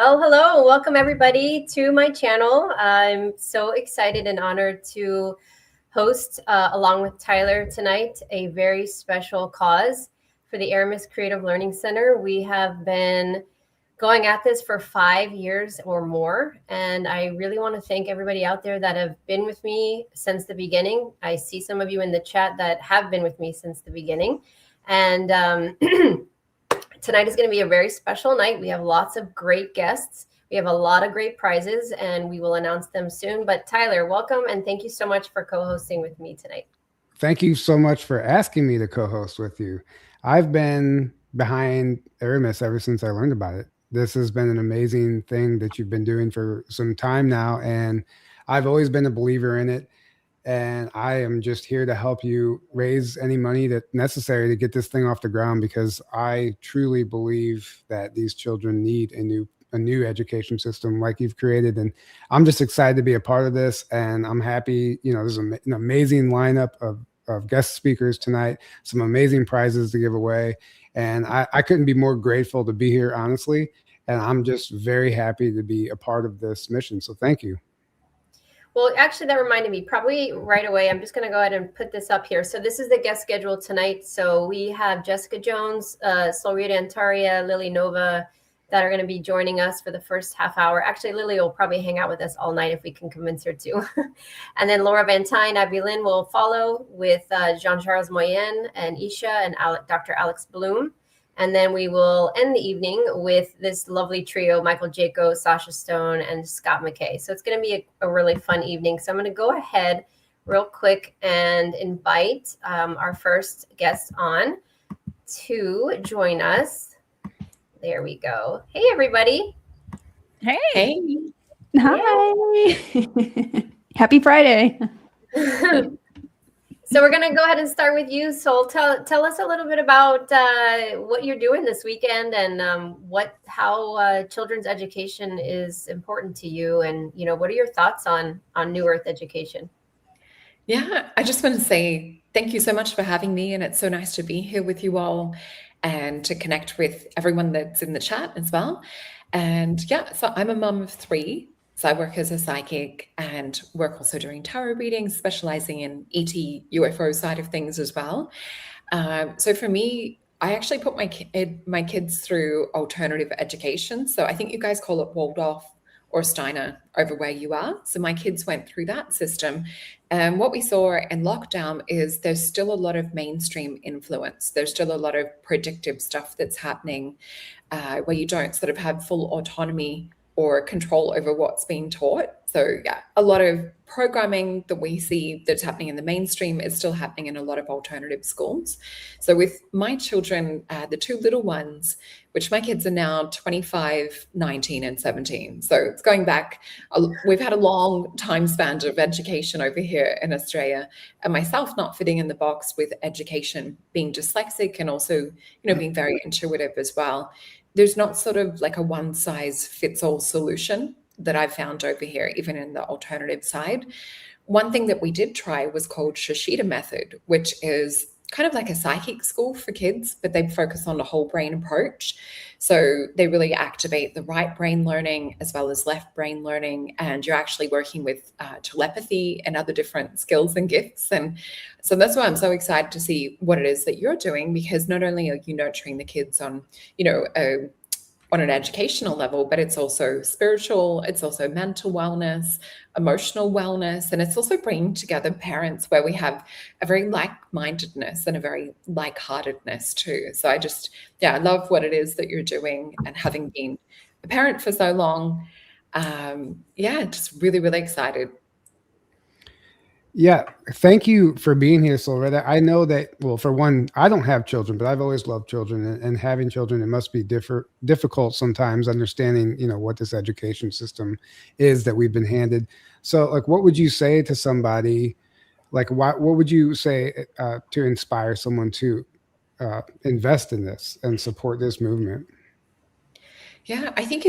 Well, hello, welcome everybody to my channel. I'm so excited and honored to host, along with Tyler tonight, a very special cause for the Aramis Creative Learning Center. We have been going at this for 5 years or more, and I really want to thank everybody out there that have been with me since the beginning. I see some of you in the chat that have been with me since the beginning, and tonight is going to be a very special night. We have lots of great guests. We have a lot of great prizes, and we will announce them soon. But Tyler, welcome, and thank you so much for co-hosting with me tonight. Thank you so much for asking me to co-host with you. I've been behind Aramis ever since I learned about it. This has been an amazing thing that you've been doing for some time now, and I've always been a believer in it. And I am just here to help you raise any money that's necessary to get this thing off the ground, because I truly believe that these children need a new education system like you've created. And I'm just excited to be a part of this, and I'm happy. There's an amazing lineup of guest speakers tonight, some amazing prizes to give away, and I couldn't be more grateful to be here, honestly. And I'm just very happy to be a part of this mission, so thank you. Well, actually, that reminded me, probably right away, I'm just going to go ahead and put this up here. So this is the guest schedule tonight. So we have Jessica Jones, Solrita Antaria, Lily Nova, that are going to be joining us for the first half hour. Actually, Lily will probably hang out with us all night if we can convince her to. And then Laura Van Tyne, Abby Lynn will follow with Jean-Charles Moyen and Isha and Dr. Alex Bloom. And then we will end the evening with this lovely trio, Michael Jaco, Sasha Stone, and Scott McKay. So it's going to be a really fun evening. So I'm going to go ahead real quick and invite our first guest on to join us. There we go. Hey, everybody. Hey. Hey. Hi. Happy Friday. So we're going to go ahead and start with you, Sol. Tell us a little bit about what you're doing this weekend, and how children's education is important to you, and what are your thoughts on New Earth education? Yeah, I just want to say thank you so much for having me, and it's so nice to be here with you all and to connect with everyone that's in the chat as well. And yeah, so I'm a mom of 3. So I work as a psychic and work also doing tarot readings, specializing in ET UFO side of things as well. So for me, I actually put my kids through alternative education. So I think you guys call it Waldorf or Steiner over where you are. So my kids went through that system. And what we saw in lockdown is there's still a lot of mainstream influence. There's still a lot of predictive stuff that's happening where you don't sort of have full autonomy or control over what's being taught. So yeah, a lot of programming that we see that's happening in the mainstream is still happening in a lot of alternative schools. So with my children, the 2 little ones, which my kids are now 25, 19, and 17. So it's going back, we've had a long time span of education over here in Australia, and myself not fitting in the box with education, being dyslexic and also, being very intuitive as well. There's not sort of like a one size fits all solution that I've found over here, even in the alternative side. One thing that we did try was called Shishita method, which is kind of like a psychic school for kids, but they focus on the whole brain approach. So they really activate the right brain learning as well as left brain learning. And you're actually working with telepathy and other different skills and gifts. And so that's why I'm so excited to see what it is that you're doing, because not only are you nurturing the kids on, on an educational level, but it's also spiritual, it's also mental wellness, emotional wellness, and it's also bringing together parents where we have a very like-mindedness and a very like-heartedness too. So I love what it is that you're doing, and having been a parent for so long, just really, really excited. Yeah, thank you for being here, Solrita. I know that, well, for one, I don't have children, but I've always loved children, and having children, it must be difficult sometimes understanding, what this education system is that we've been handed. So, like, what would you say to somebody? Like, what would you say to inspire someone to invest in this and support this movement? Yeah, I think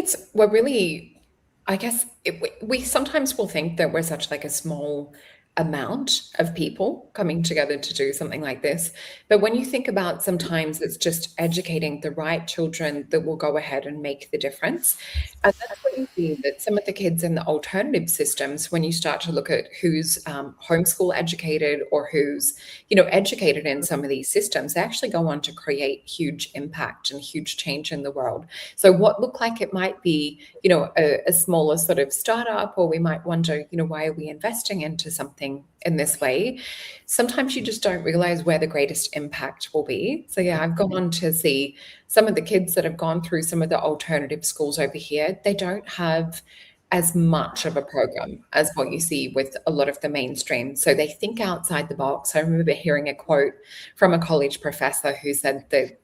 we sometimes will think that we're such like a small amount of people coming together to do something like this. But when you think about, sometimes it's just educating the right children that will go ahead and make the difference. And that's what you see, that some of the kids in the alternative systems, when you start to look at who's homeschool educated or who's, educated in some of these systems, they actually go on to create huge impact and huge change in the world. So what looked like it might be, a smaller sort of startup, or we might wonder, why are we investing into something in this way? Sometimes you just don't realize where the greatest impact will be. So yeah, I've gone on to see some of the kids that have gone through some of the alternative schools over here. They don't have as much of a program as what you see with a lot of the mainstream. So they think outside the box. I remember hearing a quote from a college professor who said that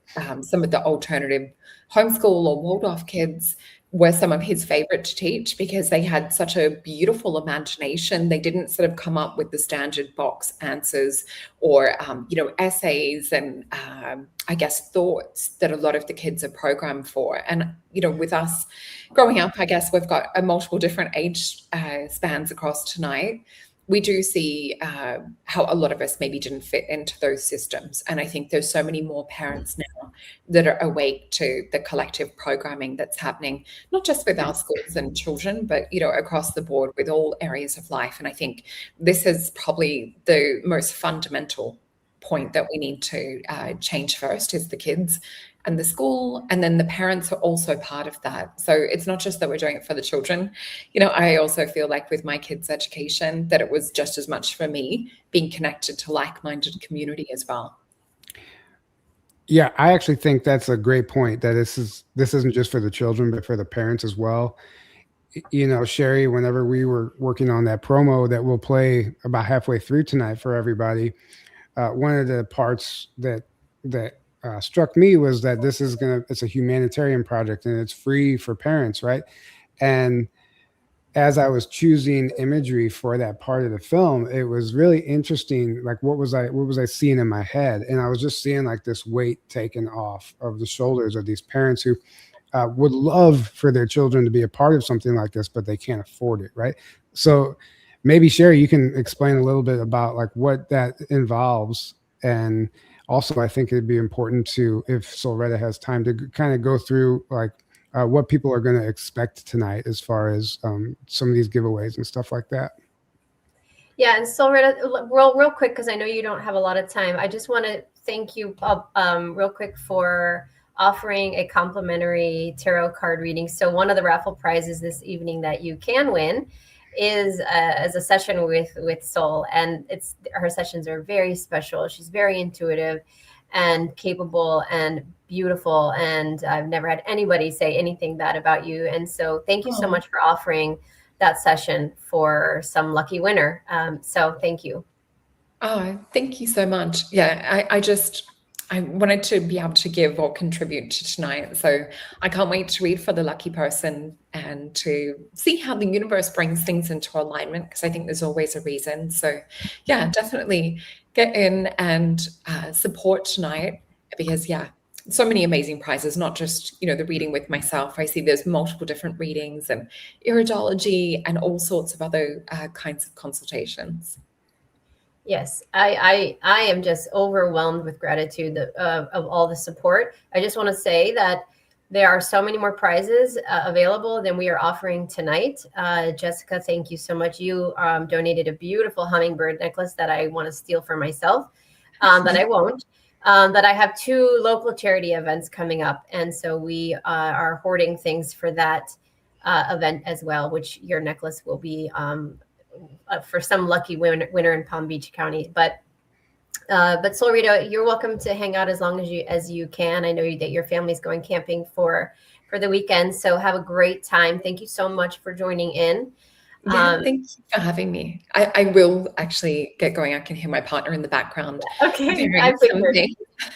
some of the alternative homeschool or Waldorf kids were some of his favorite to teach because they had such a beautiful imagination. They didn't sort of come up with the standard box answers or, essays and I guess thoughts that a lot of the kids are programmed for. And, with us growing up, I guess we've got a multiple different age spans across tonight. We do see how a lot of us maybe didn't fit into those systems. And I think there's so many more parents now that are awake to the collective programming that's happening, not just with our schools and children, but, across the board with all areas of life. And I think this is probably the most fundamental point that we need to change first, is the kids and the school, and then the parents are also part of that. So it's not just that we're doing it for the children. I also feel like with my kids' education that it was just as much for me being connected to like-minded community as well. Yeah, I actually think that's a great point, that this isn't just for the children, but for the parents as well. Sherry, whenever we were working on that promo that we'll play about halfway through tonight for everybody, one of the parts that struck me was that it's a humanitarian project and it's free for parents, right? And as I was choosing imagery for that part of the film, it was really interesting. Like, what was I seeing in my head? And I was just seeing like this weight taken off of the shoulders of these parents who would love for their children to be a part of something like this, but they can't afford it, right? So maybe Sherry, you can explain a little bit about like what that involves. And also, I think it'd be important to, if Solretta has time, to kind of go through like what people are going to expect tonight as far as some of these giveaways and stuff like that. Yeah, and Solretta, real quick, because I know you don't have a lot of time, I just want to thank you real quick for offering a complimentary tarot card reading. So one of the raffle prizes this evening that you can win is as a session with Sol, and her sessions are very special. She's very intuitive and capable and beautiful, and I've never had anybody say anything bad about you. And so thank you so much for offering that session for some lucky winner. So thank you. Oh, thank you so much. Yeah, I wanted to be able to give or contribute to tonight. So I can't wait to read for the lucky person and to see how the universe brings things into alignment, because I think there's always a reason. So yeah, definitely get in and support tonight, because yeah, so many amazing prizes, not just, the reading with myself. I see there's multiple different readings and iridology and all sorts of other kinds of consultations. Yes, I am just overwhelmed with gratitude of all the support. I just want to say that there are so many more prizes available than we are offering tonight. Jessica, thank you so much. You donated a beautiful hummingbird necklace that I want to steal for myself, but I won't. But I have 2 local charity events coming up, and so we are hoarding things for that event as well, which your necklace will be for some lucky winner in Palm Beach County. But Solretta, you're welcome to hang out as long as you can. I know that your family's going camping for the weekend, so have a great time. Thank you so much for joining in. Yeah, thank you for having me. I will actually get going. I can hear my partner in the background. Okay, I figured.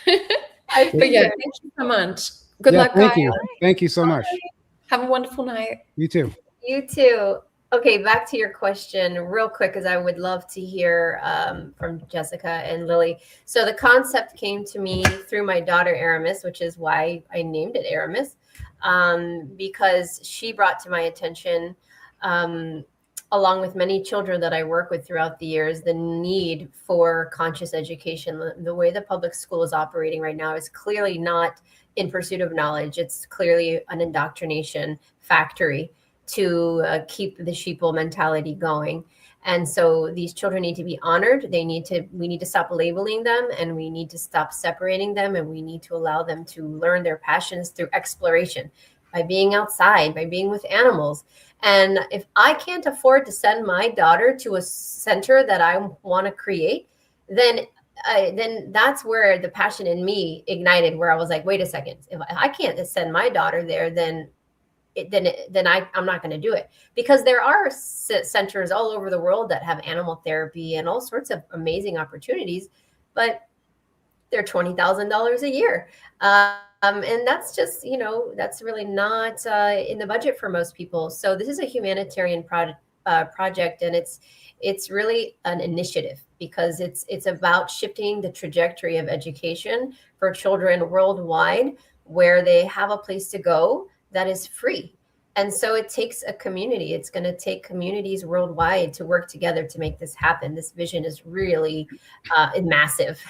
But yeah, thank you so much. Good luck, thank guys. you. Thank you so much. Have a wonderful night. You too. You too. Okay, back to your question real quick, because I would love to hear from Jessica and Lily. So the concept came to me through my daughter, Aramis, which is why I named it Aramis, because she brought to my attention along with many children that I work with throughout the years, the need for conscious education. The way the public school is operating right now is clearly not in pursuit of knowledge. It's clearly an indoctrination factory to keep the sheeple mentality going. And so these children need to be honored. We need to stop labeling them, and we need to stop separating them, and we need to allow them to learn their passions through exploration, by being outside, by being with animals. And if I can't afford to send my daughter to a center that I want to create, then that's where the passion in me ignited, where I was like, wait a second, if I can't send my daughter there, then I'm not going to do it. Because there are centers all over the world that have animal therapy and all sorts of amazing opportunities, but they're $20,000 a year. And that's just, that's really not in the budget for most people. So this is a humanitarian project, and it's really an initiative, because it's about shifting the trajectory of education for children worldwide, where they have a place to go that is free. And so it takes a community. It's going to take communities worldwide to work together to make this happen. This vision is really massive.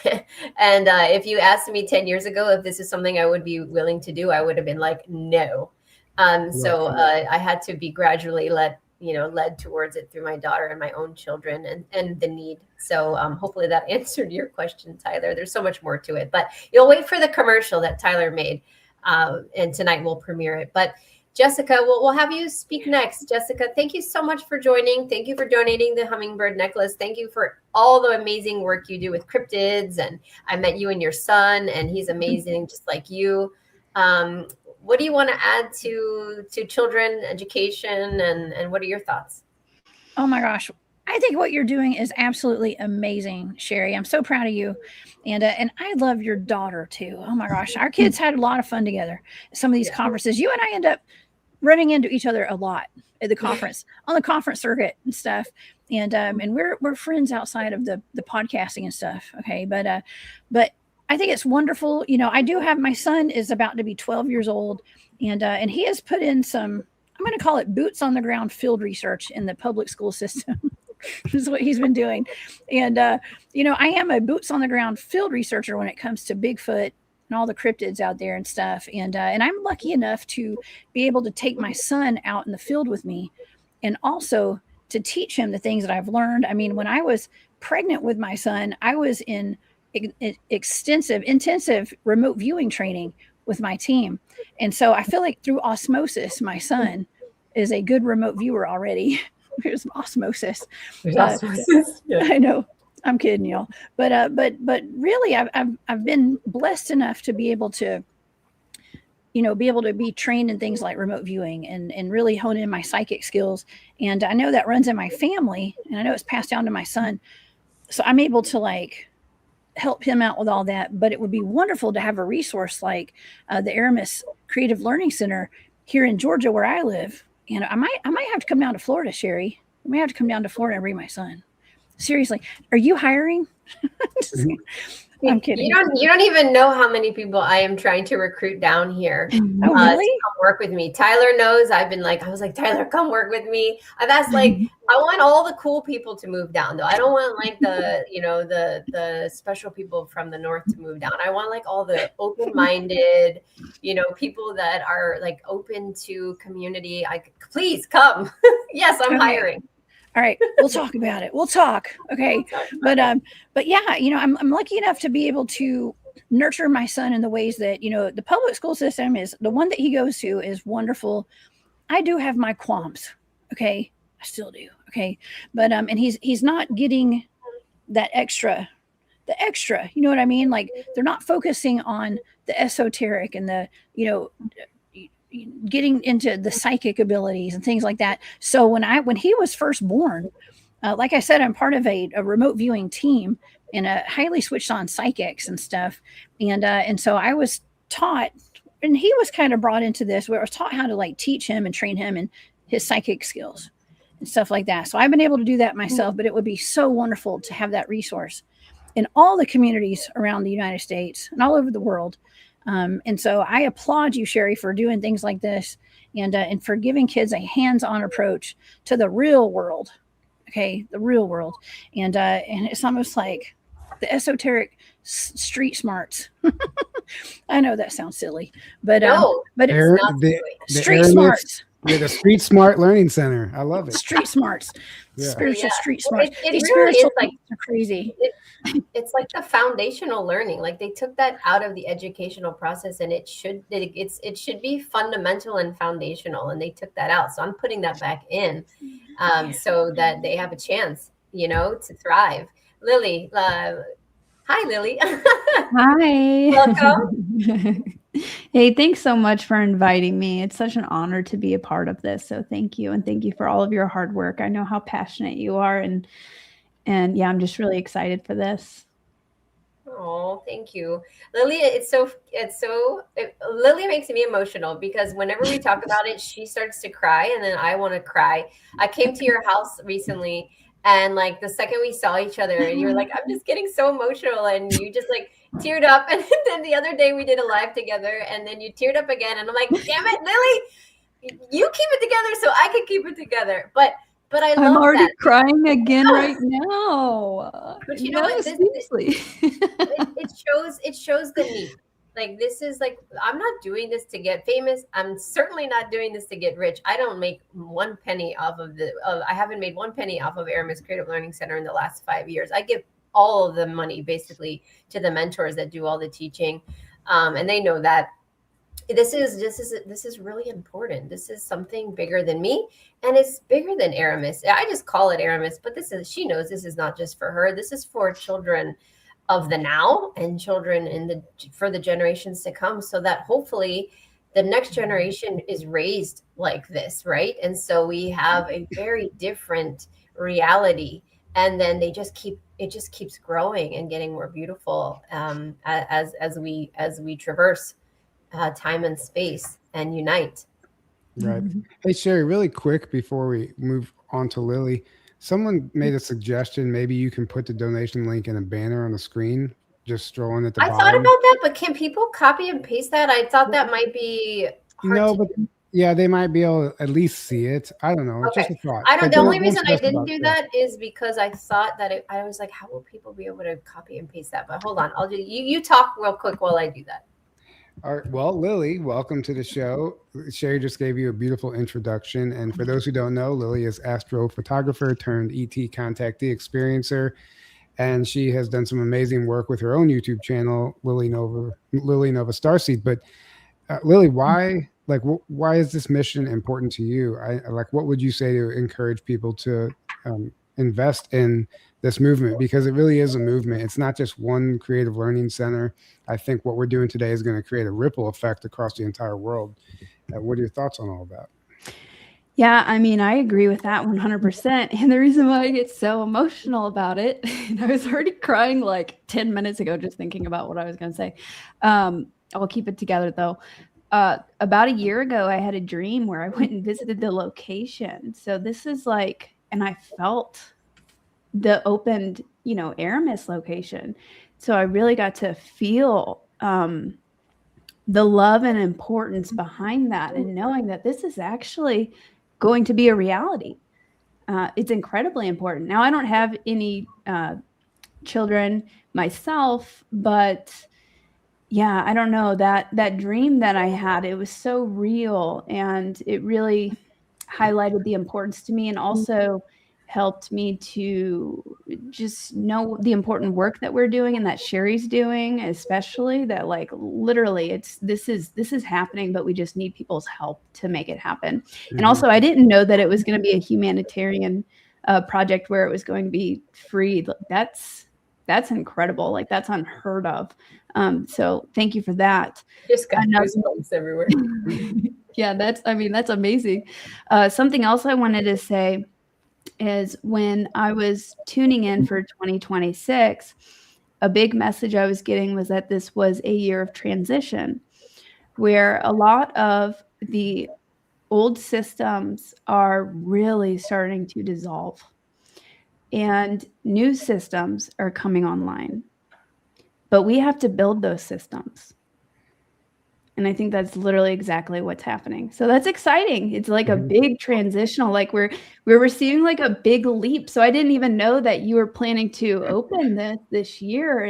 And if you asked me 10 years ago if this is something I would be willing to do, I would have been like, no. So I had to be gradually led towards it through my daughter and my own children and the need. So hopefully that answered your question, Tyler. There's so much more to it, but you'll wait for the commercial that Tyler made. And tonight we'll premiere it. But Jessica, we'll have you speak next. Jessica, thank you so much for joining. Thank you for donating the hummingbird necklace. Thank you for all the amazing work you do with cryptids. And I met you and your son, and he's amazing, just like you. What do you want to add to children education, and what are your thoughts? Oh my gosh. I think what you're doing is absolutely amazing, Sherry. I'm so proud of you. And I love your daughter too. Oh my gosh. Our kids had a lot of fun together. Some of these conferences, you and I end up running into each other a lot at the conference, on the conference circuit and stuff. And we're friends outside of the podcasting and stuff. Okay. But I think it's wonderful. I do have, my son is about to be 12 years old, and he has put in some, I'm going to call it boots on the ground field research in the public school system. This is what he's been doing. And, I am a boots on the ground field researcher when it comes to Bigfoot and all the cryptids out there and stuff. And I'm lucky enough to be able to take my son out in the field with me, and also to teach him the things that I've learned. I mean, when I was pregnant with my son, I was in intensive remote viewing training with my team. And so I feel like through osmosis, my son is a good remote viewer already. There's osmosis. Osmosis. Yeah. I know. I'm kidding y'all. But really I've been blessed enough to be able to, be trained in things like remote viewing and really hone in my psychic skills. And I know that runs in my family, and I know it's passed down to my son. So I'm able to help him out with all that. But it would be wonderful to have a resource like the Aramis Creative Learning Center here in Georgia, where I live. And I might have to come down to Florida, Sherry. I may have to come down to Florida and bring my son. Seriously, are you hiring? I'm kidding. You don't even know how many people I am trying to recruit down here. Oh, really? To come work with me. Tyler knows. I was like, Tyler, come work with me. I've asked, I want all the cool people to move down, though. I don't want the special people from the north to move down. I want all the open-minded, people that are open to community. Please come. Yes, I'm hiring. All right, we'll talk about it. We'll talk. Okay. But yeah, I'm lucky enough to be able to nurture my son in the ways that, the public school system is the one that he goes to is wonderful. I do have my qualms. Okay. I still do. Okay. But, and he's not getting that extra, you know what I mean? They're not focusing on the esoteric and the, getting into the psychic abilities and things like that. So when he was first born, like I said, I'm part of a remote viewing team and a highly switched on psychics and stuff. And so I was taught, and he was kind of brought into this, where I was taught how to teach him and train him in his psychic skills and stuff like that. So I've been able to do that myself, but it would be so wonderful to have that resource in all the communities around the United States and all over the world. And so I applaud you, Sherry, for doing things like this. and for giving kids a hands-on approach to the real world. Okay, the real world, and it's almost like the esoteric street smarts. I know that sounds silly, but it's not street Aramis, smarts. Yeah, the Street Smart Learning Center. I love it. Street smarts, spiritual street smarts. It These really spiritual is like are crazy. It's like the foundational learning. Like they took that out of the educational process, and it should be fundamental and foundational, and they took that out. So I'm putting that back in, so that they have a chance, to thrive. Lily, hi, Lily. Hi. Welcome. Hey, thanks so much for inviting me. It's such an honor to be a part of this. So thank you. And thank you for all of your hard work. I know how passionate you are. And yeah, I'm just really excited for this. Oh, thank you, Lily. Lily makes me emotional because whenever we talk about it, she starts to cry, and then I want to cry. I came to your house recently, and like the second we saw each other, and you were like, "I'm just getting so emotional," and you just like teared up. And then the other day we did a live together, and then you teared up again, and I'm like, "Damn it, Lily, you keep it together so I can keep it together." But I love I'm already that. crying again right now. But you know what? It shows the need. Like this is like, I'm not doing this to get famous. I'm certainly not doing this to get rich. I don't make 1 penny off of I haven't made 1 penny off of Aramis Creative Learning Center in the last 5 years. I give all of the money basically to the mentors that do all the teaching, and they know that. This is really important. This is something bigger than me, and it's bigger than Aramis. I just call it Aramis, but she knows this is not just for her. This is for children of the now and children for the generations to come, so that hopefully the next generation is raised like this, right? And so we have a very different reality, and then it just keeps growing and getting more beautiful as we traverse time and space and unite. Right. Hey, Sherry, really quick before we move on to Lily, someone made a suggestion. Maybe you can put the donation link in a banner on the screen, just scrolling at the bottom. I thought about that, but can people copy and paste that? I thought that might be hard but yeah, they might be able to at least see it. I don't know. It's just a thought. The only reason I didn't do that is because I thought that I was like, how will people be able to copy and paste that? But hold on, I'll do. You talk real quick while I do that. All right. Well, Lily, welcome to the show. Sherry just gave you a beautiful introduction. And for those who don't know, Lily is astrophotographer turned ET contactee experiencer. And she has done some amazing work with her own YouTube channel, Lily Nova Starseed. But Lily, why is this mission important to you? What would you say to encourage people to invest in this movement? Because it really is a movement. It's not just one creative learning center. I think what we're doing today is going to create a ripple effect across the entire world. What are your thoughts on all of that? Yeah, I mean, I agree with that 100%. And the reason why I get so emotional about it, and I was already crying like 10 minutes ago just thinking about what I was going to say. I'll keep it together though. About a year ago, I had a dream where I went and visited the location. So this is like, and I felt the opened, Aramis location. So I really got to feel the love and importance behind that, and knowing that this is actually going to be a reality. It's incredibly important. Now, I don't have any children myself, but yeah, I don't know, that dream that I had, it was so real, and it really highlighted the importance to me, and also helped me to just know the important work that we're doing and that Sherry's doing, especially that like literally this is happening, but we just need people's help to make it happen. Mm-hmm. And also I didn't know that it was going to be a humanitarian project where it was going to be free. That's incredible. Like that's unheard of. So thank you for that. Just got goosebumps everywhere. Yeah, that's amazing. Something else I wanted to say is when I was tuning in for 2026, a big message I was getting was that this was a year of transition, where a lot of the old systems are really starting to dissolve and new systems are coming online. But we have to build those systems. And I think that's literally exactly what's happening. So that's exciting. It's like a big transitional, like we're receiving like a big leap. So I didn't even know that you were planning to open this year.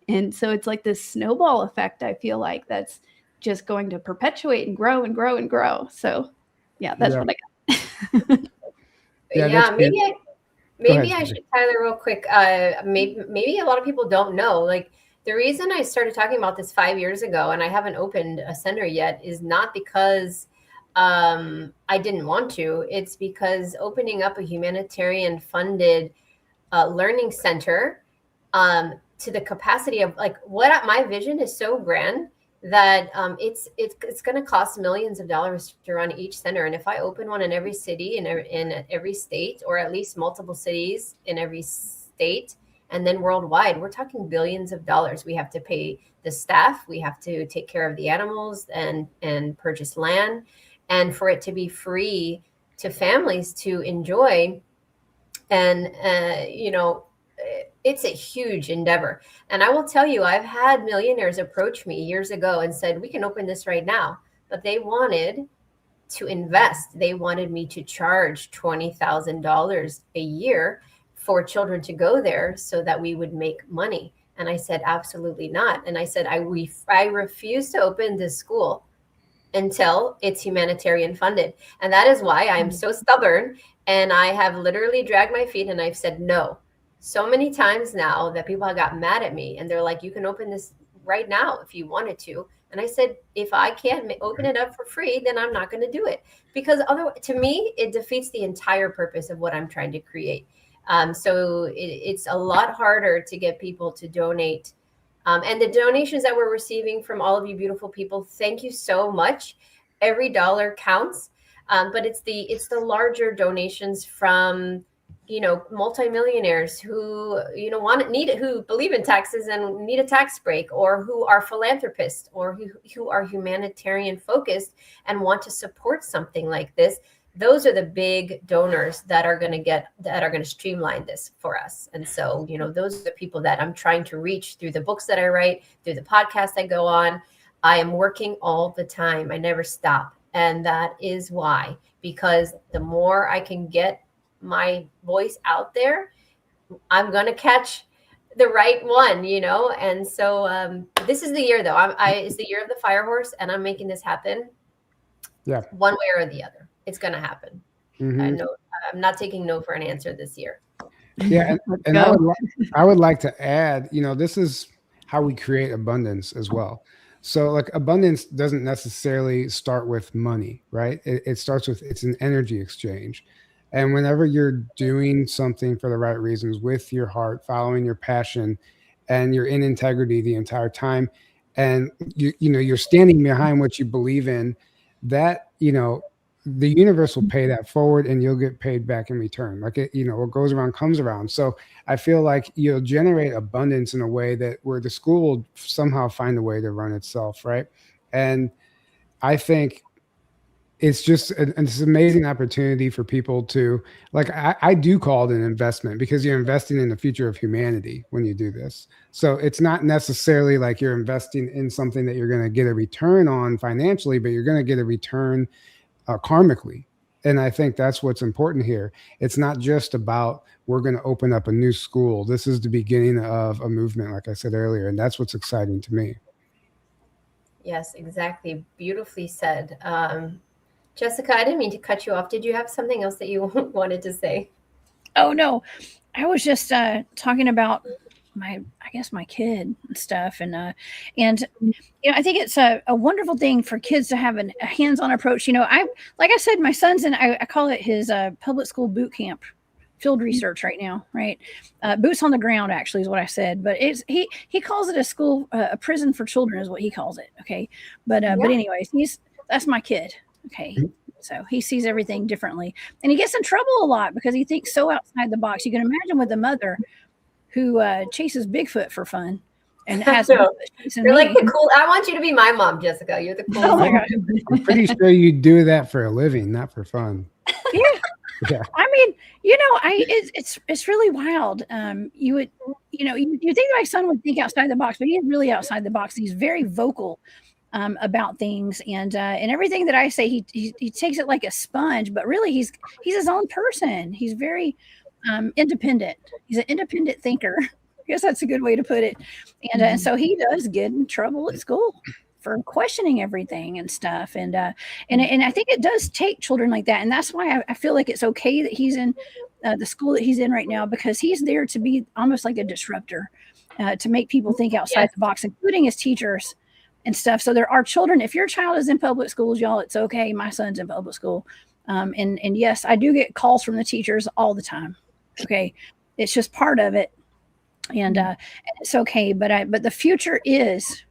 And so it's like this snowball effect, I feel like, that's just going to perpetuate and grow and grow and grow. So yeah, that's what I got. Yeah, maybe I ahead, should, Tyler, real quick. Maybe a lot of people don't know. Like, the reason I started talking about this 5 years ago and I haven't opened a center yet is not because I didn't want to. It's because opening up a humanitarian funded learning center to the capacity of, like, my vision is so grand that it's going to cost millions of dollars to run each center. And if I open one in every city, in every state, or at least multiple cities in every state, and then worldwide, we're talking billions of dollars. We have to pay the staff, we have to take care of the animals and purchase land, and for it to be free to families to enjoy. And it's a huge endeavor. And I will tell you, I've had millionaires approach me years ago and said, we can open this right now. But they wanted to invest. They wanted me to charge $20,000 a year for children to go there so that we would make money. And I said, absolutely not. And I said, I refuse to open this school until it's humanitarian funded. And that is why I am so stubborn. And I have literally dragged my feet and I've said no so many times now that people have got mad at me, and they're like, you can open this right now if you wanted to. And I said, if I can't open it up for free, then I'm not going to do it, because otherwise, to me, it defeats the entire purpose of what I'm trying to create. So it's a lot harder to get people to donate. And the donations that we're receiving from all of you beautiful people, thank you so much. Every dollar counts. But it's the larger donations from, multimillionaires who, who believe in taxes and need a tax break, or who are philanthropists, or who are humanitarian focused and want to support something like this. Those are the big donors that are going to streamline this for us. And so, those are the people that I'm trying to reach through the books that I write, through the podcast I go on. I am working all the time. I never stop. And that is why, because the more I can get my voice out there, I'm going to catch the right one, And so this is the year, though. It's the year of the fire horse, and I'm making this happen. Yeah. One way or the other. It's going to happen. Mm-hmm. I know I'm not taking no for an answer this year. Yeah. And I would like to add, this is how we create abundance as well. So like abundance doesn't necessarily start with money, right? It starts with, it's an energy exchange. And whenever you're doing something for the right reasons with your heart, following your passion, and you're in integrity the entire time, and you're standing behind what you believe in, that, the universe will pay that forward and you'll get paid back in return. Like what goes around comes around. So I feel like you'll generate abundance in a way that where the school will somehow find a way to run itself. Right. And I think it's just it's an amazing opportunity for people to, like, I do call it an investment, because you're investing in the future of humanity when you do this. So it's not necessarily like you're investing in something that you're going to get a return on financially, but you're going to get a return karmically. And I think that's what's important here. It's not just about, we're going to open up a new school. This is the beginning of a movement, like I said earlier. And that's what's exciting to me. Yes, exactly. Beautifully said. Jessica, I didn't mean to cut you off. Did you have something else that you wanted to say? Oh, no. I was just talking about my kid and stuff. And I think it's a wonderful thing for kids to have a hands-on approach. Like I said, my son's in, I call it his public school boot camp field research right now, right? Boots on the ground, actually, is what I said. But he calls it a school, a prison for children is what he calls it. Okay. But anyways, that's my kid. Okay. So he sees everything differently, and he gets in trouble a lot because he thinks so outside the box. You can imagine with a mother who chases Bigfoot for fun and has you're like the cool. I want you to be my mom, Jessica. You're the cool. Oh my gosh. I'm pretty sure you do that for a living, not for fun. Yeah. Yeah. I mean, it's really wild. You think my son would think outside the box, but he's really outside the box. He's very vocal about things, and everything that I say, he takes it like a sponge. But really, he's his own person. He's very independent. He's an independent thinker. I guess that's a good way to put it. And so he does get in trouble at school for questioning everything and stuff. And I think it does take children like that, and that's why I feel like it's okay that he's in the school that he's in right now, because he's there to be almost like a disruptor, to make people think outside the box, including his teachers and stuff. So there are children. If your child is in public schools, y'all, it's okay. My son's in public school, and yes, I do get calls from the teachers all the time. Okay, it's just part of it, and it's okay. But the future is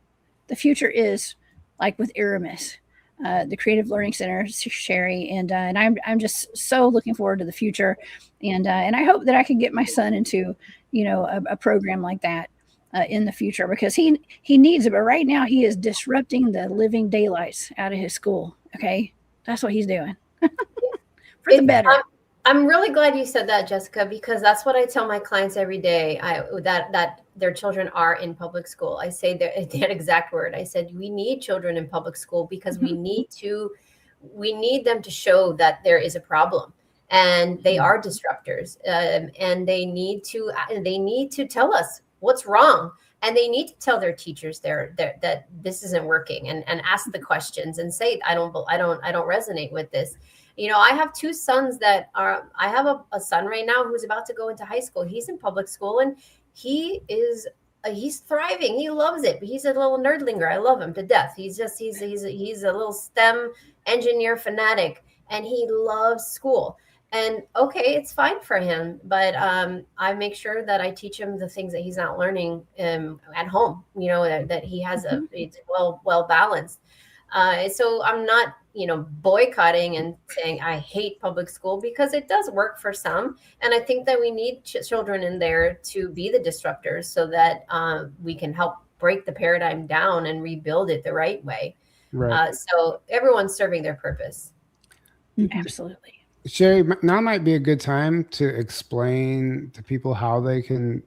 like with Aramis, the Creative Learning Center, Sherry, and I'm just so looking forward to the future, and I hope that I can get my son into a program like that in the future, because he needs it. But right now he is disrupting the living daylights out of his school. Okay, that's what he's doing for the better. I'm really glad you said that, Jessica, because that's what I tell my clients every day. That their children are in public school. I say that exact word. I said we need children in public school because we need them to show that there is a problem, and they are disruptors, and they need to tell us what's wrong, and they need to tell their teachers that this isn't working, and ask the questions and say, I don't resonate with this. I have two sons I have a son right now who's about to go into high school. He's in public school, and he's thriving. He loves it. But he's a little nerdlinger. I love him to death. He's a little STEM engineer fanatic, and he loves school. And okay, it's fine for him, but I make sure that I teach him the things that he's not learning at home. That he has it's well balanced. So I'm not boycotting and saying I hate public school, because it does work for some, and I think that we need children in there to be the disruptors, so that we can help break the paradigm down and rebuild it the right way. Right. So everyone's serving their purpose. Absolutely. Sherry, now might be a good time to explain to people how they can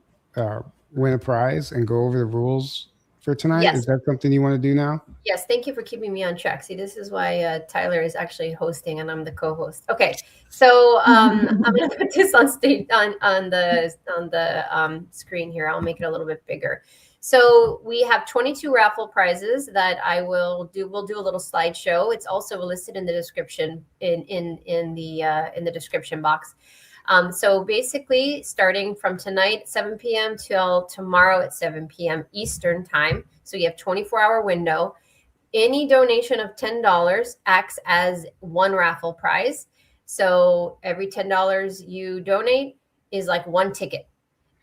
win a prize and go over the rules for tonight. Yes. Is that something you want to do now? Yes, thank you for keeping me on track. See, this is why Tyler is actually hosting and I'm the co-host. Okay, so I'm going to put this on stage on the screen here. I'll make it a little bit bigger. So we have 22 raffle prizes that we'll do a little slideshow. It's also listed in the description in the description box. So basically, starting from tonight, 7 p.m. till tomorrow at 7 p.m. Eastern time. So you have 24-hour window. Any donation of $10 acts as one raffle prize. So every $10 you donate is like one ticket.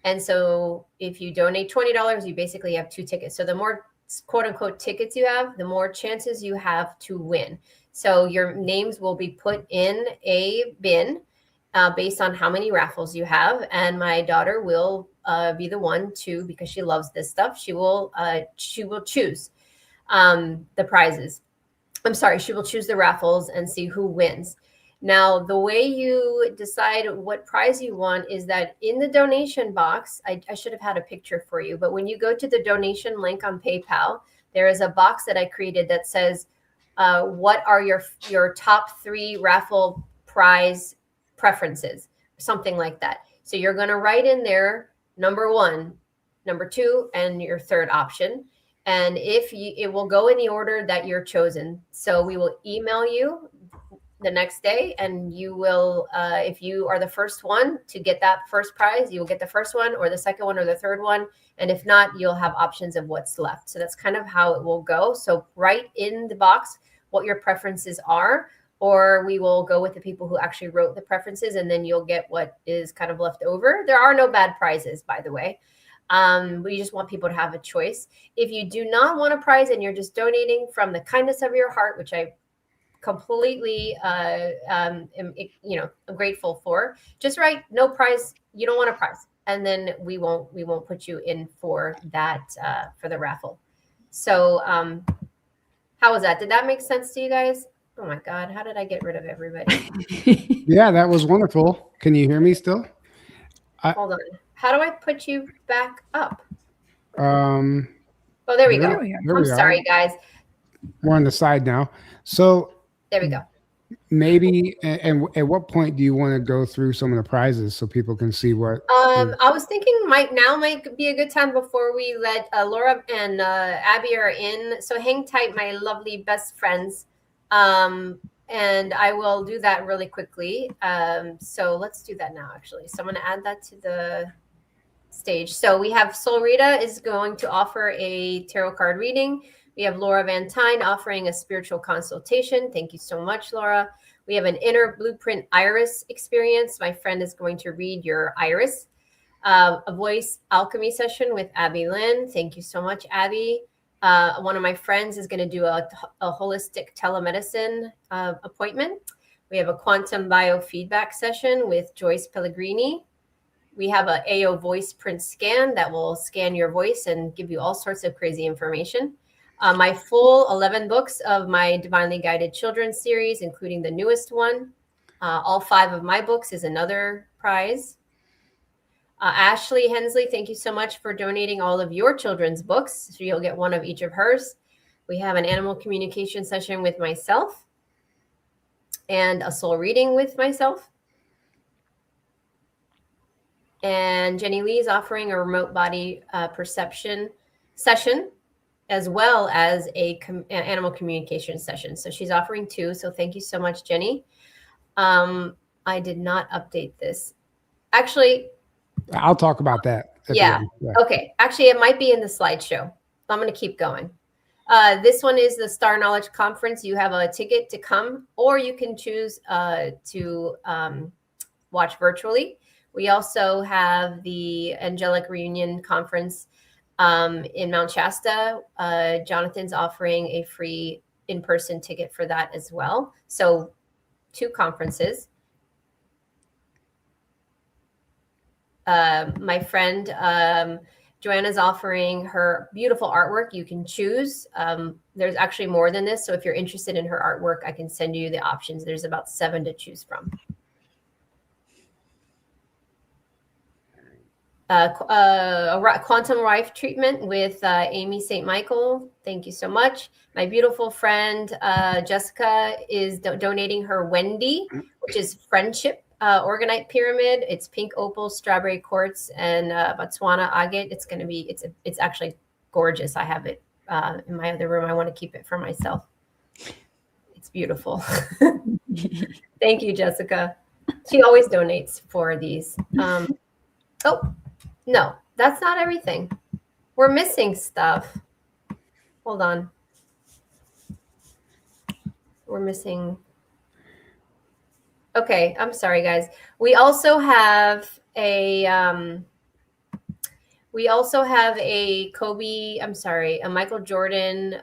And so if you donate $20, you basically have two tickets. So the more quote unquote tickets you have, the more chances you have to win. So your names will be put in a bin based on how many raffles you have. And my daughter will be the one to, because she loves this stuff, she will choose the prizes. I'm sorry, she will choose the raffles and see who wins. Now, the way you decide what prize you want is that in the donation box, I should have had a picture for you, but when you go to the donation link on PayPal, there is a box that I created that says, what are your top 3 raffle prize preferences, something like that. So you're going to write in there number 1, number 2, and your third option. And it will go in the order that you're chosen. So we will email you the next day, and you will, if you are the first one to get that first prize, you will get the first one or the second one or the third one. And if not, you'll have options of what's left. So that's kind of how it will go. So write in the box what your preferences are, or we will go with the people who actually wrote the preferences, and then you'll get what is kind of left over. There are no bad prizes, by the way. We just want people to have a choice. If you do not want a prize and you're just donating from the kindness of your heart, which I completely I'm grateful for, just write no prize, you don't want a prize, and then we won't put you in for that for the raffle. So how was that? Did that make sense to you guys? Oh my god, how did I get rid of everybody? Yeah, that was wonderful. Can you hear me still? Hold on, how do I put you back up? Oh, there we go. I'm sorry, guys. more on the side now. So There we go. maybe, and at what point do you want to go through some of the prizes so people can see what? I was thinking might be a good time before we let Laura and Abby are in. So hang tight, my lovely best friends. And I will do that really quickly. So let's do that now, actually. So I'm going to add that to the stage. So we have Sol Rita is going to offer a tarot card reading. We have Laura Van Tyne offering a spiritual consultation. Thank you so much, Laura. We have an inner blueprint iris experience. My friend is going to read your iris. A voice alchemy session with Abby Lynn. Thank you so much, Abby. One of my friends is going to do a holistic telemedicine appointment. We have a quantum biofeedback session with Joyce Pellegrini. We have a AO voice print scan that will scan your voice and give you all sorts of crazy information. My full 11 books of my Divinely Guided Children's series, including the newest one. All 5 of my books is another prize. Ashley Hensley, thank you so much for donating all of your children's books. So you'll get one of each of hers. We have an animal communication session with myself and a soul reading with myself. And Jenny Lee is offering a remote body perception session, as well as an animal communication session. So she's offering 2. So thank you so much, Jenny. I did not update this. Actually, I'll talk about that. Yeah. Okay. Actually, it might be in the slideshow. I'm going to keep going. This one is the Star Knowledge Conference. You have a ticket to come, or you can choose to watch virtually. We also have the Angelic Reunion Conference in Mount Shasta. Jonathan's offering a free in-person ticket for that as well. So 2 conferences. My friend Joanna's offering her beautiful artwork. You can choose. There's actually more than this. So if you're interested in her artwork, I can send you the options. There's about 7 to choose from. A quantum life treatment with Amy St. Michael. Thank you so much. My beautiful friend Jessica is donating her Wendy, which is friendship organite pyramid. It's pink opal, strawberry quartz, and Botswana agate. It's going to be. It's actually gorgeous. I have it in my other room. I want to keep it for myself. It's beautiful. Thank you, Jessica. She always donates for these. Oh. No, that's not everything. We're missing stuff. Hold on. We're missing. Okay, I'm sorry, guys. We also have a Kobe, I'm sorry, a Michael Jordan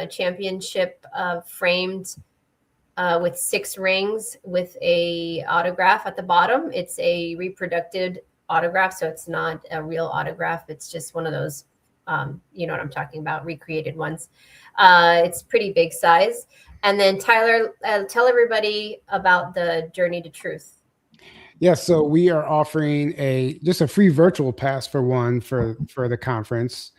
championship framed with 6 rings with a autograph at the bottom. It's a reproduced autograph, so it's not a real autograph. It's just one of those, you know what I'm talking about, recreated ones. It's pretty big size. And then Tyler, tell everybody about the Journey to Truth. Yeah, so we are offering just a free virtual pass for the conference,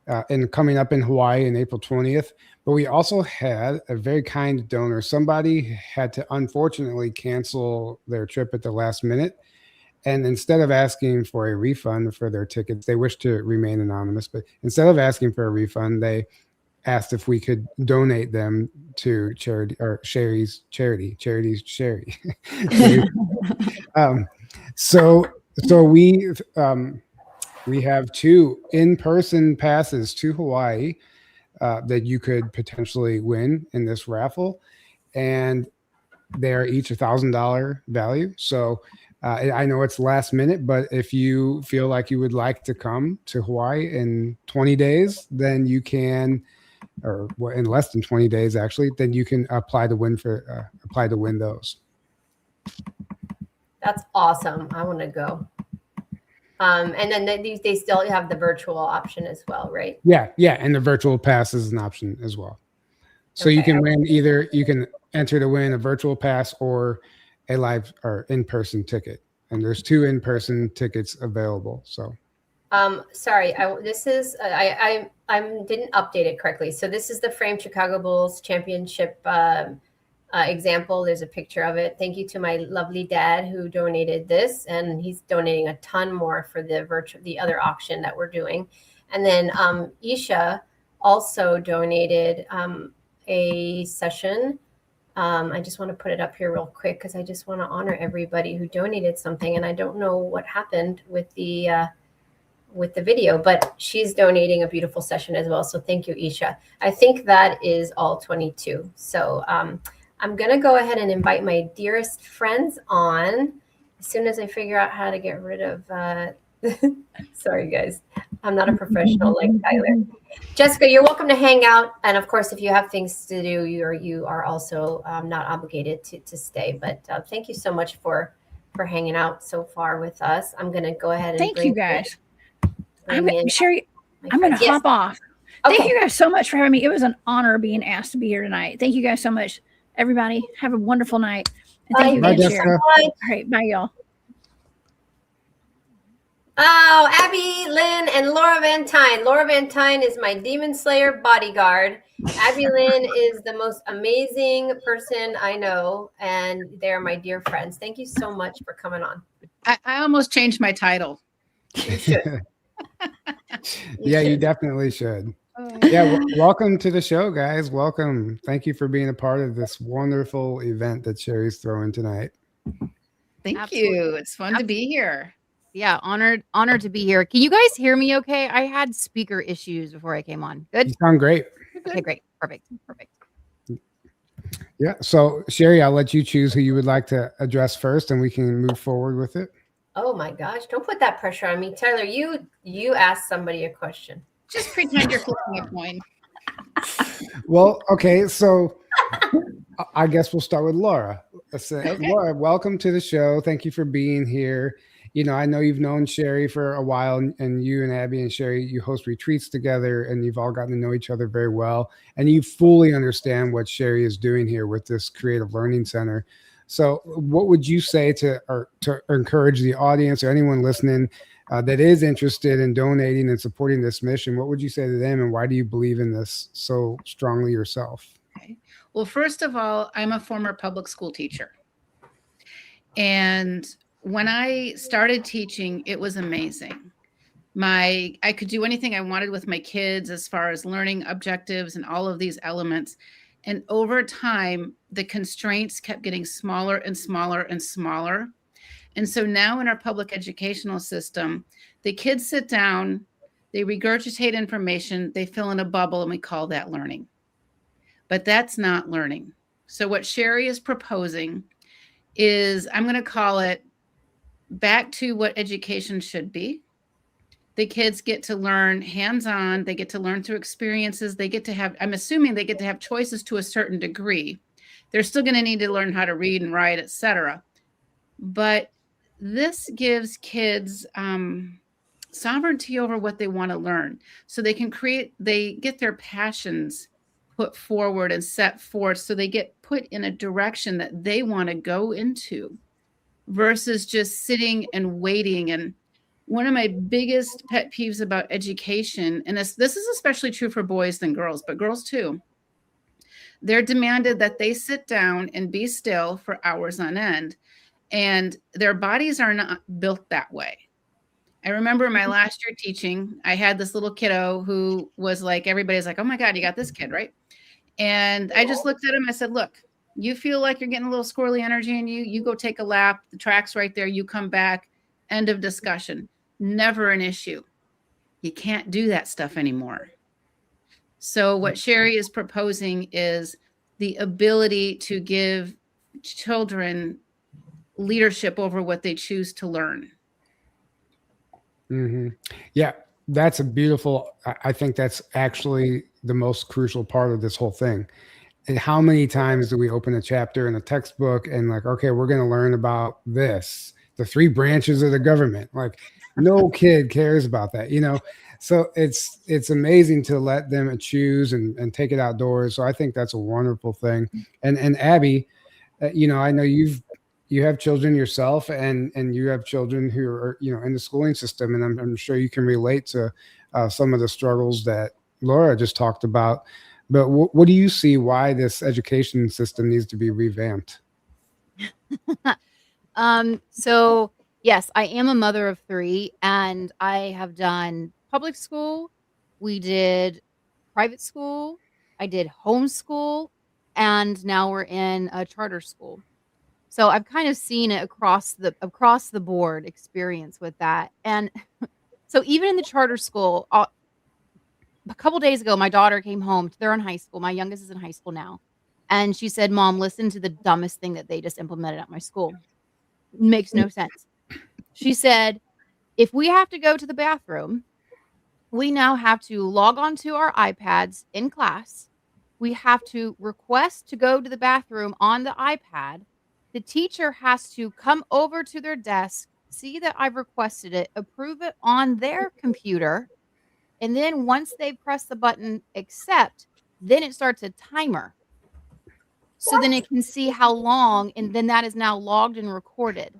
and coming up in Hawaii on April 20th. But we also had a very kind donor. Somebody had to unfortunately cancel their trip at the last minute. And instead of asking for a refund for their tickets, they wish to remain anonymous. But instead of asking for a refund, they asked if we could donate them to charity, or Sherry's charity. Charity's Sherry. So we have 2 in-person passes to Hawaii that you could potentially win in this raffle, and they're each $1,000 value. So I know it's last minute, but if you feel like you would like to come to Hawaii in 20 days, then you can, or in less than 20 days, actually, then you can apply to win those. That's awesome. I want to go. And then they still have the virtual option as well, right? Yeah. And the virtual pass is an option as well. So okay. You can win you can enter to win a virtual pass or a live or in-person ticket. And there's 2 in-person tickets available. So Sorry, this is I didn't update it correctly. So this is the Frame Chicago Bulls championship example. There's a picture of it. Thank you to my lovely dad who donated this, and he's donating a ton more for the other auction that we're doing. And then Isha also donated a session. I just want to put it up here real quick because I just want to honor everybody who donated something, and I don't know what happened with the video, but she's donating a beautiful session as well. So thank you, Isha. I think that is all 22. So I'm going to go ahead and invite my dearest friends on as soon as I figure out how to get rid of, sorry guys, I'm not a professional like Tyler. Jessica, you're welcome to hang out. And of course, if you have things to do, you are also not obligated to stay. But thank you so much for hanging out so far with us. I'm going to go ahead and thank you guys. Sherry, I'm going to hop off. Okay. Thank you guys so much for having me. It was an honor being asked to be here tonight. Thank you guys so much. Everybody, have a wonderful night. And thank you again, Sherry. All right, bye, y'all. Oh, Abby, Lynn, and Laura Van Tyne. Laura Van Tyne is my Demon Slayer bodyguard. Abby Lynn is the most amazing person I know, and they're my dear friends. Thank you so much for coming on. I almost changed my title. You should. You definitely should. Yeah, welcome to the show, guys. Welcome. Thank you for being a part of this wonderful event that Sherry's throwing tonight. Thank you. It's fun to be here. Yeah, honored to be here. Can you guys hear me okay? I had speaker issues before I came on. Good? You sound great. Okay, great. Perfect. Yeah, so Sherry, I'll let you choose who you would like to address first, and we can move forward with it. Oh my gosh, don't put that pressure on me. Tyler, you asked somebody a question. Just pretend you're flipping a coin. Well, okay, so I guess we'll start with Laura. Okay. Laura, welcome to the show. Thank you for being here. You know, I know you've known Sherry for a while, and you and Abby and Sherry, you host retreats together, and you've all gotten to know each other very well, and you fully understand what Sherry is doing here with this Creative Learning Center. So what would you say to encourage the audience or anyone listening that is interested in donating and supporting this mission? What would you say to them, and why do you believe in this so strongly yourself? Okay. Well, first of all, I'm a former public school teacher. And when I started teaching, it was amazing. I could do anything I wanted with my kids as far as learning objectives and all of these elements. And over time, the constraints kept getting smaller and smaller and smaller. And so now in our public educational system, the kids sit down, they regurgitate information, they fill in a bubble, and we call that learning. But that's not learning. So what Sherry is proposing is, I'm going to call it back to what education should be. The kids get to learn hands-on. They get to learn through experiences. They get to have, I'm assuming they get to have choices to a certain degree. They're still going to need to learn how to read and write, etc. But this gives kids sovereignty over what they want to learn. So they can they get their passions put forward and set forth. So they get put in a direction that they want to go into versus just sitting and waiting. And one of my biggest pet peeves about education, and this is especially true for boys than girls, but girls too, they're demanded that they sit down and be still for hours on end. And their bodies are not built that way. I remember my last year teaching, I had this little kiddo who was like, everybody's like, oh my God, you got this kid, right? And I just looked at him. I said, look, you feel like you're getting a little squirrely energy in you. You go take a lap. The track's right there. You come back. End of discussion. Never an issue. You can't do that stuff anymore. So what Sherry is proposing is the ability to give children leadership over what they choose to learn. Mm-hmm. Yeah, that's a beautiful, I think that's actually the most crucial part of this whole thing. And how many times do we open a chapter in a textbook and like, okay, we're going to learn about this, the 3 branches of the government. Like no kid cares about that, you know? So it's amazing to let them choose and take it outdoors. So I think that's a wonderful thing. And Abby, you know, I know you've you have children yourself, and you have children who are, in the schooling system, and I'm sure you can relate to some of the struggles that Laura just talked about. But what do you see why this education system needs to be revamped? So yes, I am a mother of 3, and I have done public school. We did private school. I did homeschool, and now we're in a charter school. So I've kind of seen it across the board experience with that. And so even in the charter school, a couple days ago, my daughter came home. They're in high school. My youngest is in high school now. And she said, "Mom, listen to the dumbest thing that they just implemented at my school. Makes no sense." She said, "If we have to go to the bathroom, we now have to log on to our iPads in class. We have to request to go to the bathroom on the iPad. The teacher has to come over to their desk, see that I've requested it, approve it on their computer. And then once they press the button accept, then it starts a timer. So then it can see how long, and then that is now logged and recorded."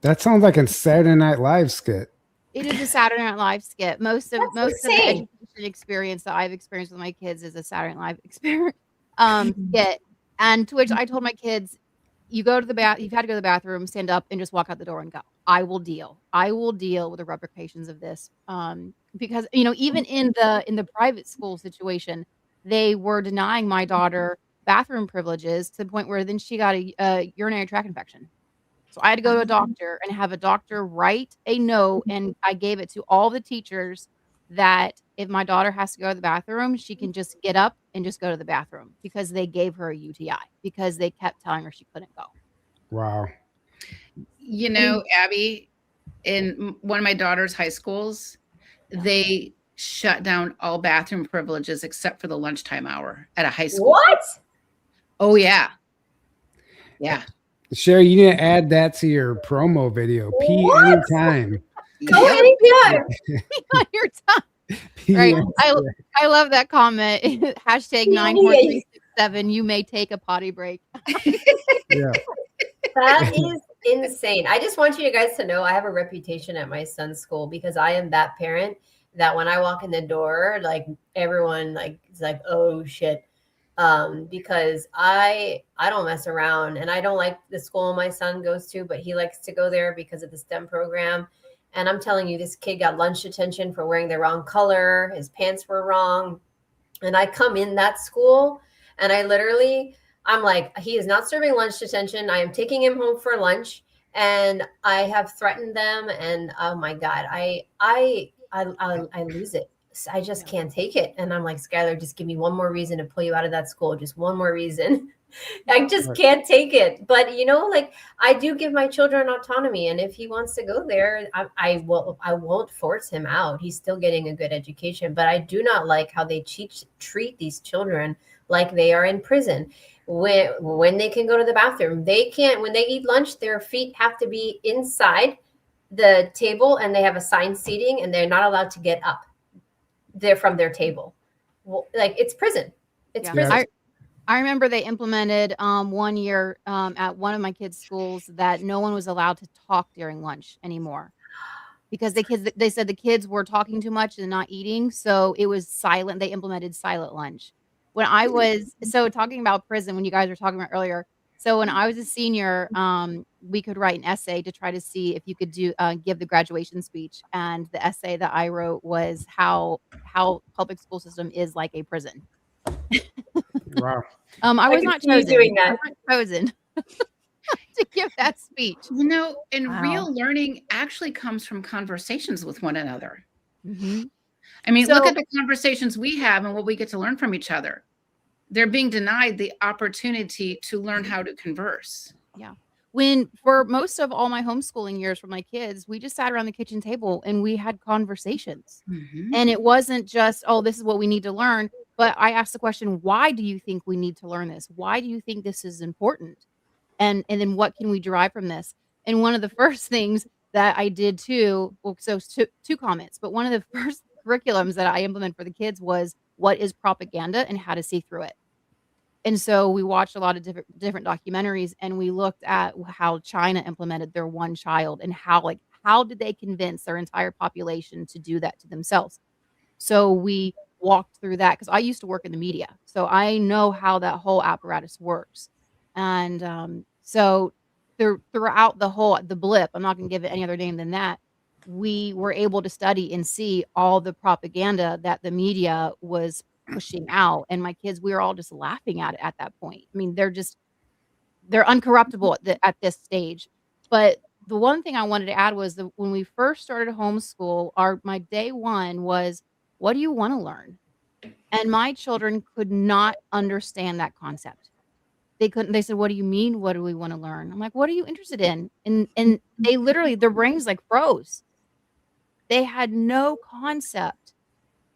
That sounds like a Saturday Night Live skit. It is a Saturday Night Live skit. Most of the insane. education experience that I've experienced with my kids is a Saturday Night Live experience skit. And to which I told my kids, you've had to go to the bathroom, stand up, and just walk out the door and go. I will deal with the repercussions of this. Because even in the private school situation, they were denying my daughter bathroom privileges to the point where then she got a urinary tract infection. So I had to go to a doctor and have a doctor write a note, and I gave it to all the teachers that if my daughter has to go to the bathroom, she can just get up and just go to the bathroom, because they gave her a UTI because they kept telling her she couldn't go. Wow. Abby, in one of my daughter's high schools, they shut down all bathroom privileges except for the lunchtime hour at a high school. What? Oh, yeah. Yeah. Sherry, you need to add that to your promo video. Pee What? anytime. Go anytime. On your time. Pee Right. anytime. I love that comment. Hashtag 94367. You may take a potty break. Yeah. That is insane. I just want you guys to know I have a reputation at my son's school because I am that parent that when I walk in the door, like everyone is like, oh shit. Because I don't mess around, and I don't like the school my son goes to, but he likes to go there because of the STEM program. And I'm telling you, this kid got lunch detention for wearing the wrong color. His pants were wrong. And I come in that school and I'm like, he is not serving lunch detention. I am taking him home for lunch, and I have threatened them. And oh my God, I lose it. I just can't take it. And I'm like, Skylar, just give me one more reason to pull you out of that school. Just one more reason. I just can't take it. But I do give my children autonomy. And if he wants to go there, I won't force him out. He's still getting a good education. But I do not like how they treat these children like they are in prison. When they can go to the bathroom, they can't. When they eat lunch, their feet have to be inside the table, and they have assigned seating, and they're not allowed to get up. They're from their table. Well, it's prison. It's prison. I remember they implemented 1 year at one of my kids' schools that no one was allowed to talk during lunch anymore because they said the kids were talking too much and not eating. So it was silent. They implemented silent lunch. When I was talking about prison, when you guys were talking about earlier. So when I was a senior, we could write an essay to try to see if you could give the graduation speech. And the essay that I wrote was how public school system is like a prison. Wow. I was not chosen. Doing that. I was not chosen to give that speech. Real learning actually comes from conversations with one another. Mm-hmm. I mean, look at the conversations we have and what we get to learn from each other. They're being denied the opportunity to learn how to converse. Yeah. When for most of all my homeschooling years for my kids, we just sat around the kitchen table and we had conversations. Mm-hmm. And it wasn't just, oh, this is what we need to learn. But I asked the question, why do you think we need to learn this? Why do you think this is important? And then what can we derive from this? And one of the first things that I did too, two comments, but one of the first curriculums that I implemented for the kids was what is propaganda and how to see through it. And so we watched a lot of different documentaries, and we looked at how China implemented their one child and how did they convince their entire population to do that to themselves. So we walked through that because I used to work in the media, so I know how that whole apparatus works. And so throughout the blip, I'm not going to give it any other name than that. We were able to study and see all the propaganda that the media was pushing out, and my kids, we were all just laughing at it at that point. I mean, they're uncorruptible at this stage. But the one thing I wanted to add was that when we first started homeschool, my day one was, what do you want to learn? And my children could not understand that concept. They couldn't. They said, what do you mean? What do we want to learn? I'm like, what are you interested in? And they literally, their brains like froze. They had no concept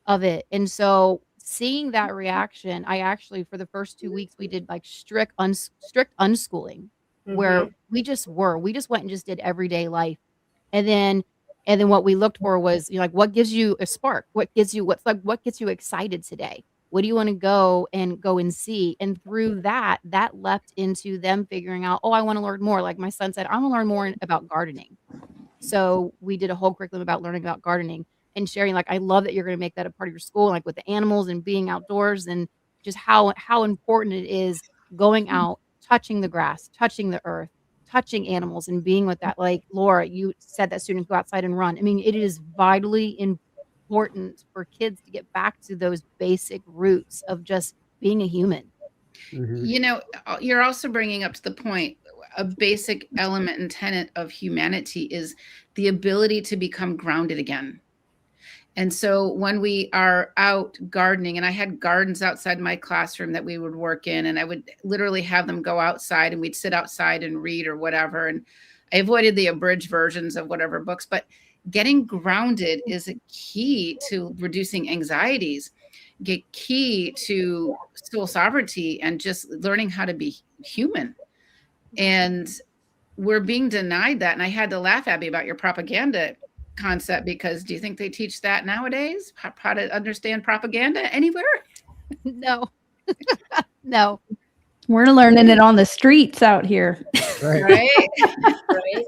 of it. And so seeing that reaction, I actually, for the first 2 weeks, we did like strict unschooling, where we just went and just did everyday life. And then what we looked for was, like, what gives you a spark? What gets you excited today? What do you want to go and see? And through that leapt into them figuring out, oh, I want to learn more. Like my son said, I want to learn more about gardening. So we did a whole curriculum about learning about gardening and sharing, like, I love that you're going to make that a part of your school, like with the animals and being outdoors, and just how important it is going out, touching the grass, touching the earth, touching animals, and being with that. Like Laura, you said that students go outside and run. I mean, it is vitally important for kids to get back to those basic roots of just being a human. You're also bringing up to the point, a basic element and tenet of humanity is the ability to become grounded again. And so when we are out gardening, and I had gardens outside my classroom that we would work in, and I would literally have them go outside and we'd sit outside and read or whatever. And I avoided the abridged versions of whatever books, but getting grounded is a key to reducing anxieties, get key to soul sovereignty, and just learning how to be human. And we're being denied that. And I had to laugh, Abby, about your propaganda concept, because do you think they teach that nowadays? How to understand propaganda anywhere? No. No. We're learning it on the streets out here. Right. Right.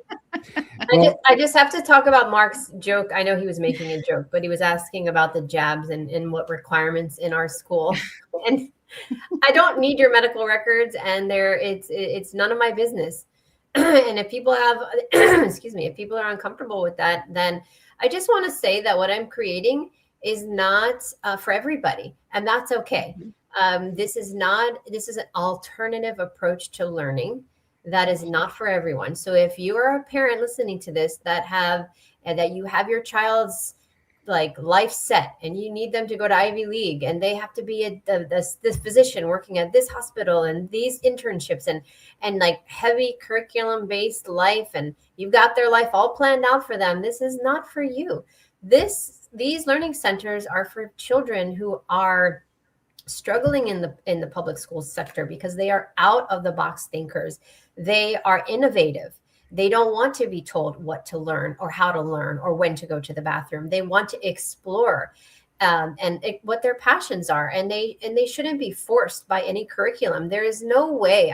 I just have to talk about Mark's joke. I know he was making a joke, but he was asking about the jabs and what requirements in our school. And I don't need your medical records, and it's none of my business. And if people have, if people are uncomfortable with that, then I just want to say that what I'm creating is not for everybody, and that's okay. This is an alternative approach to learning that is not for everyone. So if you are a parent listening to this that you have your child's like life set and you need them to go to Ivy League, and they have to be this physician working at this hospital and these internships and like heavy curriculum based life, and you've got their life all planned out for them, this is not for you. These learning centers are for children who are struggling in the public school sector because they are out of the box thinkers. They are innovative. They don't want to be told what to learn or how to learn or when to go to the bathroom. They want to explore what their passions are, and they shouldn't be forced by any curriculum. There is no way.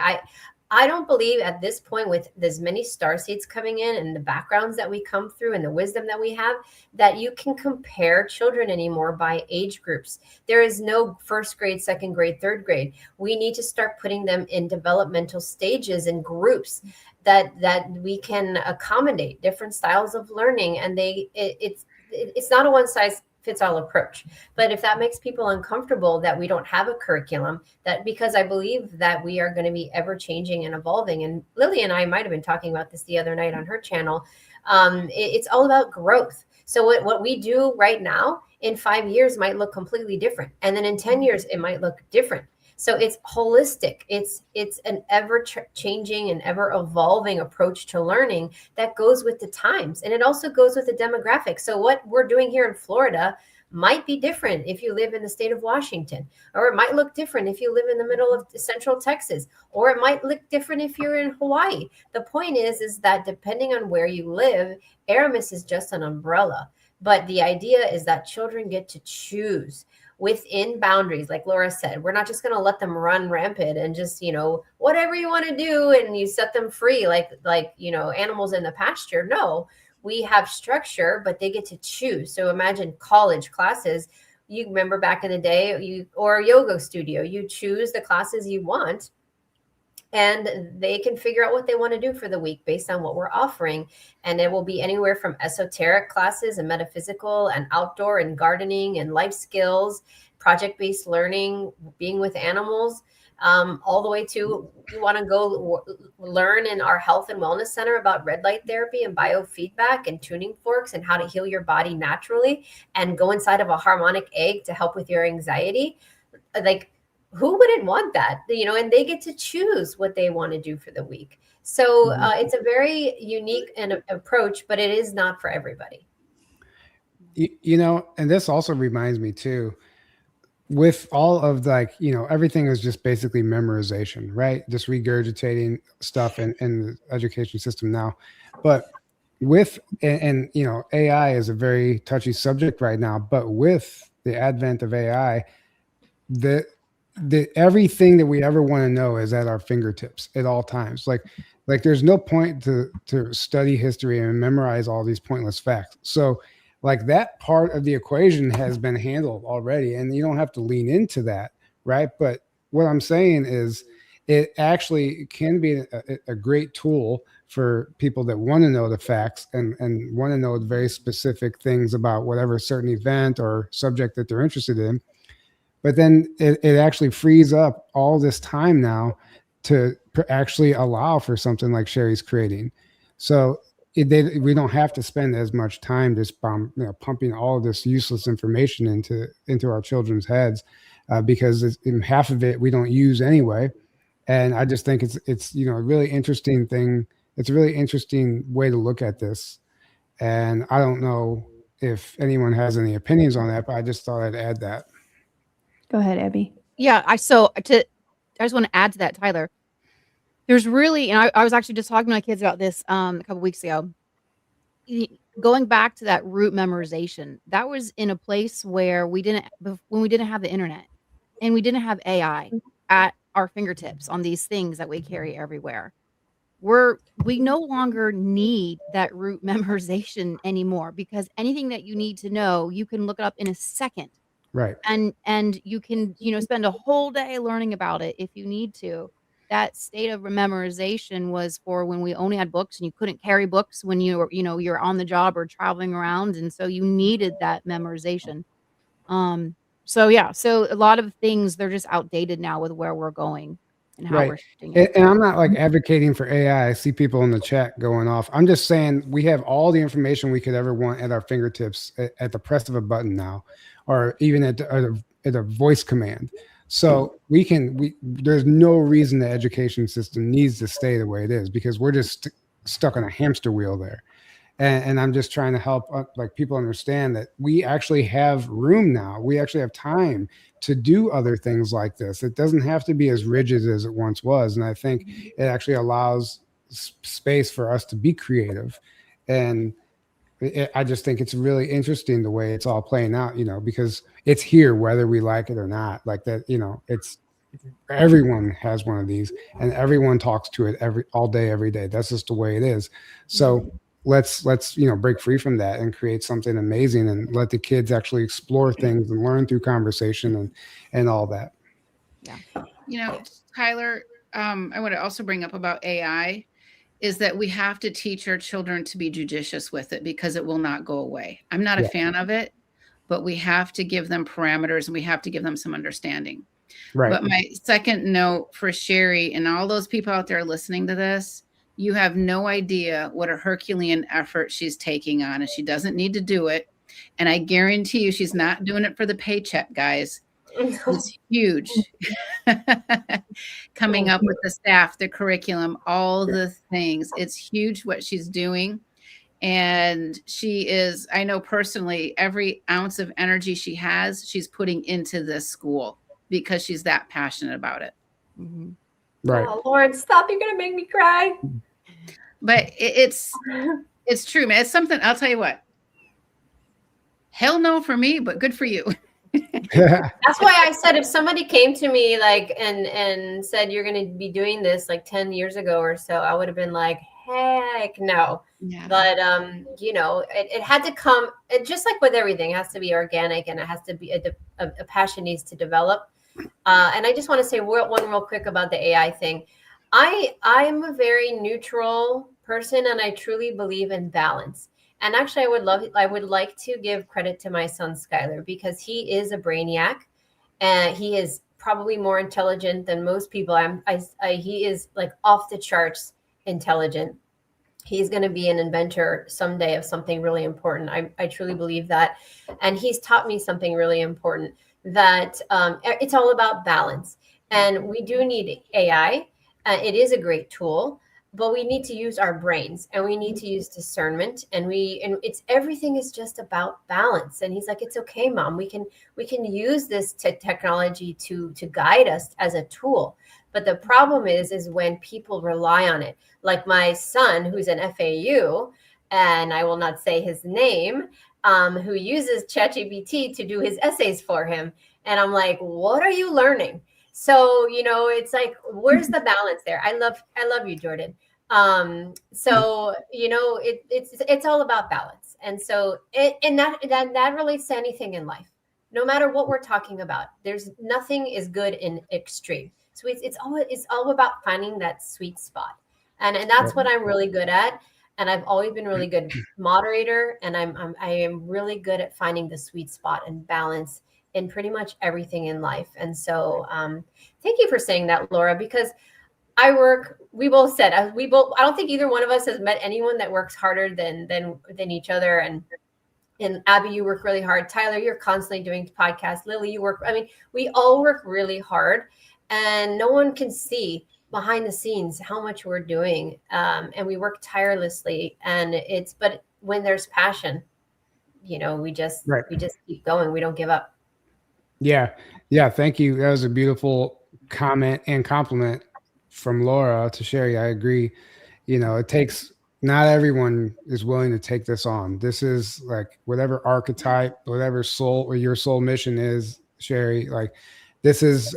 I don't believe at this point, with as many starseeds coming in and the backgrounds that we come through and the wisdom that we have, that you can compare children anymore by age groups. There is no first grade, second grade, third grade. We need to start putting them in developmental stages and groups that we can accommodate different styles of learning. And it's not a one size fits all approach. But if that makes people uncomfortable that we don't have a curriculum, that because I believe that we are going to be ever changing and evolving. And Lily and I might have been talking about this the other night on her channel. It's all about growth. So what we do right now in 5 years might look completely different. And then in 10 years, it might look different. So it's holistic. It's an ever changing and ever evolving approach to learning that goes with the times. And it also goes with the demographics. So what we're doing here in Florida might be different if you live in the state of Washington, or it might look different if you live in the middle of central Texas, or it might look different if you're in Hawaii. The point is that depending on where you live, Aramis is just an umbrella. But the idea is that children get to choose within boundaries. Like Laura said, we're not just going to let them run rampant and just, whatever you want to do, and you set them free like animals in the pasture. No, we have structure, but they get to choose. So imagine college classes. You remember back in the day, or a yoga studio, you choose the classes you want, and they can figure out what they want to do for the week based on what we're offering. And it will be anywhere from esoteric classes and metaphysical and outdoor and gardening and life skills, project-based learning, being with animals, all the way to you want to go learn in our health and wellness center about red light therapy and biofeedback and tuning forks and how to heal your body naturally, and go inside of a harmonic egg to help with your anxiety. Like, who wouldn't want that? And they get to choose what they want to do for the week. So it's a very unique approach, but it is not for everybody. And this also reminds me too, with all of everything is just basically memorization, right? Just regurgitating stuff in the education system now. But with, and AI is a very touchy subject right now, but with the advent of AI, the everything that we ever want to know is at our fingertips at all times. Like there's no point to study history and memorize all these pointless facts. So like that part of the equation has been handled already, and you don't have to lean into that, right? But what I'm saying is it actually can be a great tool for people that want to know the facts and want to know the very specific things about whatever certain event or subject that they're interested in. But then it actually frees up all this time now to actually allow for something like Sherry's creating. So we don't have to spend as much time just pumping all of this useless information into our children's heads, because half of it we don't use anyway. And I just think it's a really interesting thing. It's a really interesting way to look at this. And I don't know if anyone has any opinions on that, but I just thought I'd add that. Go ahead, Abby. Yeah, I just want to add to that, Tyler. There's really, and I was actually just talking to my kids about this a couple weeks ago. Going back to that root memorization, that was in a place where when we didn't have the internet and we didn't have AI at our fingertips on these things that we carry everywhere. We no longer need that root memorization anymore, because anything that you need to know, you can look it up in a second. Right. And you can, spend a whole day learning about it if you need to. That state of memorization was for when we only had books and you couldn't carry books when you were, you're on the job or traveling around. And so you needed that memorization. So a lot of things, they're just outdated now with where we're going and how we're shifting it. And I'm not like advocating for AI. I see people in the chat going off. I'm just saying we have all the information we could ever want at our fingertips at the press of a button now, or even at a voice command. So there's no reason the education system needs to stay the way it is, because we're just stuck on a hamster wheel there. And I'm just trying to help people understand that we actually have room now. We actually have time to do other things like this. It doesn't have to be as rigid as it once was. And I think it actually allows space for us to be creative. And I just think it's really interesting the way it's all playing out, because it's here, whether we like it or not. Like that, it's everyone has one of these, and everyone talks to it all day, every day. That's just the way it is. So let's break free from that and create something amazing, and let the kids actually explore things and learn through conversation and all that. Yeah. Tyler, I want to also bring up about AI is that we have to teach our children to be judicious with it, because it will not go away. I'm not a fan of it, but we have to give them parameters and we have to give them some understanding. Right. But my second note for Sherry and all those people out there listening to this, you have no idea what a Herculean effort she's taking on, and she doesn't need to do it. And I guarantee you she's not doing it for the paycheck, guys. It's huge. Coming up with the staff, the curriculum, all the things. It's huge what she's doing. And she is, I know personally, every ounce of energy she has, she's putting into this school because she's that passionate about it. Mm-hmm. Right. Oh, Lauren, stop. You're going to make me cry. But it's true, man. It's something, I'll tell you what. Hell no for me, but good for you. That's why I said if somebody came to me like and said you're going to be doing this like 10 years ago or so, I would have been like, heck no. Yeah. But you know, it had to come. It just like with everything, it has to be organic, and it has to be a passion needs to develop. And I just want to say one real quick about the AI thing. I'm a very neutral person, and I truly believe in balance. And actually, I would like to give credit to my son Skylar, because he is a brainiac, and he is probably more intelligent than most people. He is like off the charts intelligent. He's going to be an inventor someday of something really important. I truly believe that. And he's taught me something really important, that it's all about balance. And we do need AI. It is a great tool, but we need to use our brains, and we need to use discernment, and it's everything is just about balance. And he's like, it's okay, Mom. We can use this technology to guide us as a tool. But the problem is when people rely on it, like my son, who's an FAU, and I will not say his name, who uses ChatGPT to do his essays for him. And I'm like, what are you learning? So, you know, it's like, where's the balance there? I love you, Jordan. So, you know, it's all about balance. And so that relates to anything in life, no matter what we're talking about. There's nothing is good in extreme. So it's all about finding that sweet spot. And that's what I'm really good at. And I've always been really good moderator, and I am really good at finding the sweet spot and balance in pretty much everything in life. And so thank you for saying that, Laura, because we both said, I don't think either one of us has met anyone that works harder than each other. And Abby, you work really hard. Tyler, you're constantly doing podcasts. Lily, we all work really hard, and no one can see behind the scenes how much we're doing. And we work tirelessly, but when there's passion, you know, we just keep going. We don't give up. Yeah. Thank you. That was a beautiful comment and compliment from Laura to Sherry. I agree. You know, not everyone is willing to take this on. This is like whatever archetype, whatever soul or your soul mission is, Sherry, like this is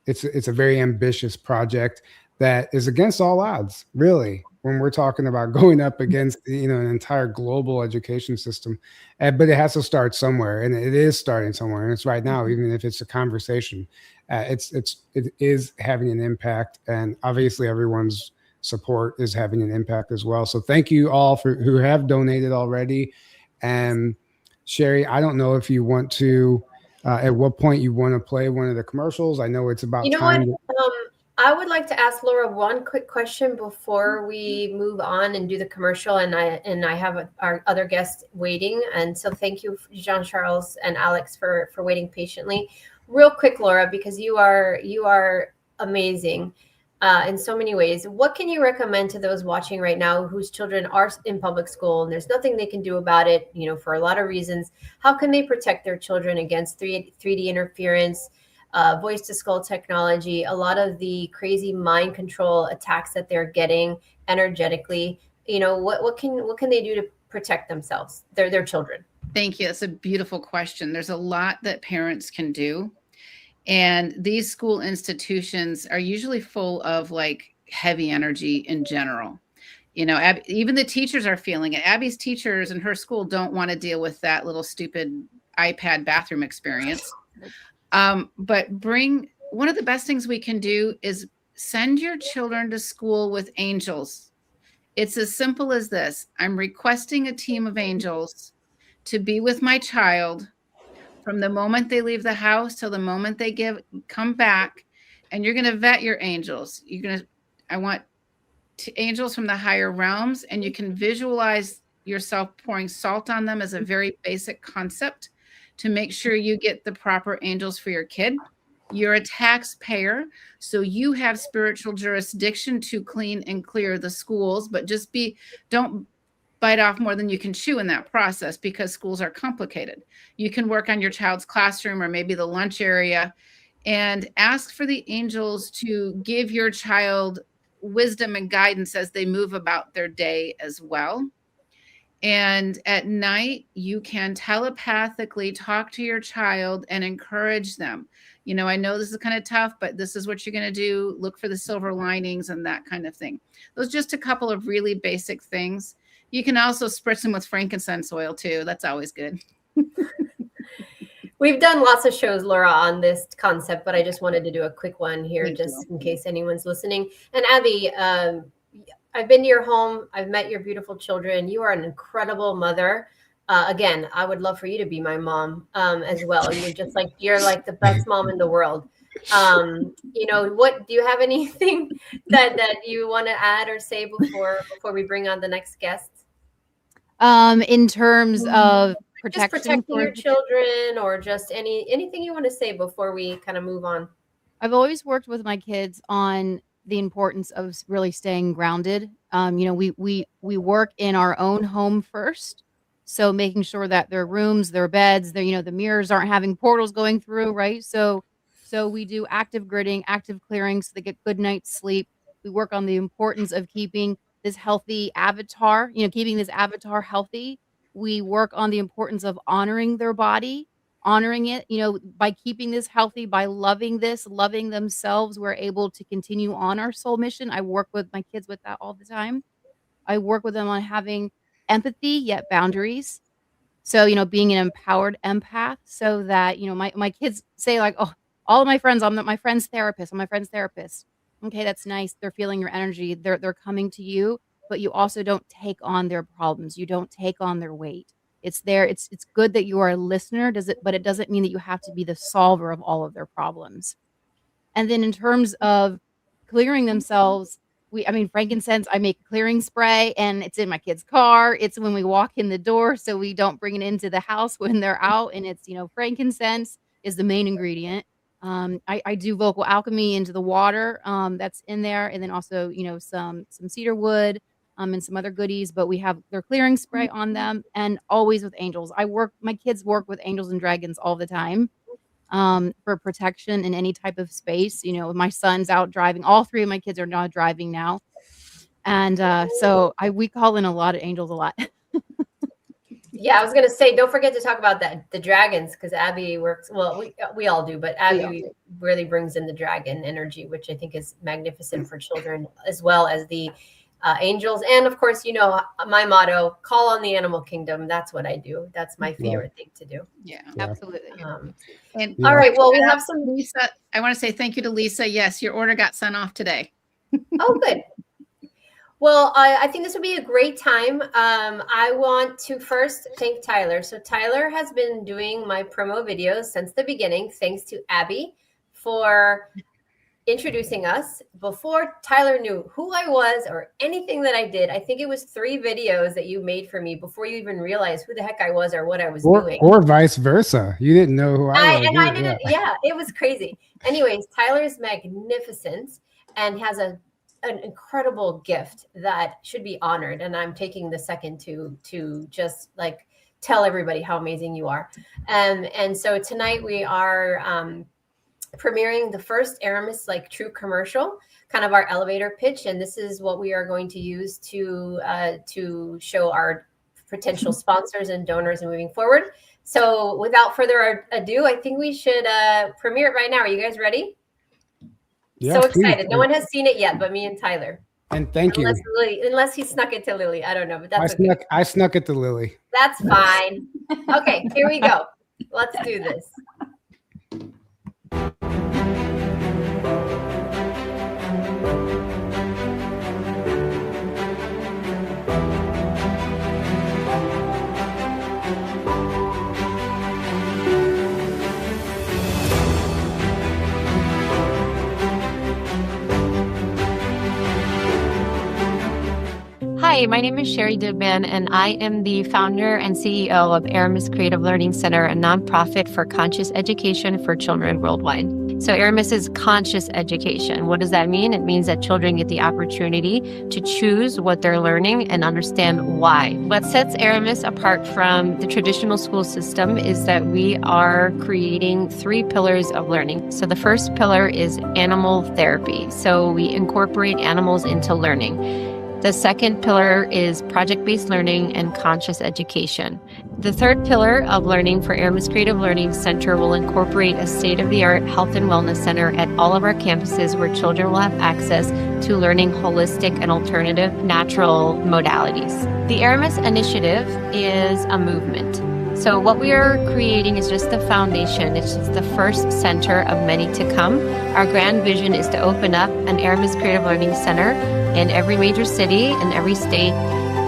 it's a very ambitious project that is against all odds, really, when we're talking about going up against, you know, an entire global education system. But it has to start somewhere, and it is starting somewhere, and it's right now, even if it's a conversation. It is having an impact, and obviously everyone's support is having an impact as well. So thank you all who have donated already. And Sherry, I don't know if you want to, at what point you want to play one of the commercials. I know it's about time. I would like to ask Laura one quick question before we move on and do the commercial. And I have our other guests waiting. And so thank you, Jean-Charles and Alex, for waiting patiently. Real quick, Laura, because you are amazing in so many ways. What can you recommend to those watching right now whose children are in public school and there's nothing they can do about it, you know, for a lot of reasons? How can they protect their children against 3D interference, voice to skull technology, a lot of the crazy mind control attacks that they're getting energetically? You know, what can they do to protect themselves, their children? Thank you. That's a beautiful question. There's a lot that parents can do. And these school institutions are usually full of like heavy energy in general. You know, even the teachers are feeling it. Abby's teachers in her school don't want to deal with that little stupid iPad bathroom experience. But one of the best things we can do is send your children to school with angels. It's as simple as this. I'm requesting a team of angels to be with my child from the moment they leave the house till the moment they come back. And you're going to vet your angels. I want angels from the higher realms, and you can visualize yourself pouring salt on them as a very basic concept to make sure you get the proper angels for your kid. You're a taxpayer, so you have spiritual jurisdiction to clean and clear the schools, but don't bite off more than you can chew in that process, because schools are complicated. You can work on your child's classroom or maybe the lunch area and ask for the angels to give your child wisdom and guidance as they move about their day as well. And at night, you can telepathically talk to your child and encourage them. You know, I know this is kind of tough, but this is what you're going to do. Look for the silver linings and that kind of thing. Those are just a couple of really basic things. You can also spritz them with frankincense oil too. That's always good. We've done lots of shows, Laura, on this concept, but I just wanted to do a quick one here just in case anyone's listening. And Abby, I've been to your home. I've met your beautiful children. You are an incredible mother. Again, I would love for you to be my mom as well. You're like the best mom in the world. You know, what do you have anything that you want to add or say before we bring on the next guest? In terms of just protecting your children, or just anything you want to say before we kind of move on. I've always worked with my kids on the importance of really staying grounded. You know, we work in our own home first. So making sure that their rooms, their beds, their, you know, the mirrors aren't having portals going through, right? So we do active gridding, active clearing, so they get good night's sleep. We work on the importance of keeping this healthy avatar, you know, keeping this avatar healthy. We work on the importance of honoring their body, honoring it, you know, by keeping this healthy, by loving this, loving themselves, we're able to continue on our soul mission. I work with my kids with that all the time. I work with them on having empathy, yet boundaries. So, you know, being an empowered empath, so that, you know, my kids say like, oh, all of my friends, I'm my friend's therapist. I'm my friend's therapist. Okay, that's nice. They're feeling your energy. They're coming to you, but you also don't take on their problems. You don't take on their weight. It's there. It's good that you are a listener, but it doesn't mean that you have to be the solver of all of their problems. And then in terms of clearing themselves, frankincense, I make a clearing spray and it's in my kid's car. It's when we walk in the door, so we don't bring it into the house when they're out. And it's, you know, frankincense is the main ingredient. I do vocal alchemy into the water that's in there. And then also, you know, some cedar wood and some other goodies, but we have their clearing spray on them, and always with angels. My kids work with angels and dragons all the time for protection in any type of space. You know, my son's out driving. All three of my kids are now driving now. And so we call in a lot of angels a lot. Yeah, I was going to say, don't forget to talk about the dragons, because Abby works, well, we all do, but Abby really brings in the dragon energy, which I think is magnificent for children, as well as the angels. And of course, you know, my motto, call on the animal kingdom. That's what I do. That's my favorite thing to do. Yeah, absolutely. All right. Well, we have some. Lisa, I want to say thank you to Lisa. Yes, your order got sent off today. Oh, good. Well, I think this would be a great time. I want to first thank Tyler. So Tyler has been doing my promo videos since the beginning. Thanks to Abby for introducing us. Before Tyler knew who I was or anything that I did, I think it was 3 videos that you made for me before you even realized who the heck I was or what I was doing. Or vice versa. You didn't know who I was. And I didn't. Yeah, it was crazy. Anyways, Tyler's magnificent and has an incredible gift that should be honored. And I'm taking the second to just like tell everybody how amazing you are. And so tonight we are premiering the first Aramis like true commercial, kind of our elevator pitch. And this is what we are going to use to show our potential sponsors and donors moving forward. So without further ado, I think we should premiere it right now. Are you guys ready? Yeah, so excited. No one has seen it yet, but me and Tyler. And thank you. Unless he snuck it to Lily. I don't know, but that's I snuck it to Lily. That's fine. Okay, here we go. Let's do this. Hi, my name is Sherry Dibman, and I am the founder and CEO of Aramis Creative Learning Center, a nonprofit for conscious education for children worldwide. So Aramis is conscious education. What does that mean? It means that children get the opportunity to choose what they're learning and understand why. What sets Aramis apart from the traditional school system is that we are creating 3 pillars of learning. So the first pillar is animal therapy. So we incorporate animals into learning. The second pillar is project-based learning and conscious education. The third pillar of learning for Aramis Creative Learning Center will incorporate a state-of-the-art health and wellness center at all of our campuses where children will have access to learning holistic and alternative natural modalities. The Aramis initiative is a movement. So what we are creating is just the foundation. It's just the first center of many to come. Our grand vision is to open up an Aramis Creative Learning Center in every major city, in every state,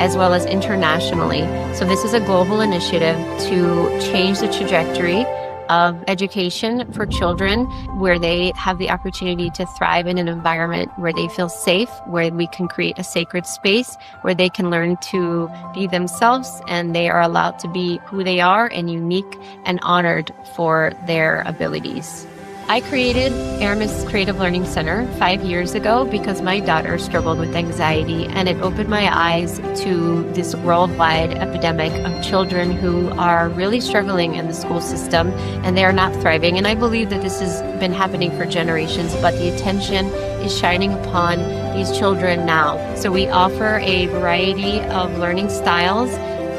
as well as internationally. So this is a global initiative to change the trajectory of education for children, where they have the opportunity to thrive in an environment where they feel safe, where we can create a sacred space, where they can learn to be themselves and they are allowed to be who they are and unique and honored for their abilities. I created Aramis Creative Learning Center 5 years ago because my daughter struggled with anxiety, and it opened my eyes to this worldwide epidemic of children who are really struggling in the school system and they are not thriving. And I believe that this has been happening for generations, but the attention is shining upon these children now. So we offer a variety of learning styles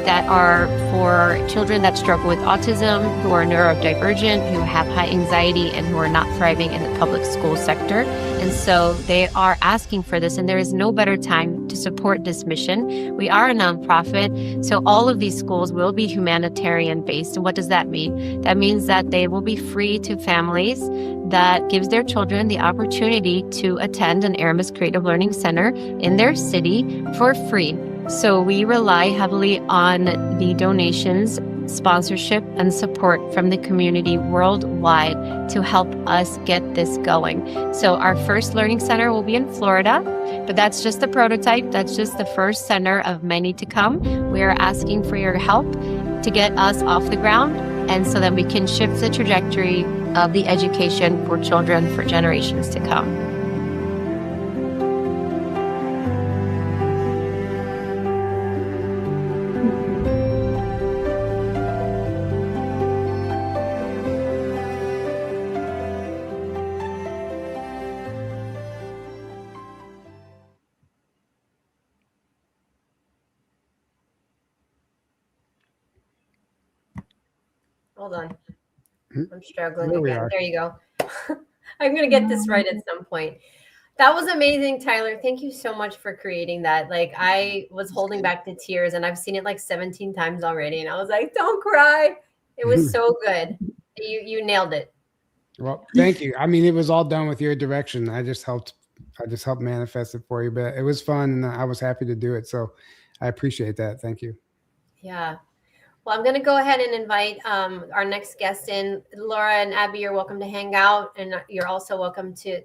that are for children that struggle with autism, who are neurodivergent, who have high anxiety, and who are not thriving in the public school sector. And so they are asking for this, and there is no better time to support this mission. We are a nonprofit, so all of these schools will be humanitarian-based. And what does that mean? That means that they will be free to families, that gives their children the opportunity to attend an Aramis Creative Learning Center in their city for free. So we rely heavily on the donations, sponsorship, and support from the community worldwide to help us get this going. So our first learning center will be in Florida, but that's just the prototype. That's just the first center of many to come. We are asking for your help to get us off the ground, and so that we can shift the trajectory of the education for children for generations to come. Hold on. I'm struggling There we again. are. There you go. I'm going to get this right at some point. That was amazing, Tyler. Thank you so much for creating that. Like, I was holding back the tears, and I've seen it like 17 times already. And I was like, don't cry. It was so good. You nailed it. Well, thank you. I mean, it was all done with your direction. I just helped manifest it for you, but it was fun and I was happy to do it. So I appreciate that. Thank you. Yeah. Well, I'm going to go ahead and invite our next guest in. Laura and Abby, you're welcome to hang out, and you're also welcome to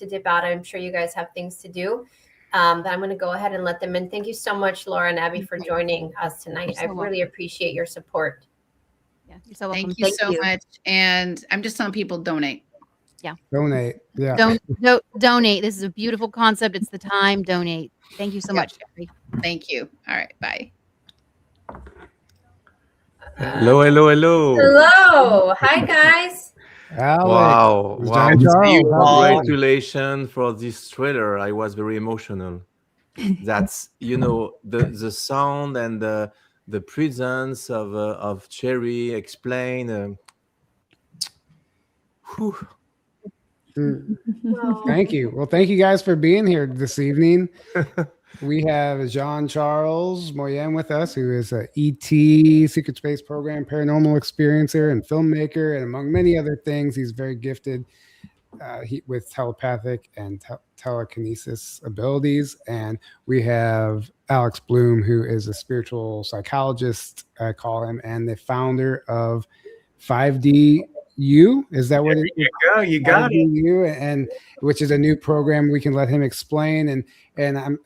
dip out. I'm sure you guys have things to do, but I'm going to go ahead and let them in. Thank you so much, Laura and Abby, for joining us tonight. I really appreciate your support. Yeah, you're so welcome. Thank you so much. And I'm just telling people, donate. Yeah. Donate. Yeah. Donate. This is a beautiful concept. It's the time. Donate. Thank you so much, Jeffrey. Thank you. All right. Bye. Hello. Hello. Hi, guys. Alex. Wow. John Charles. Congratulations for this trailer. I was very emotional. That's, the sound and the presence of Cherry explain. Thank you. Well, thank you guys for being here this evening. We have Jean-Charles Moyen with us, who is a ET, Secret Space Program, paranormal experiencer and filmmaker, and among many other things, he's very gifted with telepathic and telekinesis abilities. And we have Alex Bloom, who is a spiritual psychologist, I call him, and the founder of 5D is that what you got it, and which is a new program we can let him explain, and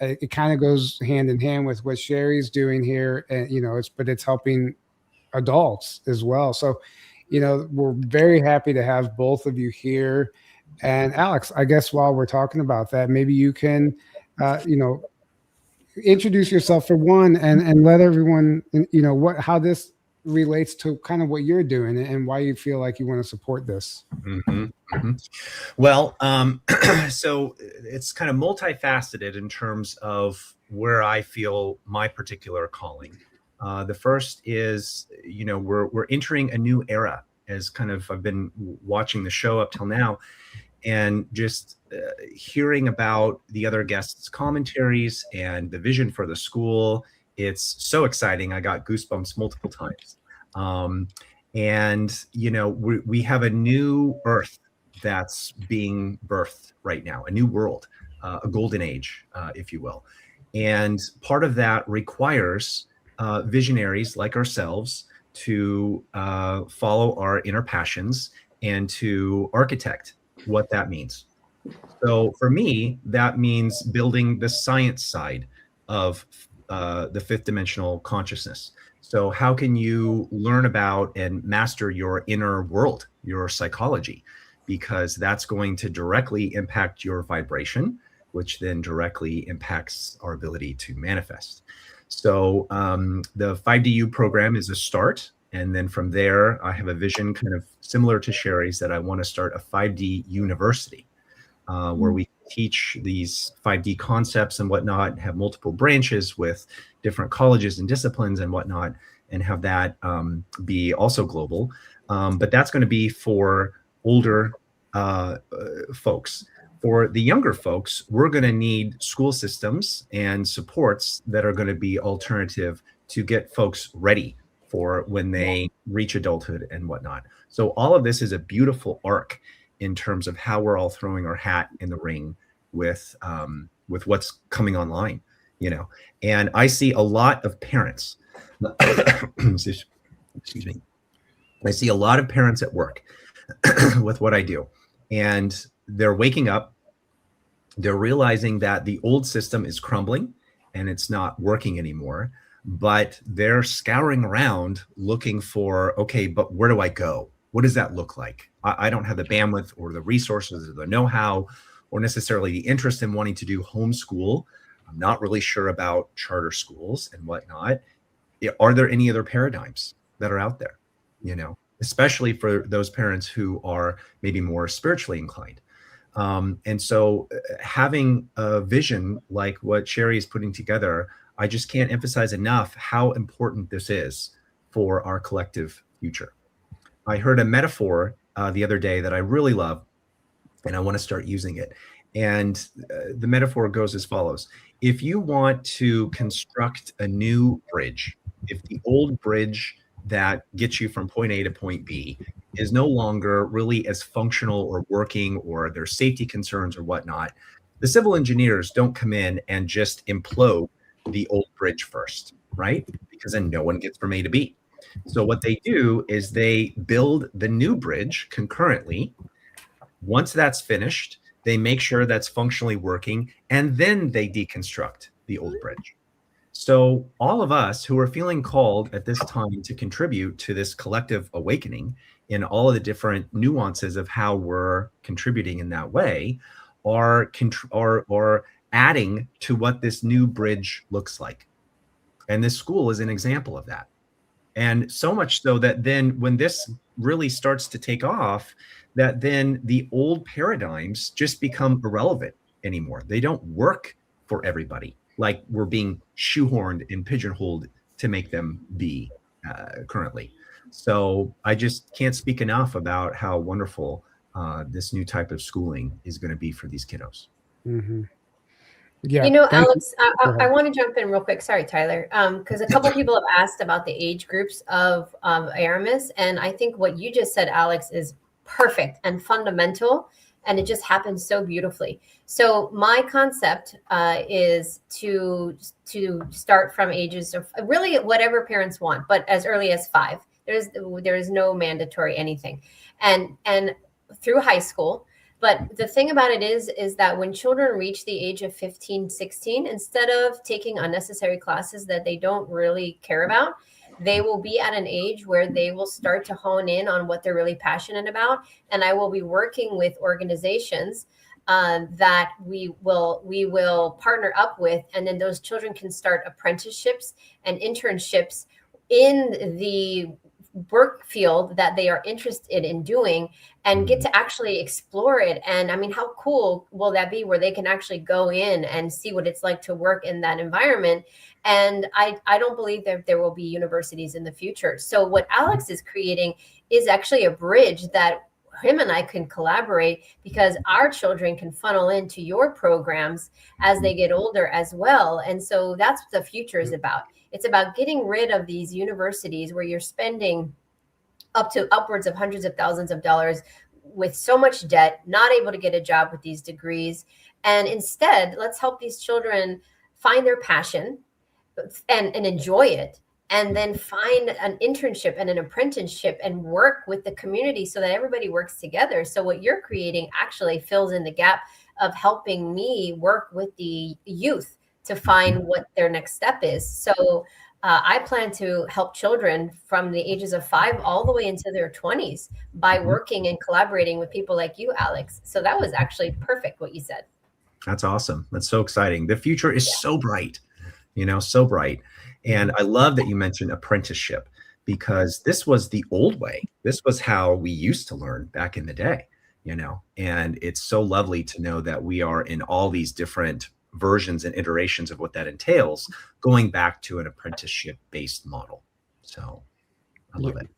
it kind of goes hand in hand with what Sherry's doing here, and it's helping adults as well. So we're very happy to have both of you here. And Alex, I guess while we're talking about that, maybe you can introduce yourself for one, and let everyone how this relates to kind of what you're doing and why you feel like you want to support this. Well, so it's kind of multifaceted in terms of where I feel my particular calling. The first is, we're entering a new era, as kind of I've been watching the show up till now, and just hearing about the other guests' commentaries and the vision for the school. It's so exciting. I got goosebumps multiple times. And, we have a new earth that's being birthed right now, a new world, a golden age, if you will. And part of that requires visionaries like ourselves to follow our inner passions and to architect what that means. So for me, that means building the science side of the fifth dimensional consciousness. So how can you learn about and master your inner world, your psychology? Because that's going to directly impact your vibration, which then directly impacts our ability to manifest. So the 5DU program is a start. And then from there, I have a vision kind of similar to Sherry's, that I want to start a 5D university where we teach these 5D concepts and whatnot, have multiple branches with different colleges and disciplines and whatnot, and have that be also global. But that's going to be for older folks. For the younger folks, we're going to need school systems and supports that are going to be alternative to get folks ready for when they reach adulthood and whatnot. So all of this is a beautiful arc in terms of how we're all throwing our hat in the ring with what's coming online, And I see a lot of parents, excuse me. I see a lot of parents at work with what I do, and they're waking up, they're realizing that the old system is crumbling and it's not working anymore, but they're scouring around looking for, okay, but where do I go? What does that look like? I don't have the bandwidth or the resources or the know-how or necessarily the interest in wanting to do homeschool. I'm not really sure about charter schools and whatnot. Are there any other paradigms that are out there, especially for those parents who are maybe more spiritually inclined? And so having a vision like what Sherry is putting together, I just can't emphasize enough how important this is for our collective future. I heard a metaphor the other day that I really love, and I want to start using it. And the metaphor goes as follows. If you want to construct a new bridge, if the old bridge that gets you from point A to point B is no longer really as functional or working, or there's safety concerns or whatnot, the civil engineers don't come in and just implode the old bridge first, right? Because then no one gets from A to B. So what they do is they build the new bridge concurrently. Once that's finished, they make sure that's functionally working, and then they deconstruct the old bridge. So all of us who are feeling called at this time to contribute to this collective awakening in all of the different nuances of how we're contributing in that way are adding to what this new bridge looks like. And this school is an example of that. And so much so that then when this really starts to take off, that then the old paradigms just become irrelevant anymore. They don't work for everybody, like we're being shoehorned and pigeonholed to make them be currently. So I just can't speak enough about how wonderful this new type of schooling is going to be for these kiddos. Mm-hmm. Yeah, Alex, I want to jump in real quick. Sorry, Tyler, because a couple people have asked about the age groups of Aramis, and I think what you just said, Alex, is perfect and fundamental, and it just happens so beautifully. So my concept is to start from ages of really whatever parents want, but as early as 5. There is no mandatory anything, and through high school. But the thing about it is that when children reach the age of 15, 16, instead of taking unnecessary classes that they don't really care about, they will be at an age where they will start to hone in on what they're really passionate about. And I will be working with organizations that we will partner up with. And then those children can start apprenticeships and internships in the work field that they are interested in doing and get to actually explore it. And I mean, how cool will that be, where they can actually go in and see what it's like to work in that environment? And I don't believe that there will be universities in the future. So what Alex is creating is actually a bridge that him and I can collaborate, because our children can funnel into your programs as they get older as well. And so that's what the future is about. It's about getting rid of these universities where you're spending up to upwards of hundreds of thousands of dollars with so much debt, not able to get a job with these degrees. And instead, let's help these children find their passion and enjoy it, and then find an internship and an apprenticeship and work with the community so that everybody works together. So what you're creating actually fills in the gap of helping me work with the youth to find what their next step is. So I plan to help children from the ages of 5 all the way into their 20s by working and collaborating with people like you, Alex. So that was actually perfect what you said. That's awesome. That's so exciting. The future is so bright, so bright. And I love that you mentioned apprenticeship, because this was the old way. This was how we used to learn back in the day, and it's so lovely to know that we are in all these different versions and iterations of what that entails, going back to an apprenticeship-based model. So I love it.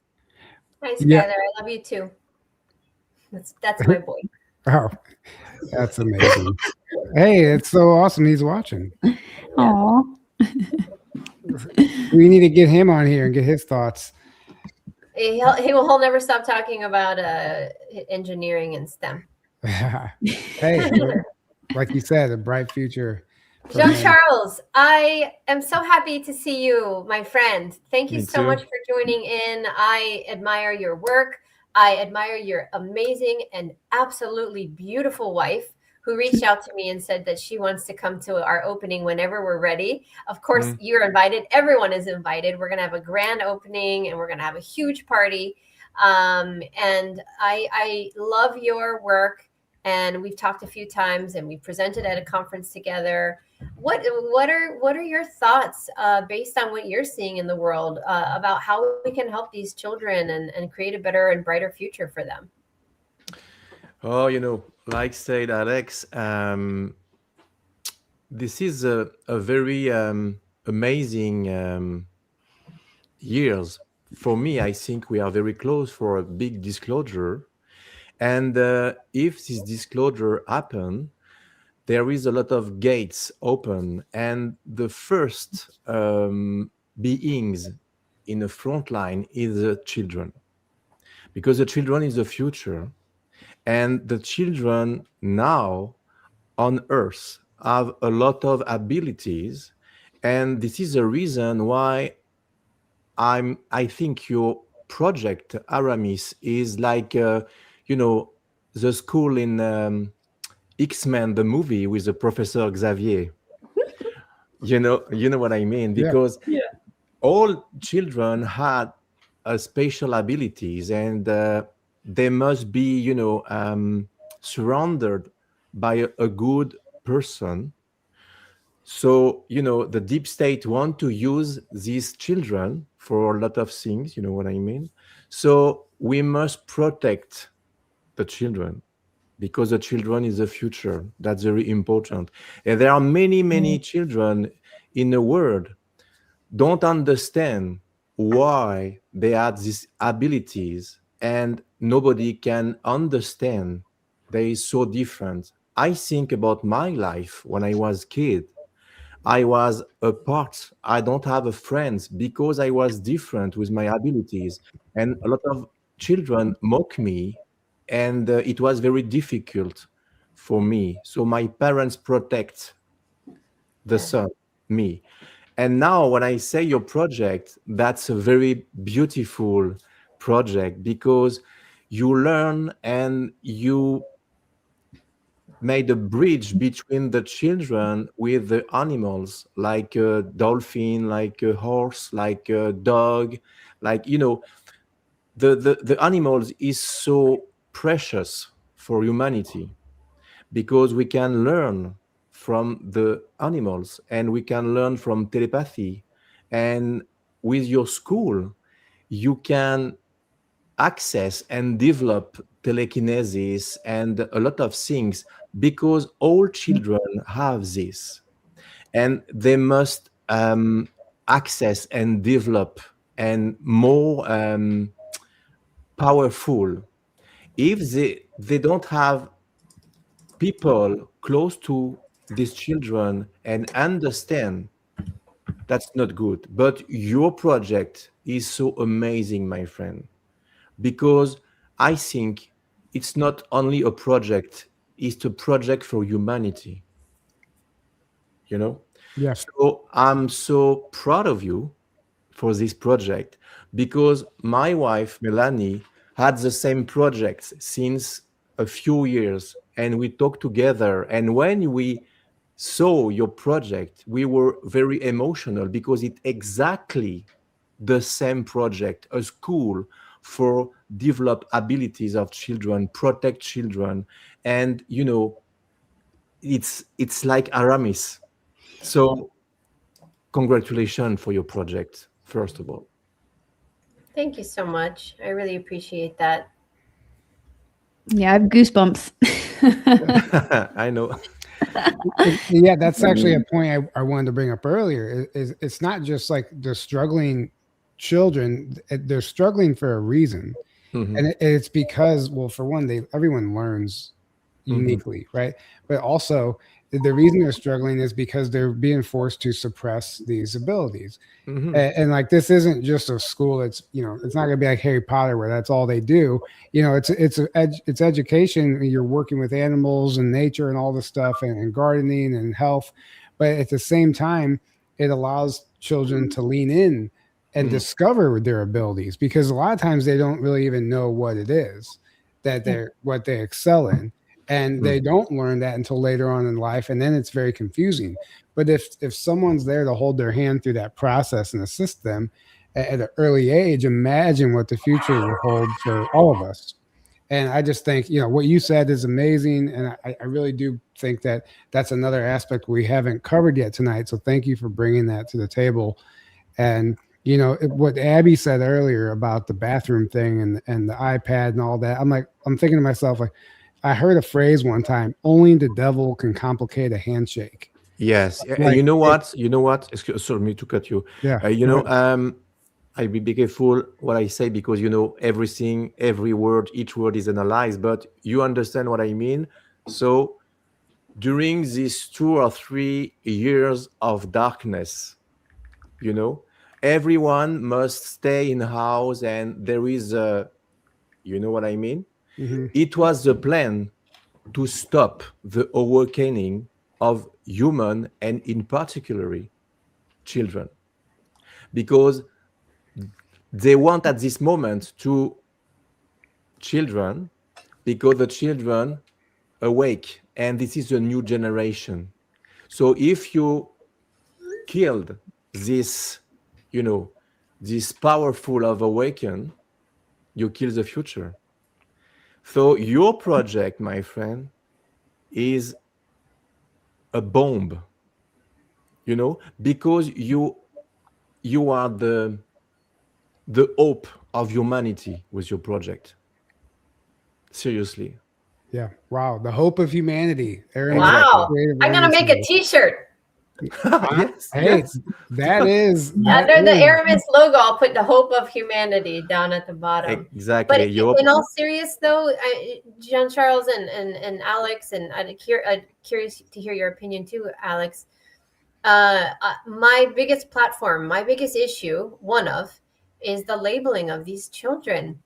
Hi, Skylar. I love you too. That's my boy. Oh, that's amazing. Hey, it's so awesome he's watching. Aw. We need to get him on here and get his thoughts. He'll never stop talking about engineering and STEM. Hey, like you said, a bright future. Jean Charles, I am so happy to see you, my friend. Thank you so much for joining in. I admire your work. I admire your amazing and absolutely beautiful wife, who reached out to me and said that she wants to come to our opening whenever we're ready. Of course, you're invited. Everyone is invited. We're going to have a grand opening and we're going to have a huge party. And I love your work. And we've talked a few times and we presented at a conference together. What are your thoughts based on what you're seeing in the world about how we can help these children and create a better and brighter future for them? Oh, like said Alex, this is a very amazing years. For me, I think we are very close for a big disclosure. And if this disclosure happen, there is a lot of gates open. And the first beings in the front line is the children. Because the children is the future. And the children now on Earth have a lot of abilities. And this is the reason why I think your project, Aramis, is like, the school in X-Men, the movie with the Professor Xavier. You know what I mean? Because all children had special abilities, and they must be, surrounded by a good person. So, the deep state want to use these children for a lot of things, you know what I mean? So we must protect the children, because the children is the future. That's very important. And there are many children in the world don't understand why they have these abilities, and nobody can understand they is so different. I think about my life when I was kid. I was apart. I don't have a friends because I was different with my abilities, and a lot of children mock me, and it was very difficult for me. So my parents protect the son, me. And now when I say your project, that's a very beautiful project, because you learn and you made a bridge between the children with the animals, like a dolphin, like a horse, like a dog, like, the animals is so precious for humanity, because we can learn from the animals and we can learn from telepathy. And with your school, you can access and develop telekinesis and a lot of things, because all children have this, and they must access and develop and more powerful. If they don't have people close to these children and understand, that's not good. But your project is so amazing, my friend, because I think it's not only a project, it's a project for humanity, you know? Yeah. So I'm so proud of you for this project, because my wife, Melanie, had the same project since a few years, and we talked together. And when we saw your project, we were very emotional, because it exactly the same project, a school for develop abilities of children, protect children. And it's like Aramis. So congratulations for your project, first of all. Thank you so much. I really appreciate that. Yeah, I have goosebumps. I know. Yeah, that's actually a point I wanted to bring up earlier. Is it's not just like the struggling children; they're struggling for a reason, Mhm. and it's because, well, for one, everyone learns uniquely, right? But also, the reason they're struggling is because they're being forced to suppress these abilities. And like, this isn't just a school. It's it's not going to be like Harry Potter where that's all they do. It's education. You're working with animals and nature and all this stuff, and gardening and health, but at the same time, it allows children to lean in and discover their abilities, because a lot of times they don't really even know what it is that what they excel in, and they don't learn that until later on in life, and then it's very confusing. But if someone's there to hold their hand through that process and assist them at an early age, imagine what the future will hold for all of us. And I just think, what you said is amazing, and I really do think that that's another aspect we haven't covered yet tonight. So thank you for bringing that to the table. And what Abby said earlier about the bathroom thing and the iPad and all that, I'm thinking to myself, like, I heard a phrase one time: only the devil can complicate a handshake. Yes. Like, You know what? Sorry, me to cut you. Yeah. I be careful what I say, because everything, every word, each word is analyzed, but you understand what I mean. So during these 2 or 3 years of darkness, everyone must stay in house, and there is you know what I mean? It was the plan to stop the awakening of human, and in particular children, because they want at this moment to children, because the children awake, and this is a new generation. So if you killed this this powerful of awaken, you kill the future. So your project, my friend, is a bomb, because you are the hope of humanity with your project. Seriously. Yeah. Wow. The hope of humanity. Wow. I'm going to make a t-shirt. Yes. Hey, yes. that is Under the Aramis logo, I'll put the hope of humanity down at the bottom. Exactly. But in all serious though, Jean-Charles and Alex, and I'm curious to hear your opinion too, Alex. My biggest platform, my biggest issue, is the labeling of these children.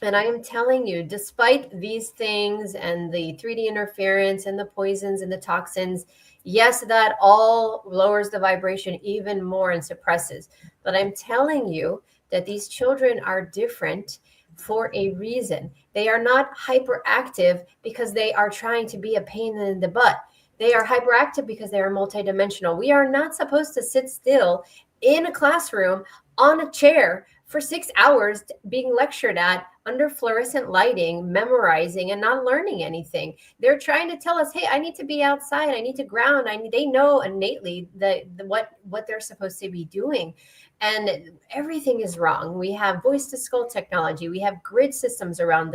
And I am telling you, despite these things and the 3D interference and the poisons and the toxins, yes, that all lowers the vibration even more and suppresses. But I'm telling you that these children are different for a reason. They are not hyperactive because they are trying to be a pain in the butt. They are hyperactive because they are multidimensional. We are not supposed to sit still in a classroom on a chair for 6 hours being lectured at under fluorescent lighting, memorizing and not learning anything. They're trying to tell us, hey, I need to be outside. I need to ground. They know innately what they're supposed to be doing. and everything is wrong. We have voice to skull technology. We have grid systems around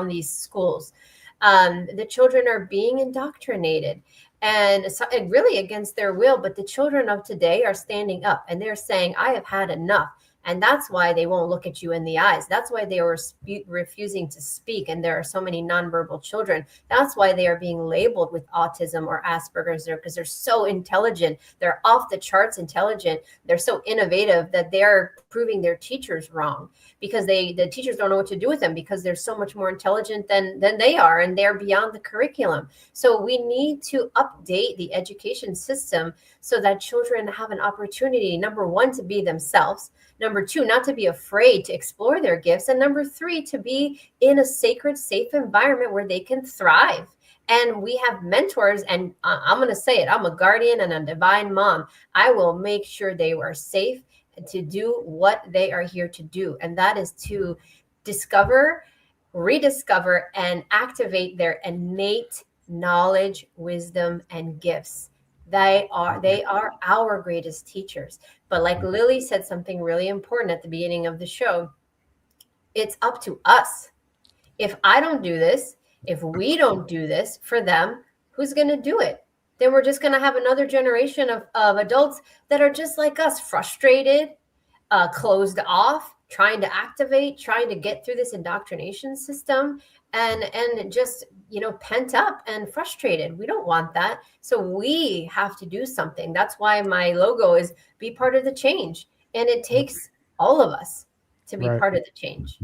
these schools. The children are being indoctrinated, and really against their will. But the children of today are standing up and they're saying, I have had enough. And that's why they won't look at you in the eyes. That's why they were refusing to speak. And there are so many nonverbal children. That's why they are being labeled with autism or Asperger's, because they're so intelligent. They're off the charts intelligent. They're so innovative that they're proving their teachers wrong, because the teachers don't know what to do with them, because they're so much more intelligent than they are, and they're beyond the curriculum. So we need to update the education system so that children have an opportunity, number one, to be themselves. Number two, not to be afraid to explore their gifts. And number three, to be in a sacred, safe environment where they can thrive. And we have mentors, and I'm going to say it, I'm a guardian and a divine mom. I will make sure they are safe to do what they are here to do. And that is to discover, rediscover, and activate their innate knowledge, wisdom, and gifts. They are our greatest teachers. But like Lily said something really important at the beginning of the show, it's up to us. If I don't do this, if we don't do this for them, who's going to do it? Then we're just going to have another generation of adults that are just like us, frustrated, closed off, trying to activate, trying to get through this indoctrination system, and just, pent up and frustrated. We don't want that. So we have to do something. That's why my logo is be part of the change. And it takes all of us to be part of the change.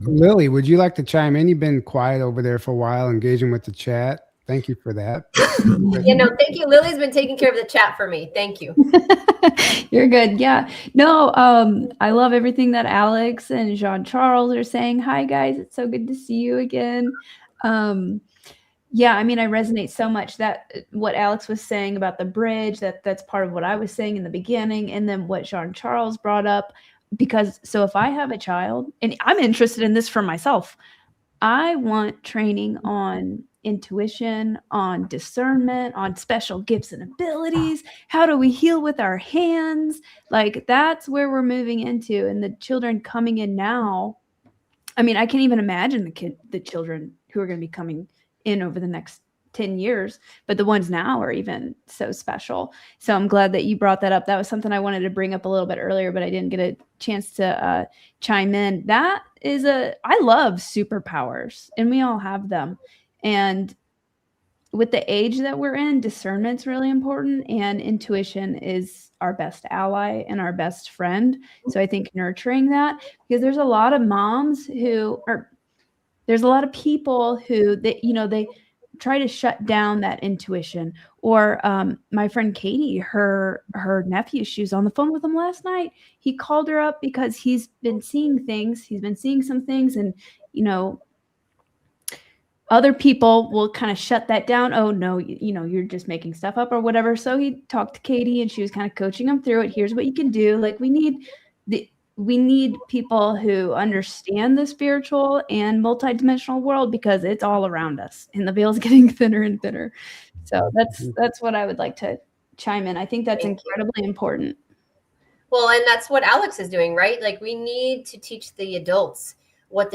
Lily, would you like to chime in? You've been quiet over there for a while, engaging with the chat. Thank you for that. Thank you. Lily's been taking care of the chat for me. Thank you. You're good. Yeah. No, I love everything that Alex and Jean-Charles are saying. Hi, guys. It's so good to see you again. Yeah, I mean, I resonate so much that what Alex was saying about the bridge, that's part of what I was saying in the beginning, and then what Jean-Charles brought up. Because so if I have a child, and I'm interested in this for myself, I want training on intuition, on discernment, on special gifts and abilities. How do we heal with our hands? Like, that's where we're moving into. And the children coming in now, I mean, I can't even imagine the children who are going to be coming in over the next 10 years, but the ones now are even so special. So I'm glad that you brought that up. That was something I wanted to bring up a little bit earlier, but I didn't get a chance to chime in. I love superpowers, and we all have them. And with the age that we're in, discernment's really important, and intuition is our best ally and our best friend. So I think nurturing that, because there's a lot of moms there's a lot of people who they try to shut down that intuition. Or my friend Katie, her nephew, she was on the phone with him last night. He called her up because he's been seeing things. He's been seeing some things, and other people will kind of shut that down. Oh no, you're just making stuff up or whatever. So he talked to Katie, and she was kind of coaching him through it. Here's what you can do. Like, we need people who understand the spiritual and multidimensional world, because it's all around us, and the veil's getting thinner and thinner. So that's what I would like to chime in. I think that's incredibly important. Well, and that's what Alex is doing, right? Like, we need to teach the adults what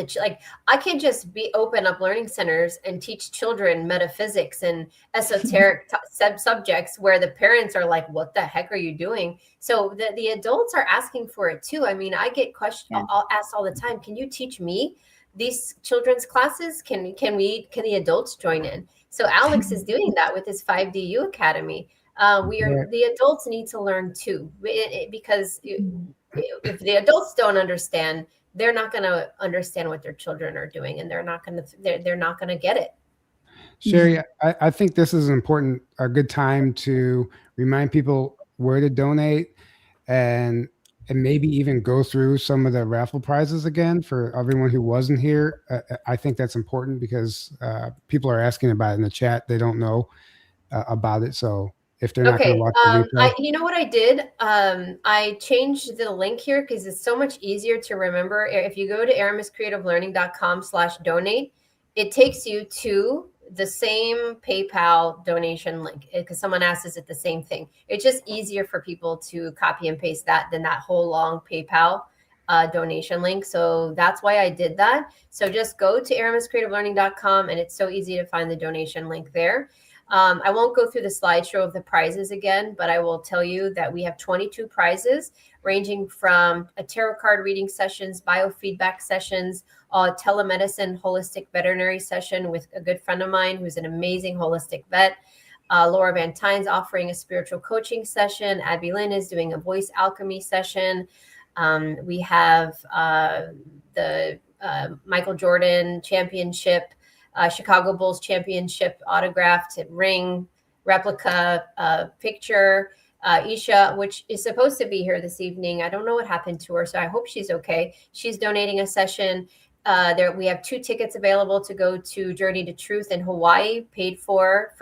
I can't just open up learning centers and teach children metaphysics and esoteric subjects where the parents are like, what the heck are you doing? So the adults are asking for it too. I mean, I get I'll ask all the time, can you teach me these children's classes? Can the adults join in? So Alex is doing that with his 5DU Academy. The adults need to learn too, because if the adults don't understand, they're not going to understand what their children are doing, and they're not going to get it. Sherry, I think this is a good time to remind people where to donate, and maybe even go through some of the raffle prizes again for everyone who wasn't here. I think that's important, because people are asking about it in the chat. They don't know about it. So if they're not going to watch the replay. You know what I did? I changed the link here because it's so much easier to remember. If you go to aramiscreativelearning.com/donate, it takes you to the same PayPal donation link, because someone asked, is it the same thing? It's just easier for people to copy and paste that than that whole long PayPal donation link. So that's why I did that. So just go to aramiscreativelearning.com, and it's so easy to find the donation link there. I won't go through the slideshow of the prizes again, but I will tell you that we have 22 prizes ranging from a tarot card reading sessions, biofeedback sessions, telemedicine, holistic veterinary session with a good friend of mine who's an amazing holistic vet. Laura Van Tyne's offering a spiritual coaching session. Abby Lynn is doing a voice alchemy session. We have the Michael Jordan championship, Chicago Bulls championship autographed ring replica picture. Isha, which is supposed to be here this evening. I don't know what happened to her, so I hope she's okay. She's donating a session. There we have 2 tickets available to go to Journey to Truth in Hawaii, paid for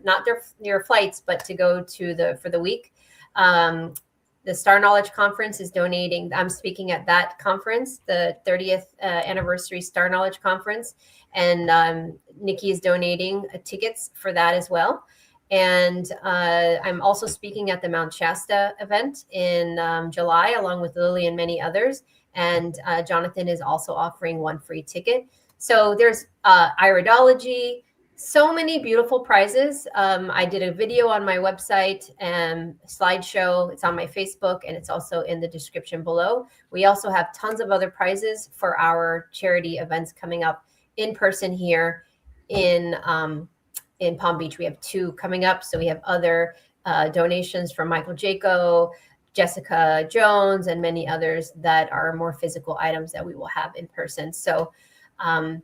not their flights, but to go to for the week. The Star Knowledge Conference is donating. I'm speaking at that conference, the 30th anniversary Star Knowledge Conference, and Nikki is donating tickets for that as well. And I'm also speaking at the Mount Shasta event in July, along with Lily and many others. And Jonathan is also offering 1 free ticket. So there's iridology, so many beautiful prizes. I did a video on my website and slideshow. It's on my Facebook, and it's also in the description below. We also have tons of other prizes for our charity events coming up in person here in Palm Beach. We have 2 coming up. So we have other donations from Michael Jaco, Jessica Jones, and many others that are more physical items that we will have in person. So I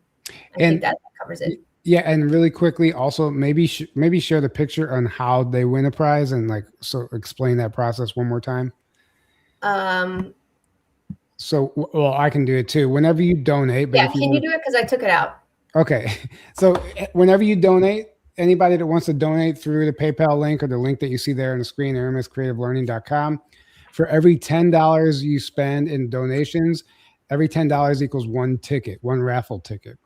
think that covers it. Yeah, and really quickly, also maybe share the picture on how they win a prize, and so explain that process one more time. So, well, I can do it too. Whenever you donate, but can you do it, because I took it out? Okay, so whenever you donate, anybody that wants to donate through the PayPal link or the link that you see there on the screen, aramiscreativelearning.com, for every $10 you spend in donations, every $10 equals 1 ticket, 1 raffle ticket.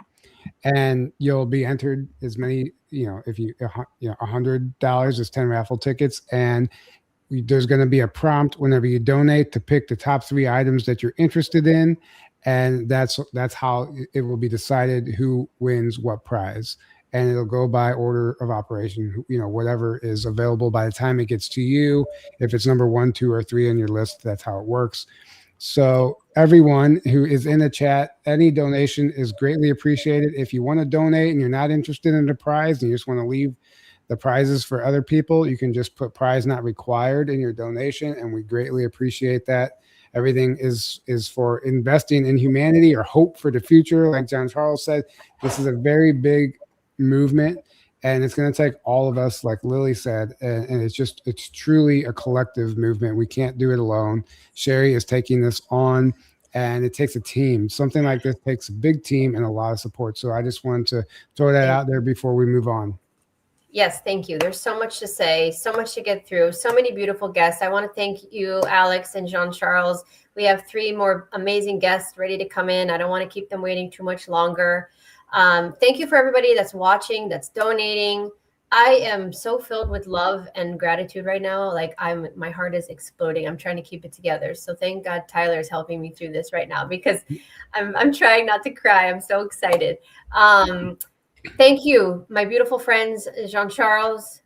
And you'll be entered as many, if $100 is 10 raffle tickets. And there's going to be a prompt whenever you donate to pick the top 3 items that you're interested in. And that's how it will be decided who wins what prize. And it'll go by order of operation, whatever is available by the time it gets to you. If it's number 1, 2, or 3 on your list, that's how it works. So everyone who is in the chat, any donation is greatly appreciated. If you want to donate and you're not interested in the prize and you just want to leave the prizes for other people, you can just put prize not required in your donation, and we greatly appreciate that. Everything is for investing in humanity or hope for the future. Like John Charles said, this is a very big movement, and it's going to take all of us, like Lily said, and it's truly a collective movement. We can't do it alone. Sherry is taking this on, and it takes a team. Something like this takes a big team and a lot of support. So I just wanted to throw that out there before we move on. Yes, thank you. There's so much to say, so much to get through, so many beautiful guests. I want to thank you, Alex and Jean-Charles. We have 3 more amazing guests ready to come in. I don't want to keep them waiting too much longer. Thank you for everybody that's watching, that's donating. I am so filled with love and gratitude right now. My heart is exploding. I'm trying to keep it together. So thank God Tyler is helping me through this right now, because I'm trying not to cry. I'm so excited. Thank you, my beautiful friends, Jean-Charles.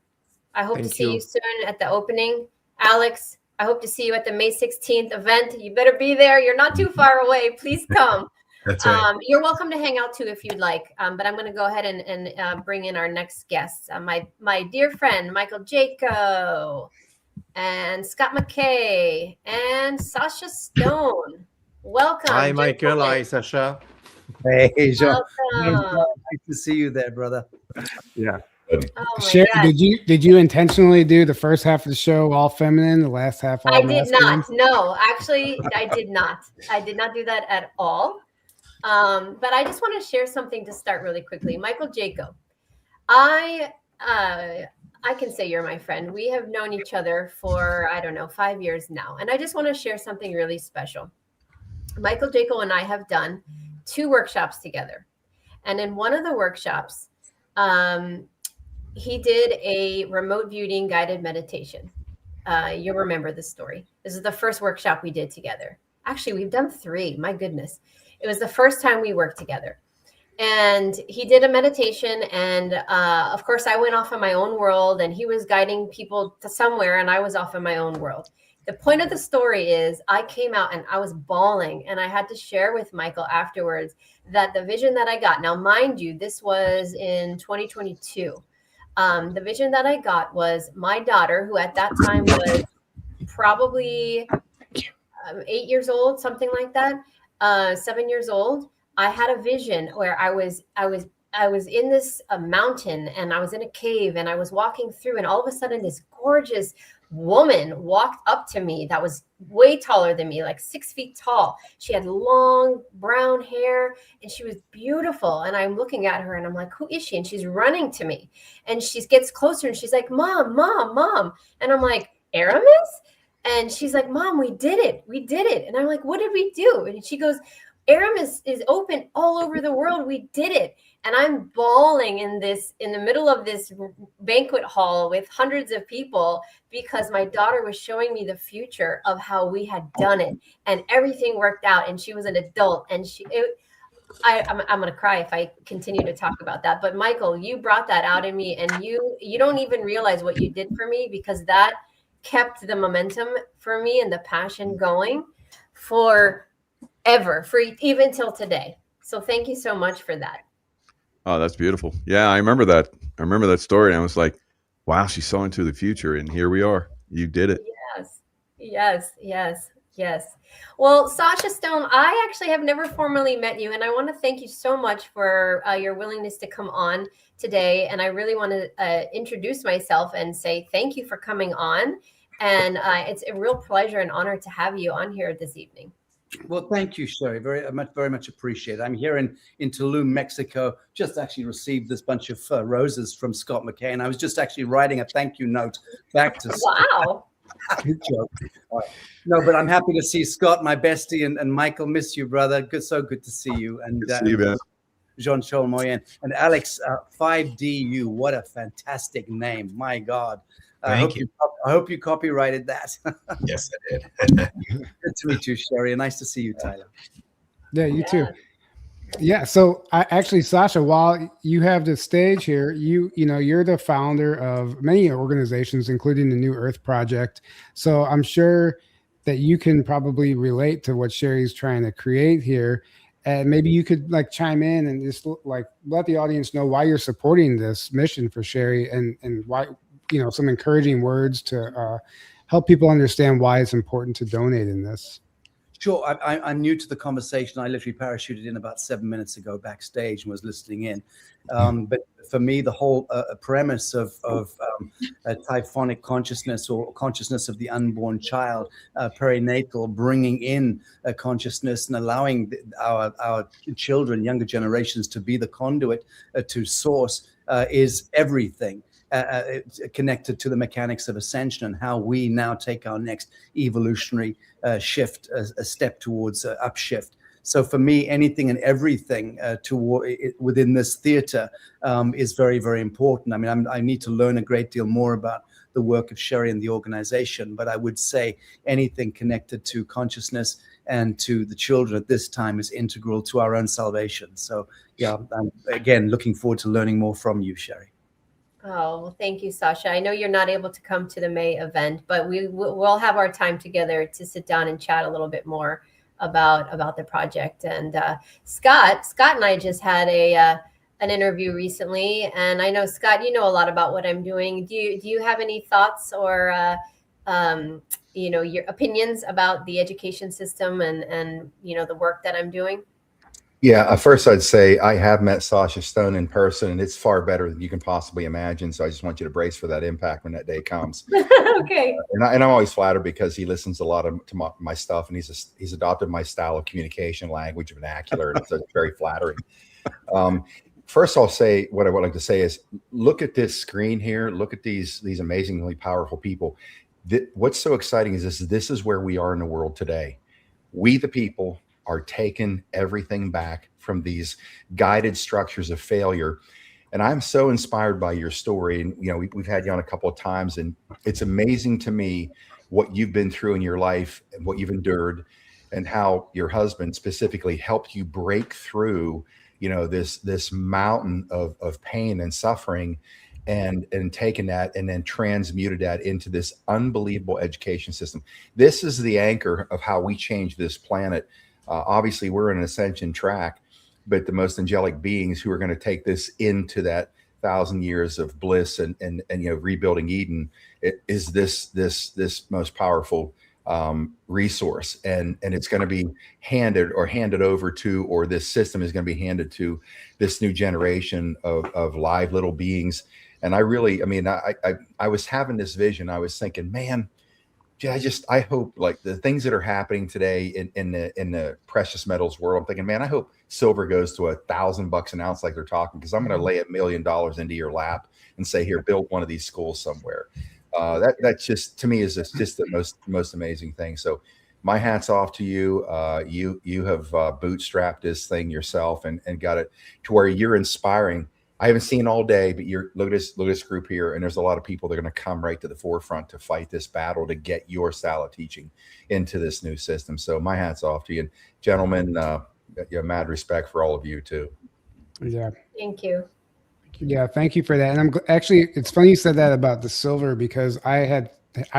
I hope to see you soon at the opening. Alex, I hope to see you at the May 16th event. You better be there. You're not too far away. Please come. That's right. You're welcome to hang out too if you'd like. But I'm going to go ahead and bring in our next guests. My dear friend, Michael Jaco, and Scott McKay, and Sasha Stone. Welcome. Hi, Michael. Hi, Sasha. Hey, Jean. Welcome. Nice to see you there, brother. Yeah. Oh my Sherry, God. did you intentionally do the first half of the show all feminine, the last half all I did masculine? not. No, actually, I did not. I did not do that at all. But I just want to share something to start really quickly. Michael Jaco, I can say you're my friend. We have known each other for, 5 years now. And I just want to share something really special. Michael Jaco and I have done 2 workshops together. And in one of the workshops, he did a remote viewing guided meditation. You'll remember this story. This is the first workshop we did together. Actually, we've done 3. My goodness. It was the first time we worked together. And he did a meditation. And of course, I went off in my own world, and he was guiding people to somewhere, and I was off in my own world. The point of the story is I came out and I was bawling, and I had to share with Michael afterwards that the vision that I got, now, mind you, this was in 2022. The vision that I got was my daughter, who at that time was probably 8 years old, something like that, 7 years old. I had a vision where I was in this mountain, and I was in a cave, and I was walking through, and all of a sudden this gorgeous woman walked up to me that was way taller than me, like 6 feet tall. She had long brown hair, and she was beautiful. And I'm looking at her, and I'm like, who is she? And she's running to me, and she gets closer, and she's like, Mom, Mom, Mom. And I'm like, Aramis? And she's like, Mom, we did it. We did it. And I'm like, what did we do? And she goes, Aramis is open all over the world. We did it. And I'm bawling in the middle of this banquet hall with hundreds of people, because my daughter was showing me the future of how we had done it, and everything worked out. And she was an adult, and I'm going to cry if I continue to talk about that. But Michael, you brought that out in me, and you don't even realize what you did for me, because that kept the momentum for me and the passion going for even till today. So thank you so much for that. Oh, that's beautiful. Yeah, I remember that. I remember that story. And I was like, wow, she saw into the future, and here we are. You did it. Yes. Well, Sasha Stone, I actually have never formally met you, and I want to thank you so much for your willingness to come on today. And I really want to introduce myself and say thank you for coming on. And it's a real pleasure and honor to have you on here this evening. Well, thank you, Sherry. Very much appreciated. I'm here in Tulum, Mexico. Just actually received this bunch of roses from Scott McKay, and I was just actually writing a thank you note back to Scott. Wow. Good joke. Right. No, but I'm happy to see Scott, my bestie, and Michael. Miss you, brother. So good to see you. And see you, man. Jean Charles Moyen and Alex 5DU. What a fantastic name! My God. I hope you copyrighted that. Yes, I did. Good to meet you, Sherry. And nice to see you, Tyler. Yeah, you too. Yeah. So actually, Sasha, while you have the stage here, you're the founder of many organizations, including the New Earth Project. So I'm sure that you can probably relate to what Sherry's trying to create here. And maybe you could chime in and just let the audience know why you're supporting this mission for Sherry, and why, some encouraging words to help people understand why it's important to donate in this. Sure. I'm new to the conversation. I literally parachuted in about 7 minutes ago backstage and was listening in. But for me, the whole premise of typhonic consciousness, or consciousness of the unborn child, perinatal, bringing in consciousness and allowing our children, younger generations, to be the conduit to source is everything. Connected to the mechanics of ascension and how we now take our next evolutionary shift, a step towards upshift. So for me, anything and everything within this theater is very, very important. I mean, I need to learn a great deal more about the work of Sherry and the organization, but I would say anything connected to consciousness and to the children at this time is integral to our own salvation. So yeah, I'm again looking forward to learning more from you, Sherry. Oh, well, thank you, Sasha. I know you're not able to come to the May event, but we'll have our time together to sit down and chat a little bit more about the project. And Scott and I just had an interview recently, and I know, Scott, you know a lot about what I'm doing. Do you have any thoughts or your opinions about the education system and the work that I'm doing? Yeah, first I'd say I have met Sasha Stone in person, and it's far better than you can possibly imagine. So I just want you to brace for that impact when that day comes. Okay. And I'm always flattered because he listens a lot to my stuff, and he's adopted my style of communication, language, vernacular, and so it's very flattering. First, I'll say what I would like to say is look at this screen here. Look at these amazingly powerful people. What's so exciting is this is where we are in the world today. We, the people, are taking everything back from these guided structures of failure. And I'm so inspired by your story. And, we've had you on a couple of times, and it's amazing to me what you've been through in your life and what you've endured, and how your husband specifically helped you break through, this mountain of pain and suffering, and taken that and then transmuted that into this unbelievable education system. This is the anchor of how we change this planet. Obviously, we're in an ascension track, but the most angelic beings who are going to take this into that 1,000 years of bliss and rebuilding Eden, is this most powerful resource, and it's going to be handed over to, or this system is going to be handed to this new generation of live little beings. And I was having this vision. I was thinking, man, I hope, like, the things that are happening today in the precious metals world, I'm thinking, man, I hope silver goes to $1,000 an ounce like they're talking, because I'm going to lay $1 million into your lap and say, here, build one of these schools somewhere. That's just, to me, is just the most amazing thing. So my hat's off to you. You have bootstrapped this thing yourself and got it to where you're inspiring. I haven't seen all day, but look at this group here, and there's a lot of people that are going to come right to the forefront to fight this battle to get your style of teaching into this new system. So my hat's off to you, and gentlemen, mad respect for all of you too. Yeah. Thank you. Yeah, thank you for that. And actually, it's funny you said that about the silver, because I've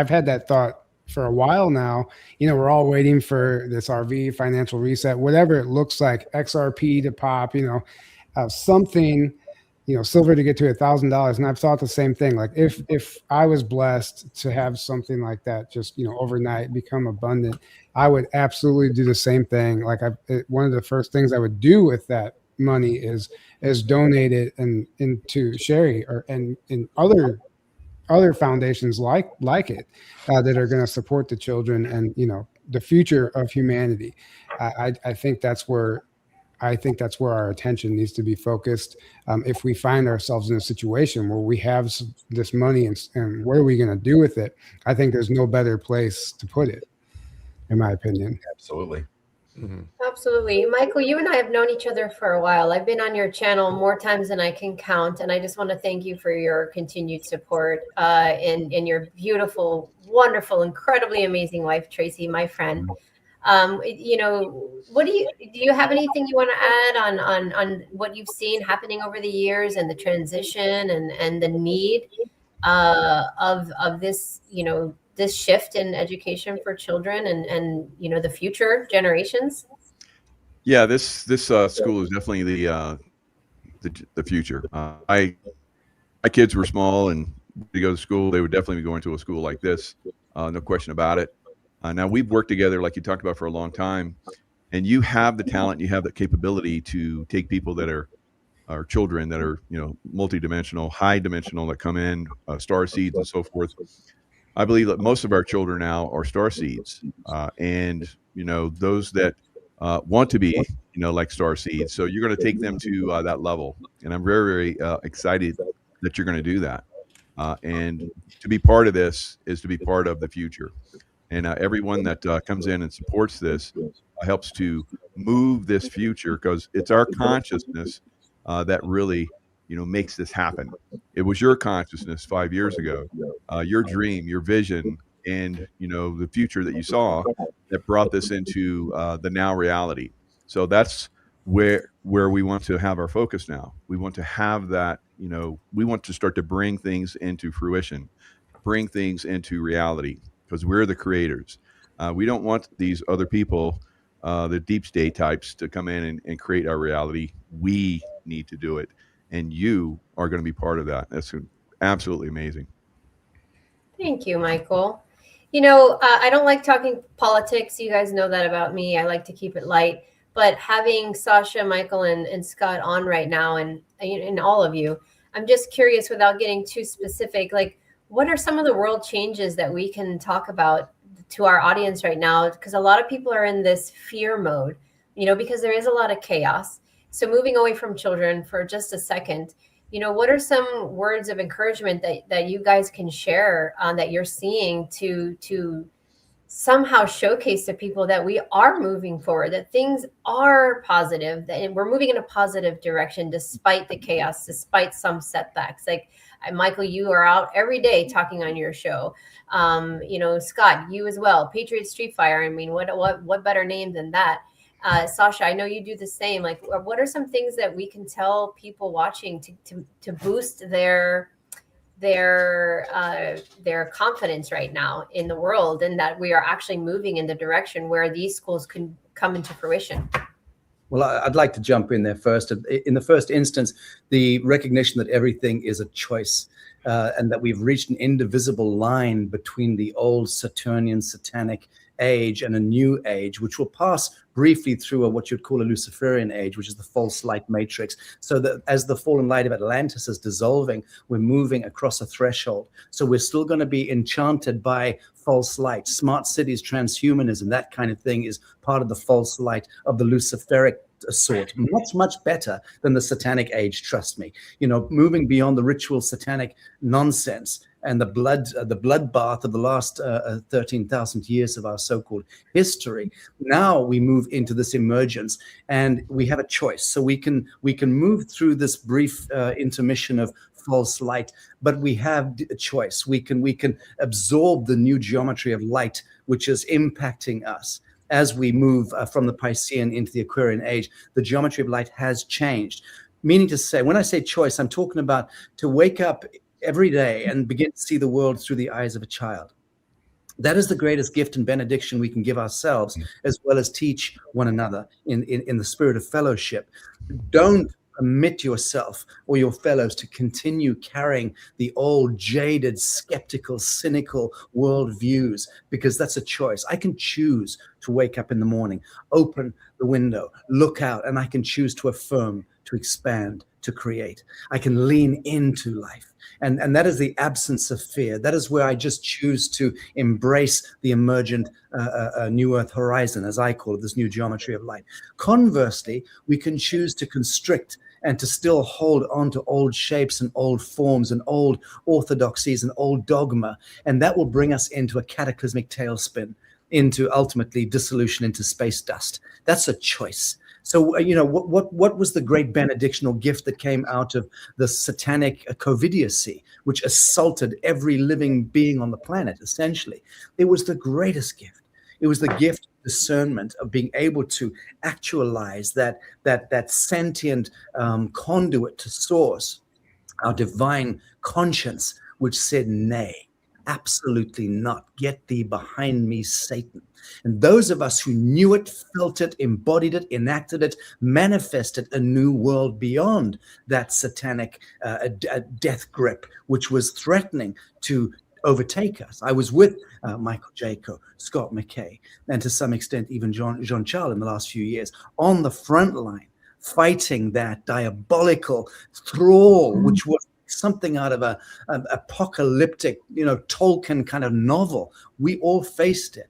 had that thought for a while now. We're all waiting for this RV financial reset, whatever it looks like, XRP to pop, something, silver to get to $1,000. And I've thought the same thing. Like, if I was blessed to have something like that, just, overnight become abundant, I would absolutely do the same thing. Like, one of the first things I would do with that money is donate it into Sherry and other foundations like it that are going to support the children and the future of humanity. I think that's where our attention needs to be focused. If we find ourselves in a situation where we have this money and what are we going to do with it, I think there's no better place to put it, in my opinion. Absolutely. Mm-hmm. Absolutely. Michael, you and I have known each other for a while. I've been on your channel more times than I can count. And I just want to thank you for your continued support and your beautiful, wonderful, incredibly amazing wife, Tracy, my friend. What do you have anything you want to add on what you've seen happening over the years and the transition and the need of this, this shift in education for children and the future generations? Yeah, this school is definitely the future. My kids were small and to go to school, they would definitely be going to a school like this. No question about it. Now we've worked together, like you talked about, for a long time, and you have the talent, you have the capability to take people that are children that are multidimensional, high dimensional, that come in, star seeds and so forth. I believe that most of our children now are star seeds, and those that want to be like star seeds. So you're going to take them to that level, and I'm very, very excited that you're going to do that. And to be part of this is to be part of the future. And everyone that comes in and supports this helps to move this future, because it's our consciousness that really, makes this happen. It was your consciousness 5 years ago, your dream, your vision, and the future that you saw that brought this into the now reality. So that's where we want to have our focus now. We want to have that. We want to start to bring things into fruition, bring things into reality, because we're the creators. We don't want these other people, the deep state types, to come in and create our reality. We need to do it. And you are going to be part of that. That's absolutely amazing. Thank you, Michael. I don't like talking politics. You guys know that about me. I like to keep it light. But having Sasha, Michael, and Scott on right now, and all of you, I'm just curious, without getting too specific, like, what are some of the world changes that we can talk about to our audience right now? Because a lot of people are in this fear mode, because there is a lot of chaos. So moving away from children for just a second, what are some words of encouragement that you guys can share that you're seeing to somehow showcase to people that we are moving forward, that things are positive, that we're moving in a positive direction despite the chaos, despite some setbacks. Like Michael, you are out every day talking on your show. Scott, you as well. Patriot Street Fire. I mean, what better name than that? Sasha, I know you do the same. Like, what are some things that we can tell people watching to boost their confidence right now in the world, and that we are actually moving in the direction where these schools can come into fruition? Well, I'd like to jump in there first. In the first instance, the recognition that everything is a choice, and that we've reached an indivisible line between the old Saturnian satanic age and a new age, which will pass briefly through what you'd call a Luciferian age, which is the false light matrix. So that as the fallen light of Atlantis is dissolving, we're moving across a threshold. So we're still going to be enchanted by false light. Smart cities, transhumanism, that kind of thing is part of the false light of the Luciferic sort. Much better than the satanic age, trust me. Moving beyond the ritual satanic nonsense and the bloodbath of the last 13,000 years of our so-called history. Now we move into this emergence, and we have a choice. So we can move through this brief intermission of false light, but we have a choice. We can absorb the new geometry of light, which is impacting us. As we move from the Piscean into the Aquarian age, the geometry of light has changed. Meaning to say, when I say choice, I'm talking about to wake up every day and begin to see the world through the eyes of a child. That is the greatest gift and benediction we can give ourselves, as well as teach one another in the spirit of fellowship. Don't permit yourself or your fellows to continue carrying the old, jaded, skeptical, cynical worldviews, because that's a choice. I can choose to wake up in the morning, open the window, look out, and I can choose to affirm, to expand, to create. I can lean into life. And that is the absence of fear. That is where I just choose to embrace the emergent new earth horizon, as I call it, this new geometry of light. Conversely, we can choose to constrict and to still hold on to old shapes and old forms and old orthodoxies and old dogma. And that will bring us into a cataclysmic tailspin, into ultimately dissolution into space dust. That's a choice. So, what was the great benediction or gift that came out of the satanic covidiacy, which assaulted every living being on the planet, essentially? It was the greatest gift. It was the gift of discernment, of being able to actualize that sentient conduit to source, our divine conscience, which said, nay, absolutely not. Get thee behind me, Satan. And those of us who knew it, felt it, embodied it, enacted it, manifested a new world beyond that satanic death grip, which was threatening to overtake us. I was with Michael Jaco, Scott McKay, and to some extent even Jean-Charles in the last few years on the front line, fighting that diabolical thrall, which was something out of an apocalyptic, Tolkien kind of novel. We all faced it.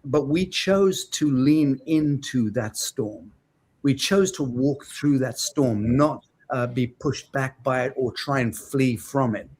But we chose to lean into that storm. We chose to walk through that storm, not be pushed back by it or try and flee from it.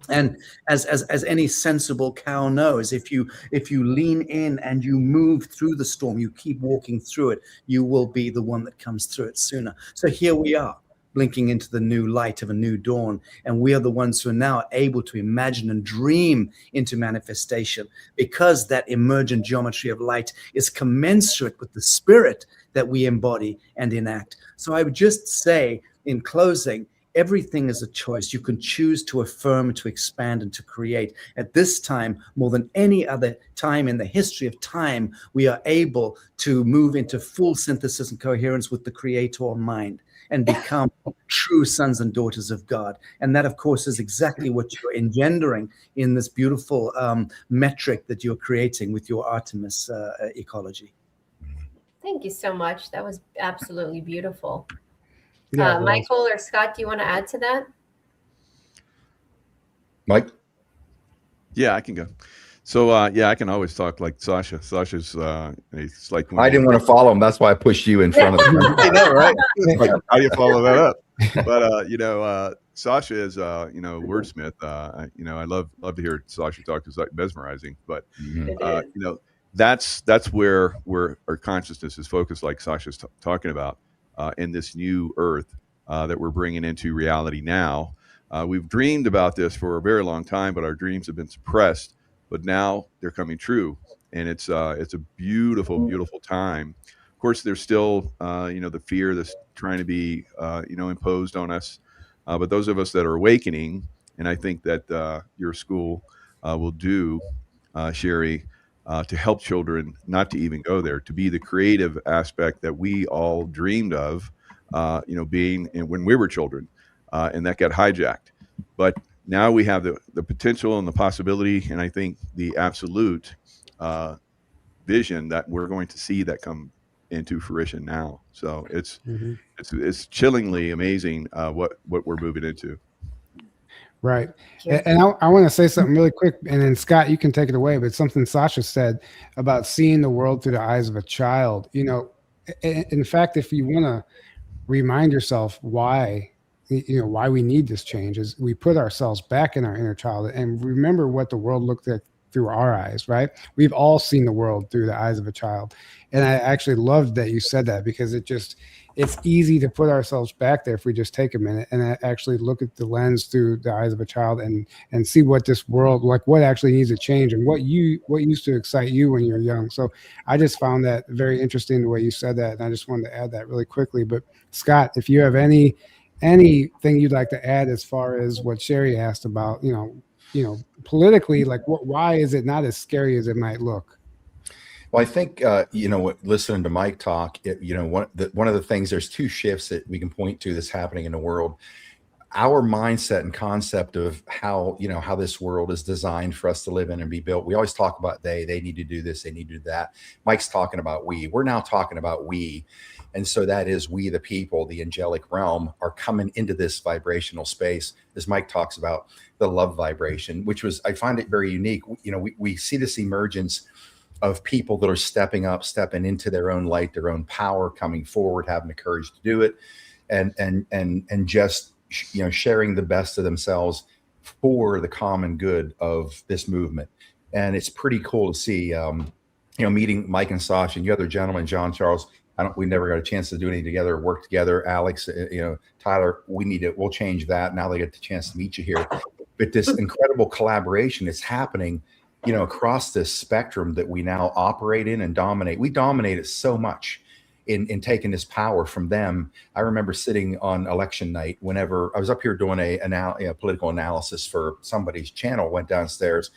And as any sensible cow knows, if you lean in and you move through the storm, you keep walking through it, you will be the one that comes through it sooner. So here we are, blinking into the new light of a new dawn. And we are the ones who are now able to imagine and dream into manifestation, because that emergent geometry of light is commensurate with the spirit that we embody and enact. So I would just say in closing, everything is a choice. You can choose to affirm, to expand, and to create. At this time, more than any other time in the history of time, we are able to move into full synthesis and coherence with the Creator mind and become true sons and daughters of God. And that, of course, is exactly what you're engendering in this beautiful metric that you're creating with your Artemis ecology. Thank you so much. That was absolutely beautiful. Yeah, Michael or Scott, do you want to add to that? Mike? Yeah, I can go. So I can always talk like Sasha. Sasha's it's like I didn't want to follow him. That's why I pushed you in front of him. I know, right? Like, how do you follow that up? But Sasha is wordsmith. I love to hear Sasha talk. It's like mesmerizing. But that's where our consciousness is focused, like Sasha's talking about, in this new earth that we're bringing into reality now. We've dreamed about this for a very long time, but our dreams have been suppressed. But now they're coming true, and it's a beautiful, beautiful time. Of course, there's still the fear that's trying to be imposed on us. But those of us that are awakening, and I think that your school will do, Sherry, to help children not to even go there, to be the creative aspect that we all dreamed of, being when we were children, and that got hijacked. But now we have the potential and the possibility, and I think the absolute vision that we're going to see that come into fruition now. So it's chillingly amazing what we're moving into. Right. And I want to say something really quick, and then Scott, you can take it away, but something Sasha said about seeing the world through the eyes of a child. In fact, if you want to remind yourself why we need this change, is we put ourselves back in our inner child and remember what the world looked like through our eyes, right? We've all seen the world through the eyes of a child. And I actually loved that you said that, because it's easy to put ourselves back there if we just take a minute and actually look at the lens through the eyes of a child and see what this world, like what actually needs to change and what used to excite you when you were young. So I just found that very interesting the way you said that. And I just wanted to add that really quickly. But Scott, if you have anything you'd like to add as far as what Sherry asked about, politically, like why is it not as scary as it might look? Well, I think, listening to Mike talk, one of the things, there's two shifts that we can point to that's happening in the world. Our mindset and concept of how this world is designed for us to live in and be built. We always talk about they need to do this, they need to do that. Mike's talking about we. We're now talking about we. And so that is we, the people, the angelic realm, are coming into this vibrational space, as Mike talks about the love vibration, I find it very unique. We see this emergence of people that are stepping into their own light, their own power, coming forward, having the courage to do it, and just sharing the best of themselves for the common good of this movement. And it's pretty cool to see, meeting Mike and Sasha and the other gentleman, John Charles. We never got a chance to do anything together, work together. Alex, Tyler, we'll change that. Now they get the chance to meet you here. But this incredible collaboration is happening, across this spectrum that we now operate in and dominate. We dominate it so much in taking this power from them. I remember sitting on election night, whenever I was up here doing a political analysis for somebody's channel, went downstairs,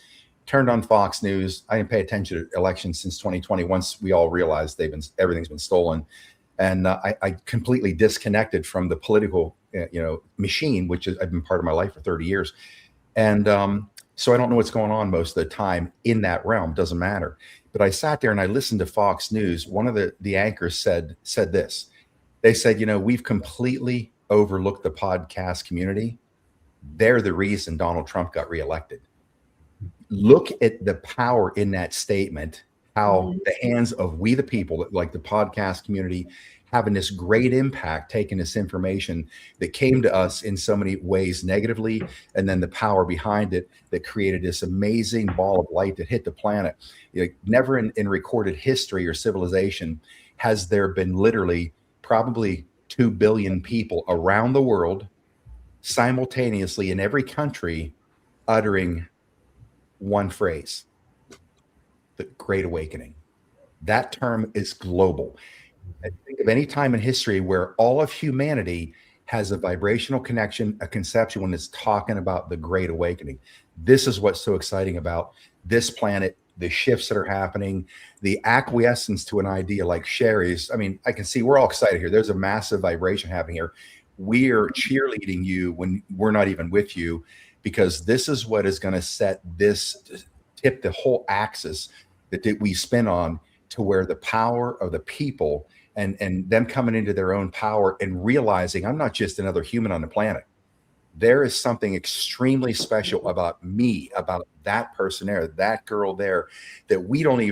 turned on Fox News. I didn't pay attention to elections since 2020. Once we all realized everything's been stolen. And I completely disconnected from the political, machine, which I've been part of my life for 30 years. And so I don't know what's going on most of the time in that realm. Doesn't matter. But I sat there and I listened to Fox News. One of the anchors said this. They said, we've completely overlooked the podcast community. They're the reason Donald Trump got reelected. Look at the power in that statement, how the hands of we the people, like the podcast community, having this great impact, taking this information that came to us in so many ways negatively, and then the power behind it that created this amazing ball of light that hit the planet. Never in recorded history or civilization has there been literally probably 2 billion people around the world simultaneously in every country uttering one phrase: the Great Awakening. That term is global. I think of any time in history where all of humanity has a vibrational connection, a conception when it's talking about the Great Awakening. This is what's so exciting about this planet, the shifts that are happening, the acquiescence to an idea like Sherry's. I mean, I can see we're all excited here. There's a massive vibration happening here. We're cheerleading you when we're not even with you, because this is what is going to tip the whole axis that we spin on, to where the power of the people and them coming into their own power and realizing I'm not just another human on the planet. There is something extremely special about me, about that person there, that girl there, that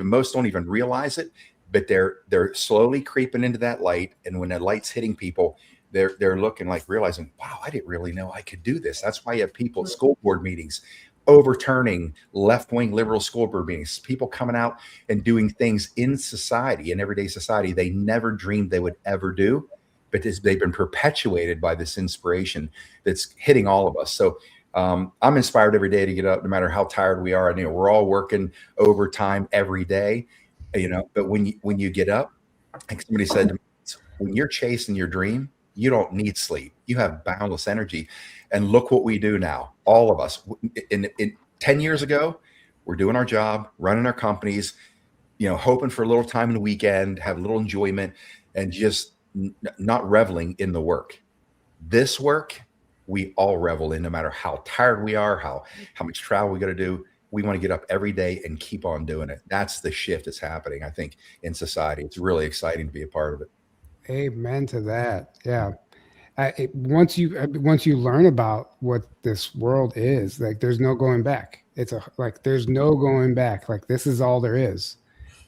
most don't even realize it, but they're slowly creeping into that light. And when that light's hitting people, they're looking, like realizing, wow, I didn't really know I could do this. That's why you have people at school board meetings overturning left-wing liberal school board meetings, people coming out and doing things in society, in everyday society, they never dreamed they would ever do, but they've been perpetuated by this inspiration that's hitting all of us. So I'm inspired every day to get up, no matter how tired we are. And, we're all working overtime every day, but when you get up, like somebody said to me, when you're chasing your dream, you don't need sleep. You have boundless energy. And look what we do now, all of us. In 10 years ago, we're doing our job, running our companies, hoping for a little time in the weekend, have a little enjoyment, and just not reveling in the work. This work, we all revel in, no matter how tired we are, how much travel we got to do. We want to get up every day and keep on doing it. That's the shift that's happening, I think, in society. It's really exciting to be a part of it. Amen to that. Yeah. Once you learn about what this world is, like, there's no going back. There's no going back. Like, this is all there is.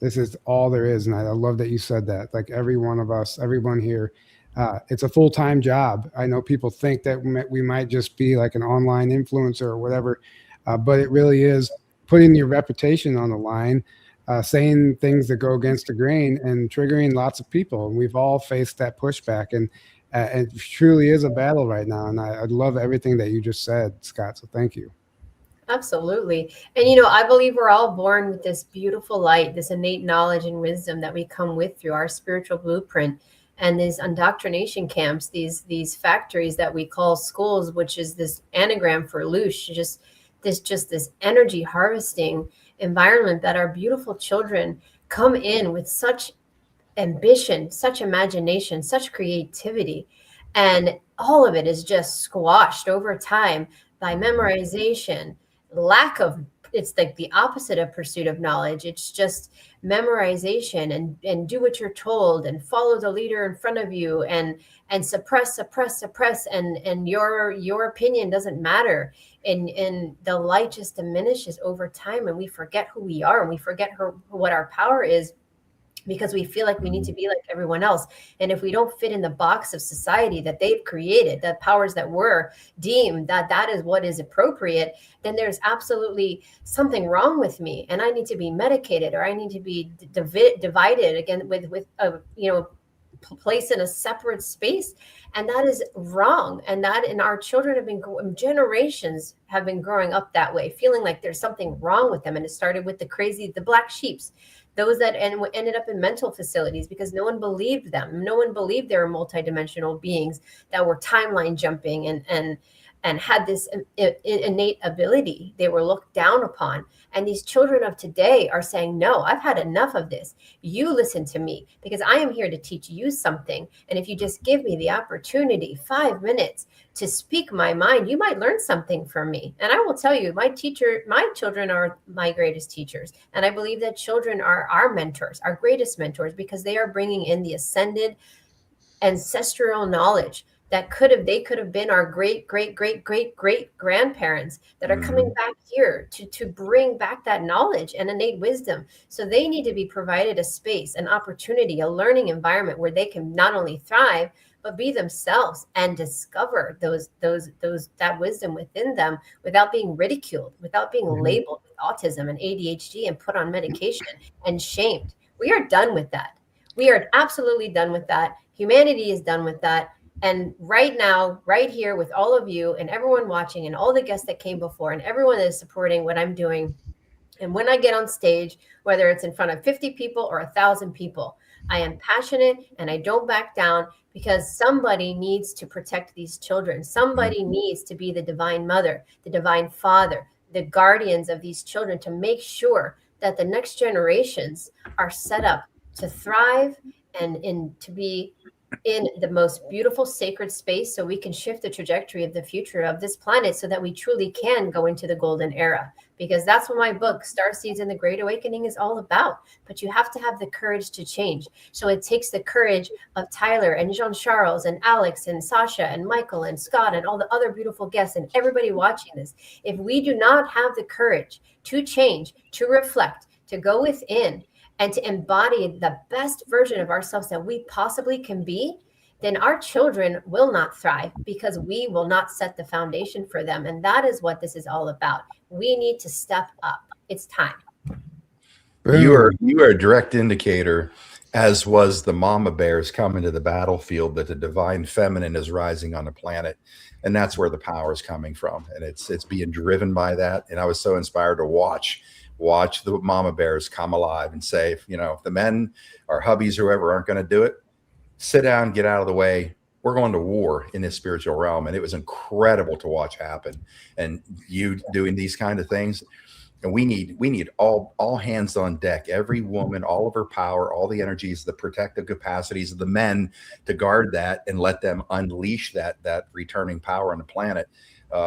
This is all there is. And I love that you said that. Like, every one of us, everyone here, it's a full-time job. I know people think that we might just be like an online influencer or whatever, but it really is putting your reputation on the line, saying things that go against the grain and triggering lots of people. And we've all faced that pushback, and it truly is a battle right now. And I love everything that you just said, Scott. So thank you. Absolutely. And, I believe we're all born with this beautiful light, this innate knowledge and wisdom that we come with through our spiritual blueprint. And these indoctrination camps, these factories that we call schools, which is this anagram for loosh, just this energy harvesting environment that our beautiful children come in with such ambition, such imagination, such creativity. And all of it is just squashed over time by memorization, it's like the opposite of pursuit of knowledge. It's just memorization and do what you're told and follow the leader in front of you and suppress. And your opinion doesn't matter. And the light just diminishes over time, and we forget who we are, and we forget what our power is, because we feel like we need to be like everyone else. And if we don't fit in the box of society that they've created, the powers that were deemed that is what is appropriate, then there's absolutely something wrong with me, and I need to be medicated, or I need to be divided again with placed in a separate space. And that is wrong. And our children generations have been growing up that way, feeling like there's something wrong with them. And it started with the black sheeps, those that ended up in mental facilities because no one believed them. No one believed they were multidimensional beings that were timeline jumping and had this innate ability. They were looked down upon. And these children of today are saying, no, I've had enough of this. You listen to me, because I am here to teach you something. And if you just give me the opportunity, 5 minutes to speak my mind, you might learn something from me. And I will tell you, my children are my greatest teachers. And I believe that children are our mentors, our greatest mentors, because they are bringing in the ascended ancestral knowledge that they could have been our great grandparents that are coming back here to bring back that knowledge and innate wisdom. So they need to be provided a space, an opportunity, a learning environment where they can not only thrive, but be themselves and discover that wisdom within them without being ridiculed, without being labeled with autism and ADHD and put on medication and shamed. We are done with that. We are absolutely done with that. Humanity is done with that. And right now, right here with all of you and everyone watching and all the guests that came before and everyone that is supporting what I'm doing, and when I get on stage, whether it's in front of 50 people or 1,000 people, I am passionate and I don't back down, because somebody needs to protect these children. Somebody needs to be the divine mother, the divine father, the guardians of these children, to make sure that the next generations are set up to thrive and to be in the most beautiful sacred space, so we can shift the trajectory of the future of this planet, so that we truly can go into the golden era. Because that's what my book Starseeds and the Great Awakening is all about. But you have to have the courage to change. So it takes the courage of Tyler and Jean-Charles and Alex and Sasha and Michael and Scott and all the other beautiful guests and everybody watching this. If we do not have the courage to change, to reflect, to go within, and to embody the best version of ourselves that we possibly can be, then our children will not thrive because we will not set the foundation for them. And that is what this is all about. We need to step up. It's time. You are a direct indicator, as was the mama bears coming to the battlefield, that the divine feminine is rising on the planet. And that's where the power is coming from. And it's being driven by that. And I was so inspired to watch the mama bears come alive and say, if the men or hubbies or whoever aren't going to do it, sit down, get out of the way. We're going to war in this spiritual realm. And it was incredible to watch happen. And you doing these kind of things. And we need all hands on deck, every woman, all of her power, all the energies, the protective capacities of the men to guard that and let them unleash that returning power on the planet.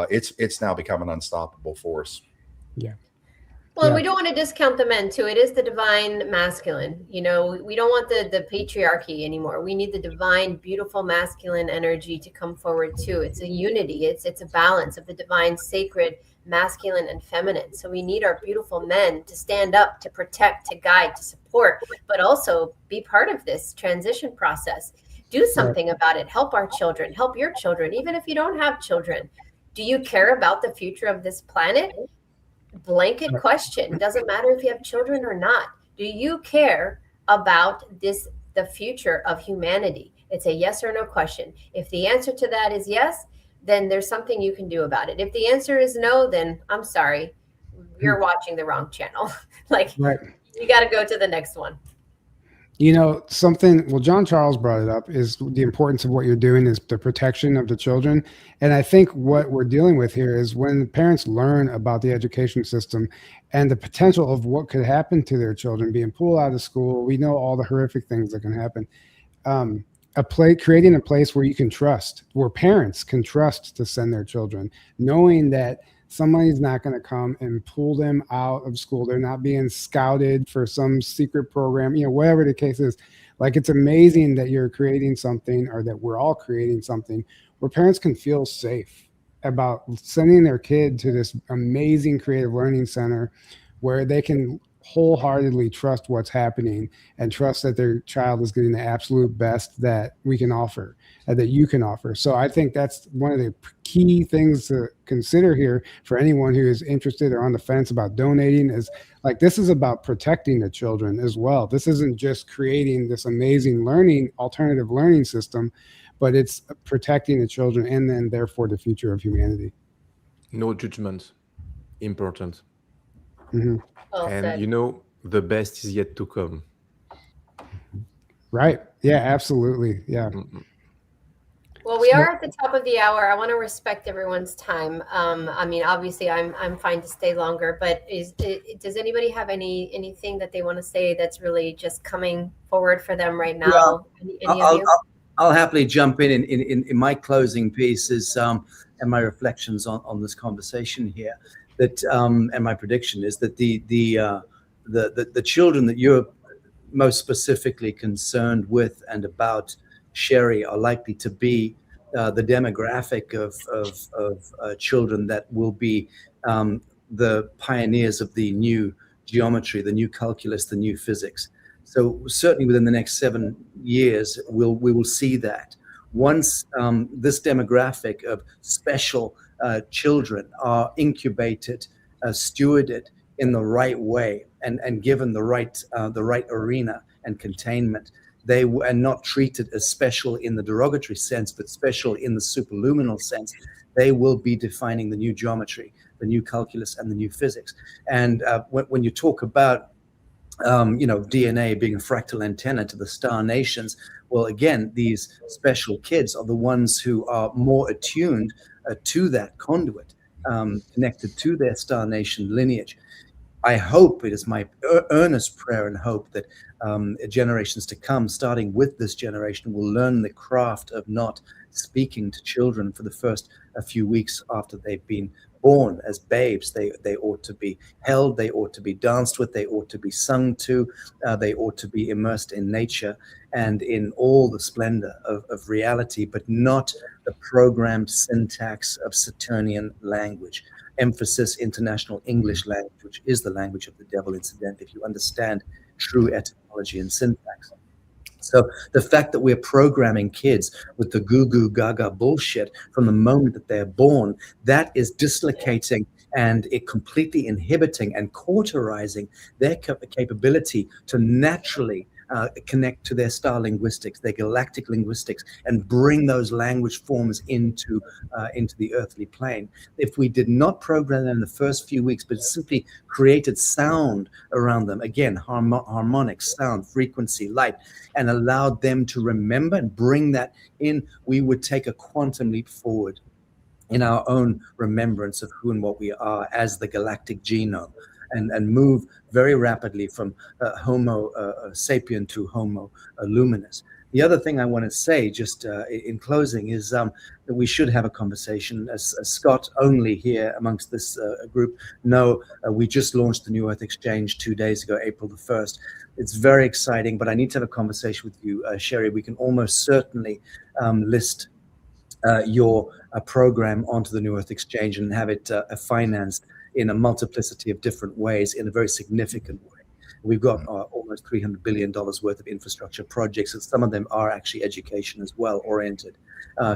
It's now become an unstoppable force. Yeah. Well, we don't want to discount the men too. It is the divine masculine. We don't want the patriarchy anymore. We need the divine, beautiful masculine energy to come forward too. It's a unity. It's a balance of the divine, sacred, masculine and feminine. So we need our beautiful men to stand up, to protect, to guide, to support, but also be part of this transition process. Do something about it. Help our children, help your children, even if you don't have children. Do you care about the future of this planet? Blanket question. Doesn't matter if you have children or not. Do you care about the future of humanity? It's a yes or no question. If the answer to that is yes, then there's something you can do about it. If the answer is no, then I'm sorry, you're watching the wrong channel. You got to go to the next one. Something, John Charles brought it up, is the importance of what you're doing is the protection of the children. And I think what we're dealing with here is when parents learn about the education system and the potential of what could happen to their children being pulled out of school. We know all the horrific things that can happen. Creating a place where you can trust, where parents can trust to send their children, knowing that somebody's not going to come and pull them out of school. They're not being scouted for some secret program, whatever the case is. It's amazing that you're creating something, or that we're all creating something where parents can feel safe about sending their kid to this amazing creative learning center where they can wholeheartedly trust what's happening and trust that their child is getting the absolute best that we can offer, that you can offer. So I think that's one of the key things to consider here for anyone who is interested or on the fence about donating, is this is about protecting the children as well. This isn't just creating this amazing alternative learning system, but it's protecting the children and then therefore the future of humanity. No judgment. Important. Mm-hmm. And the best is yet to come. Right. Yeah, absolutely. Yeah. Mm-hmm. Well, we are at the top of the hour. I want to respect everyone's time. Obviously I'm fine to stay longer, but does anybody have anything that they want to say that's really just coming forward for them right now? Yeah, I'll happily jump in my closing pieces and my reflections on this conversation here. That and my prediction is that the children that you're most specifically concerned with and about, Sherry, are likely to be the demographic of children that will be the pioneers of the new geometry, the new calculus, the new physics. So certainly within the next 7 years, we will see that. Once this demographic of special children are incubated, stewarded in the right way, and given the right arena and containment, they are not treated as special in the derogatory sense, but special in the superluminal sense. They will be defining the new geometry, the new calculus, and the new physics. And when you talk about DNA being a fractal antenna to the star nations, well, again, these special kids are the ones who are more attuned to that conduit, connected to their star nation lineage. I hope, it is my earnest prayer and hope that generations to come, starting with this generation, will learn the craft of not speaking to children for the first few weeks after they've been born as babes. They ought to be held, they ought to be danced with, they ought to be sung to, they ought to be immersed in nature and in all the splendor of reality, but not the programmed syntax of Saturnian language. Emphasis international English language, which is the language of the devil, incidentally, if you understand true etymology and syntax. So the fact that we're programming kids with the goo goo gaga bullshit from the moment that they're born, that is dislocating and it completely inhibiting and cauterizing their capability to naturally connect to their star linguistics, their galactic linguistics, and bring those language forms into the earthly plane. If we did not program them in the first few weeks, but simply created sound around them, again, harmonic sound, frequency, light, and allowed them to remember and bring that in, we would take a quantum leap forward in our own remembrance of who and what we are as the galactic genome, and move very rapidly from Homo sapien to Homo luminous. The other thing I want to say, just in closing, is that we should have a conversation. As Scott only here amongst this group know, we just launched the New Earth Exchange 2 days ago, April the 1st. It's very exciting, but I need to have a conversation with you, Sherry. We can almost certainly list your program onto the New Earth Exchange and have it financed in a multiplicity of different ways in a very significant way. We've got almost $300 billion worth of infrastructure projects, and some of them are actually education as well oriented,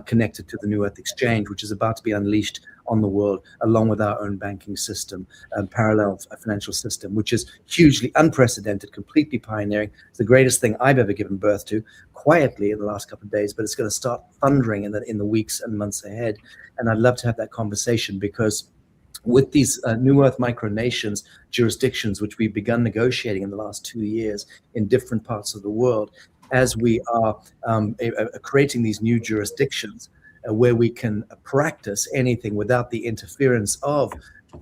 connected to the New Earth Exchange, which is about to be unleashed on the world, along with our own banking system, parallel financial system, which is hugely unprecedented, completely pioneering. It's the greatest thing I've ever given birth to, quietly in the last couple of days, but it's going to start thundering in the weeks and months ahead. And I'd love to have that conversation, because with these New Earth micronations, jurisdictions, which we've begun negotiating in the last 2 years in different parts of the world, as we are creating these new jurisdictions where we can practice anything without the interference of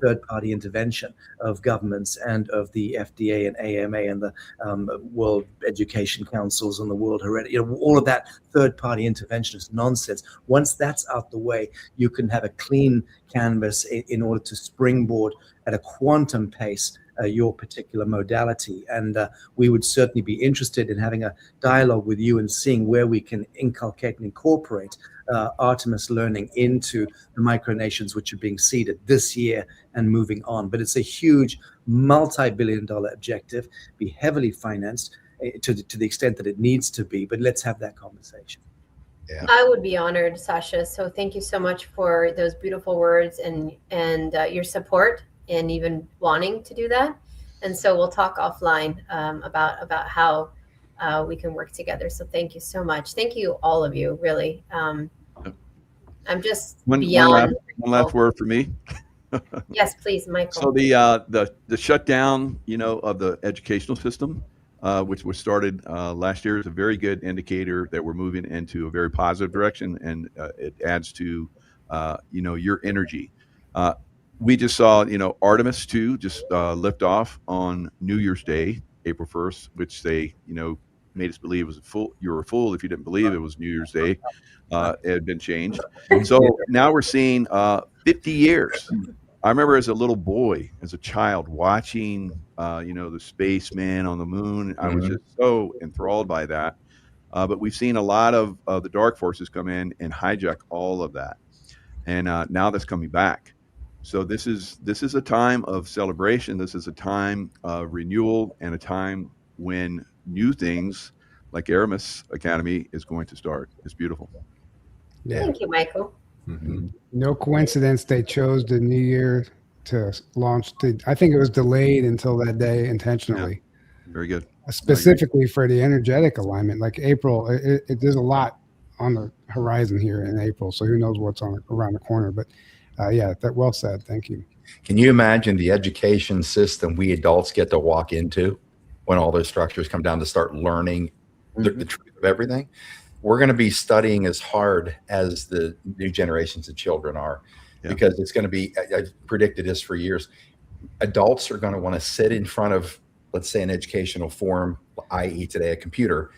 third-party intervention of governments and of the FDA and AMA and the World Education Councils and the World Heredity, all of that third-party interventionist nonsense. Once that's out the way, you can have a clean canvas in order to springboard at a quantum pace your particular modality. And we would certainly be interested in having a dialogue with you and seeing where we can inculcate and incorporate Artemis learning into the micronations which are being seeded this year and moving on. But it's a huge multi-billion-dollar objective, be heavily financed to the extent that it needs to be. But let's have that conversation. Yeah. I would be honored, Sasha. So thank you so much for those beautiful words and your support and even wanting to do that. And so we'll talk offline about how we can work together. So thank you so much. Thank you, all of you, really. I'm just beyond. One last word for me. Yes, please, Michael. So the shutdown, of the educational system, which was started last year, is a very good indicator that we're moving into a very positive direction, and it adds to, your energy. We just saw, Artemis 2 just lift off on New Year's Day, April 1st, which they, made us believe was you were a fool if you didn't believe it was New Year's Day. It had been changed. So now we're seeing 50 years. I remember as a little boy, as a child, watching, the spaceman on the moon. I was just so enthralled by that. But we've seen a lot of the dark forces come in and hijack all of that. And now that's coming back. So this is a time of celebration. This is a time of renewal and a time when new things like Aramis Academy is going to start. It's beautiful. Yeah. Thank you, Michael. Mm-hmm. No coincidence they chose the new year to launch. I think it was delayed until that day intentionally. Yeah. Very good. Specifically for the energetic alignment, like April, there's a lot on the horizon here in April. So who knows what's around the corner. But yeah, that well said. Thank you. Can you imagine the education system we adults get to walk into when all those structures come down to start learning the truth of everything? We're going to be studying as hard as the new generations of children are, because it's going to be, I've predicted this for years, adults are going to want to sit in front of, let's say, an educational forum, i.e. today, a computer,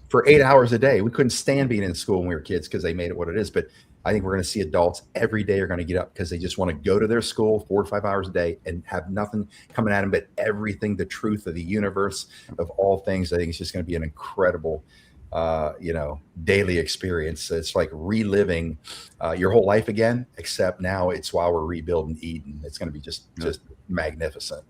for 8 hours a day. We couldn't stand being in school when we were kids because they made it what it is. But I think we're going to see adults every day are going to get up because they just want to go to their school 4 or 5 hours a day and have nothing coming at them but everything, the truth of the universe, of all things. I think it's just going to be an incredible daily experience. It's like reliving your whole life again, except now it's while we're rebuilding Eden. It's going to be just magnificent.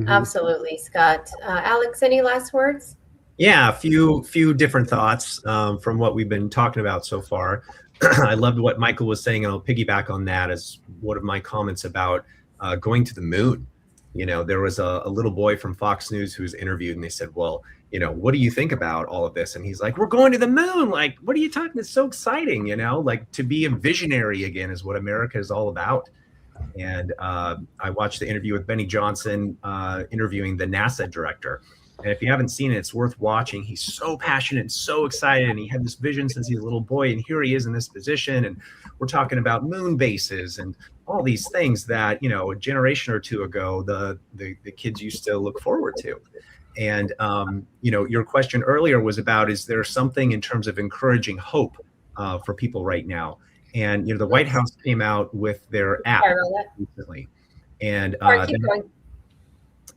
Absolutely, Scott. Alex, any last words? Yeah, a few different thoughts from what we've been talking about so far. I loved what Michael was saying, and I'll piggyback on that as one of my comments about going to the moon. You know, there was a little boy from Fox News who was interviewed, and they said, "Well, you know, what do you think about all of this?" And he's like, "We're going to the moon. Like, what are you talking? It's so exciting. You know, like to be a visionary again is what America is all about." And I watched the interview with Benny Johnson interviewing the NASA director. And if you haven't seen it, it's worth watching. He's so passionate and so excited. And he had this vision since he's a little boy. And here he is in this position. And we're talking about moon bases and all these things that, you know, a generation or two ago, the kids used to look forward to. And, you know, your question earlier was about, is there something in terms of encouraging hope for people right now? And, you know, the White House came out with their app recently. And that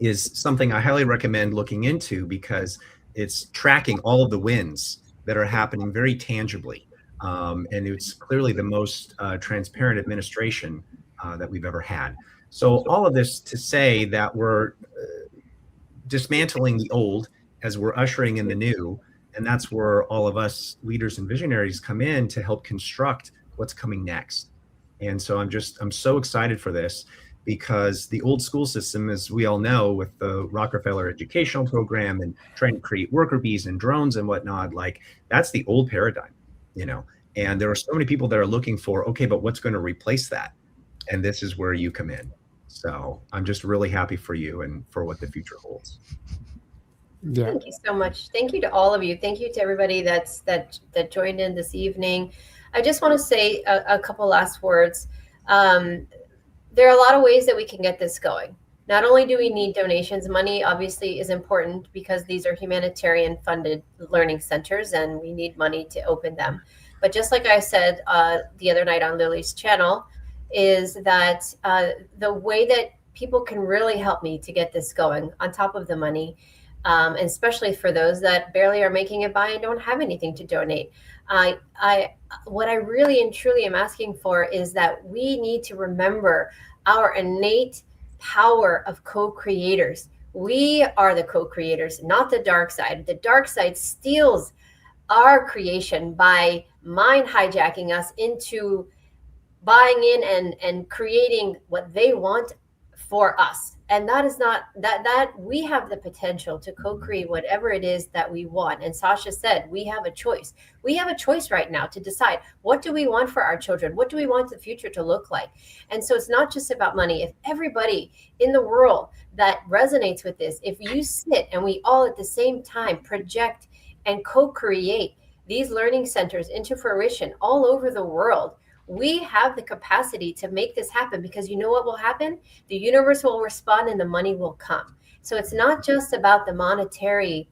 is something I highly recommend looking into because it's tracking all of the wins that are happening very tangibly. And it's clearly the most transparent administration that we've ever had. So all of this to say that we're dismantling the old as we're ushering in the new. And that's where all of us leaders and visionaries come in to help construct what's coming next. And so I'm so excited for this because the old school system, as we all know, with the Rockefeller educational program and trying to create worker bees and drones and whatnot, like that's the old paradigm, you know, and there are so many people that are looking for, okay, but what's going to replace that? And this is where you come in. So I'm just really happy for you and for what the future holds. Yeah. Thank you so much. Thank you to all of you. Thank you to everybody that joined in this evening. I just want to say a couple last words. There are a lot of ways that we can get this going. Not only do we need donations, money obviously is important because these are humanitarian funded learning centers and we need money to open them. But just like I said the other night on Lily's channel, is that the way that people can really help me to get this going on top of the money, and especially for those that barely are making it by and don't have anything to donate. What I really and truly am asking for is that we need to remember our innate power of co-creators. We are the co-creators, not the dark side. The dark side steals our creation by mind hijacking us into buying in and creating what they want for us. And that is not that we have the potential to co-create whatever it is that we want. And Sasha said, we have a choice. We have a choice right now to decide, what do we want for our children? What do we want the future to look like? And so it's not just about money. If everybody in the world that resonates with this, if you sit and we all at the same time project and co-create these learning centers into fruition all over the world, we have the capacity to make this happen, because you know what will happen? The universe will respond and the money will come. So it's not just about the monetary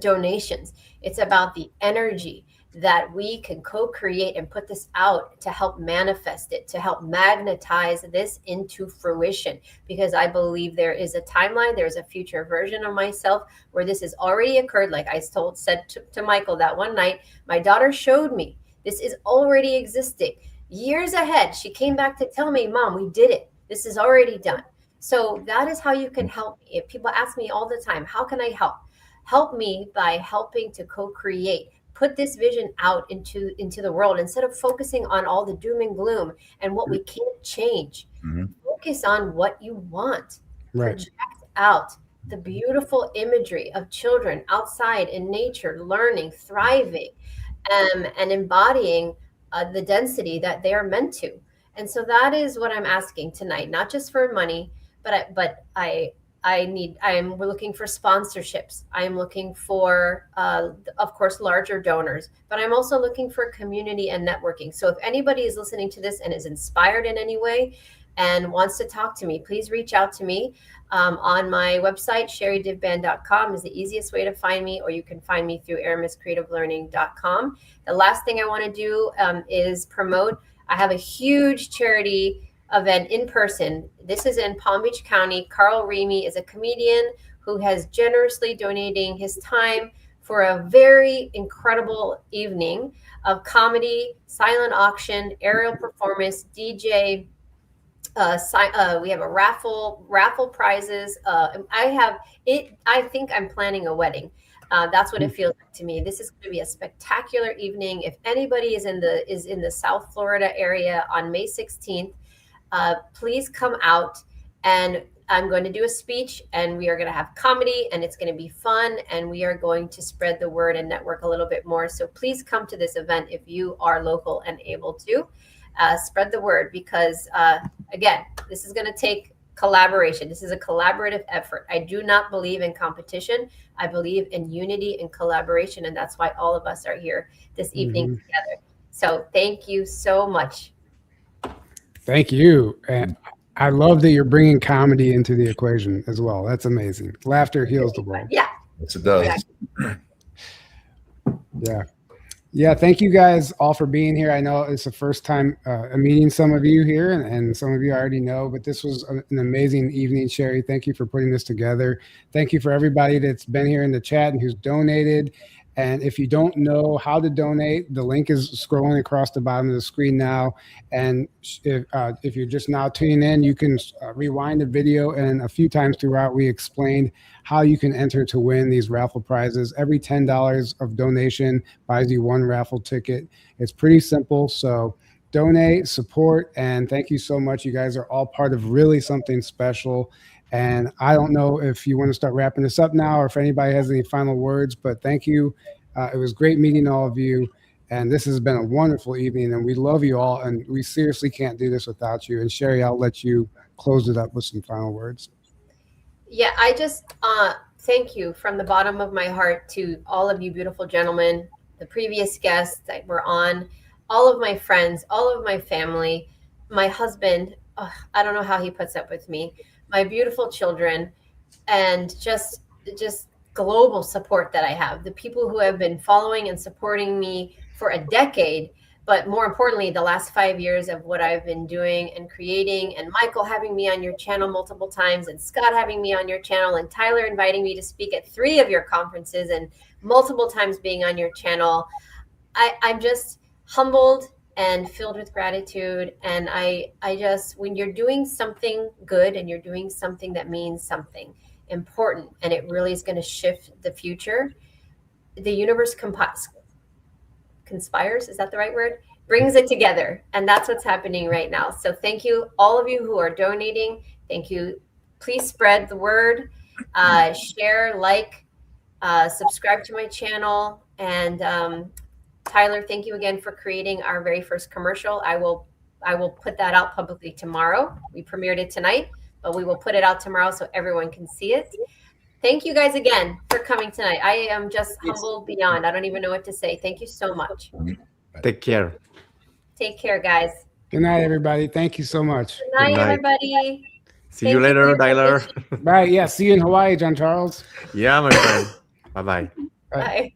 donations. It's about the energy that we can co-create and put this out to help manifest it, to help magnetize this into fruition. Because I believe there is a timeline, there's a future version of myself where this has already occurred. Like I said to Michael that one night, my daughter showed me this is already existing. Years ahead, she came back to tell me, Mom, we did it. This is already done. So that is how you can help me. If people ask me all the time, how can I help? Help me by helping to co-create, put this vision out into the world instead of focusing on all the doom and gloom and what we can't change. Focus on what you want. Right. Project out the beautiful imagery of children outside in nature, learning, thriving, and embodying the density that they are meant to. And so that is what I'm asking tonight, not just for money, but we're looking for sponsorships. I am looking for, of course, larger donors, but I'm also looking for community and networking. So if anybody is listening to this and is inspired in any way and wants to talk to me, please reach out to me. On my website, sherrydivban.com is the easiest way to find me, or you can find me through aramiscreativelearning.com. The last thing I want to do is promote. I have a huge charity event in person. This is in Palm Beach County. Carl Remy is a comedian who has generously donating his time for a very incredible evening of comedy, silent auction, aerial performance, DJ. We have a raffle prizes. I think I'm planning a wedding. That's what it feels like to me. This is going to be a spectacular evening. If anybody is in the South Florida area on May 16th, please come out, and I'm going to do a speech, and we are going to have comedy, and it's going to be fun, and we are going to spread the word and network a little bit more. So please come to this event if you are local and able to. Spread the word, because again, this is going to take collaboration. This is a collaborative effort. I do not believe in competition. I believe in unity and collaboration, and that's why all of us are here this evening together. So thank you so much. Thank you. And I love that you're bringing comedy into the equation as well. That's amazing. Laughter heals the world. Yeah. Yes, it does. Yeah. Yeah, thank you guys all for being here. I know it's the first time meeting some of you here, and some of you I already know, but this was an amazing evening, Sherry. Thank you for putting this together. Thank you for everybody that's been here in the chat and who's donated. And if you don't know how to donate, the link is scrolling across the bottom of the screen now. And if you're just now tuning in, you can rewind the video, and a few times throughout, we explained how you can enter to win these raffle prizes. Every $10 of donation buys you one raffle ticket. It's pretty simple. So donate, support, and thank you so much. You guys are all part of really something special. And I don't know if you want to start wrapping this up now, or if anybody has any final words, but thank you. It was great meeting all of you. And this has been a wonderful evening, and we love you all. And we seriously can't do this without you. And Sherry, I'll let you close it up with some final words. Yeah, I just thank you from the bottom of my heart to all of you beautiful gentlemen, the previous guests that were on, all of my friends, all of my family, my husband. I don't know how he puts up with me, my beautiful children, and just global support that I have, the people who have been following and supporting me for a decade, but more importantly, the last 5 years of what I've been doing and creating, and Michael having me on your channel multiple times, and Scott having me on your channel, and Tyler inviting me to speak at 3 of your conferences, and multiple times being on your channel. I'm just humbled and filled with gratitude. And I just, when you're doing something good and you're doing something that means something important, and it really is going to shift the future, the universe conspires, is that the right word? Brings it together. And that's what's happening right now. So thank you, all of you who are donating. Thank you. Please spread the word, share, like, subscribe to my channel. And Tyler, thank you again for creating our very first commercial. I will put that out publicly tomorrow. We premiered it tonight, but we will put it out tomorrow so everyone can see it. Thank you guys again for coming tonight. I am just humbled beyond. I don't even know what to say. Thank you so much. Take care. Take care, guys. Good night, everybody. Thank you so much. Good night, everybody. See you later, Tyler. Bye. Yeah, see you in Hawaii, John Charles. Yeah, my friend. Bye-bye. Bye.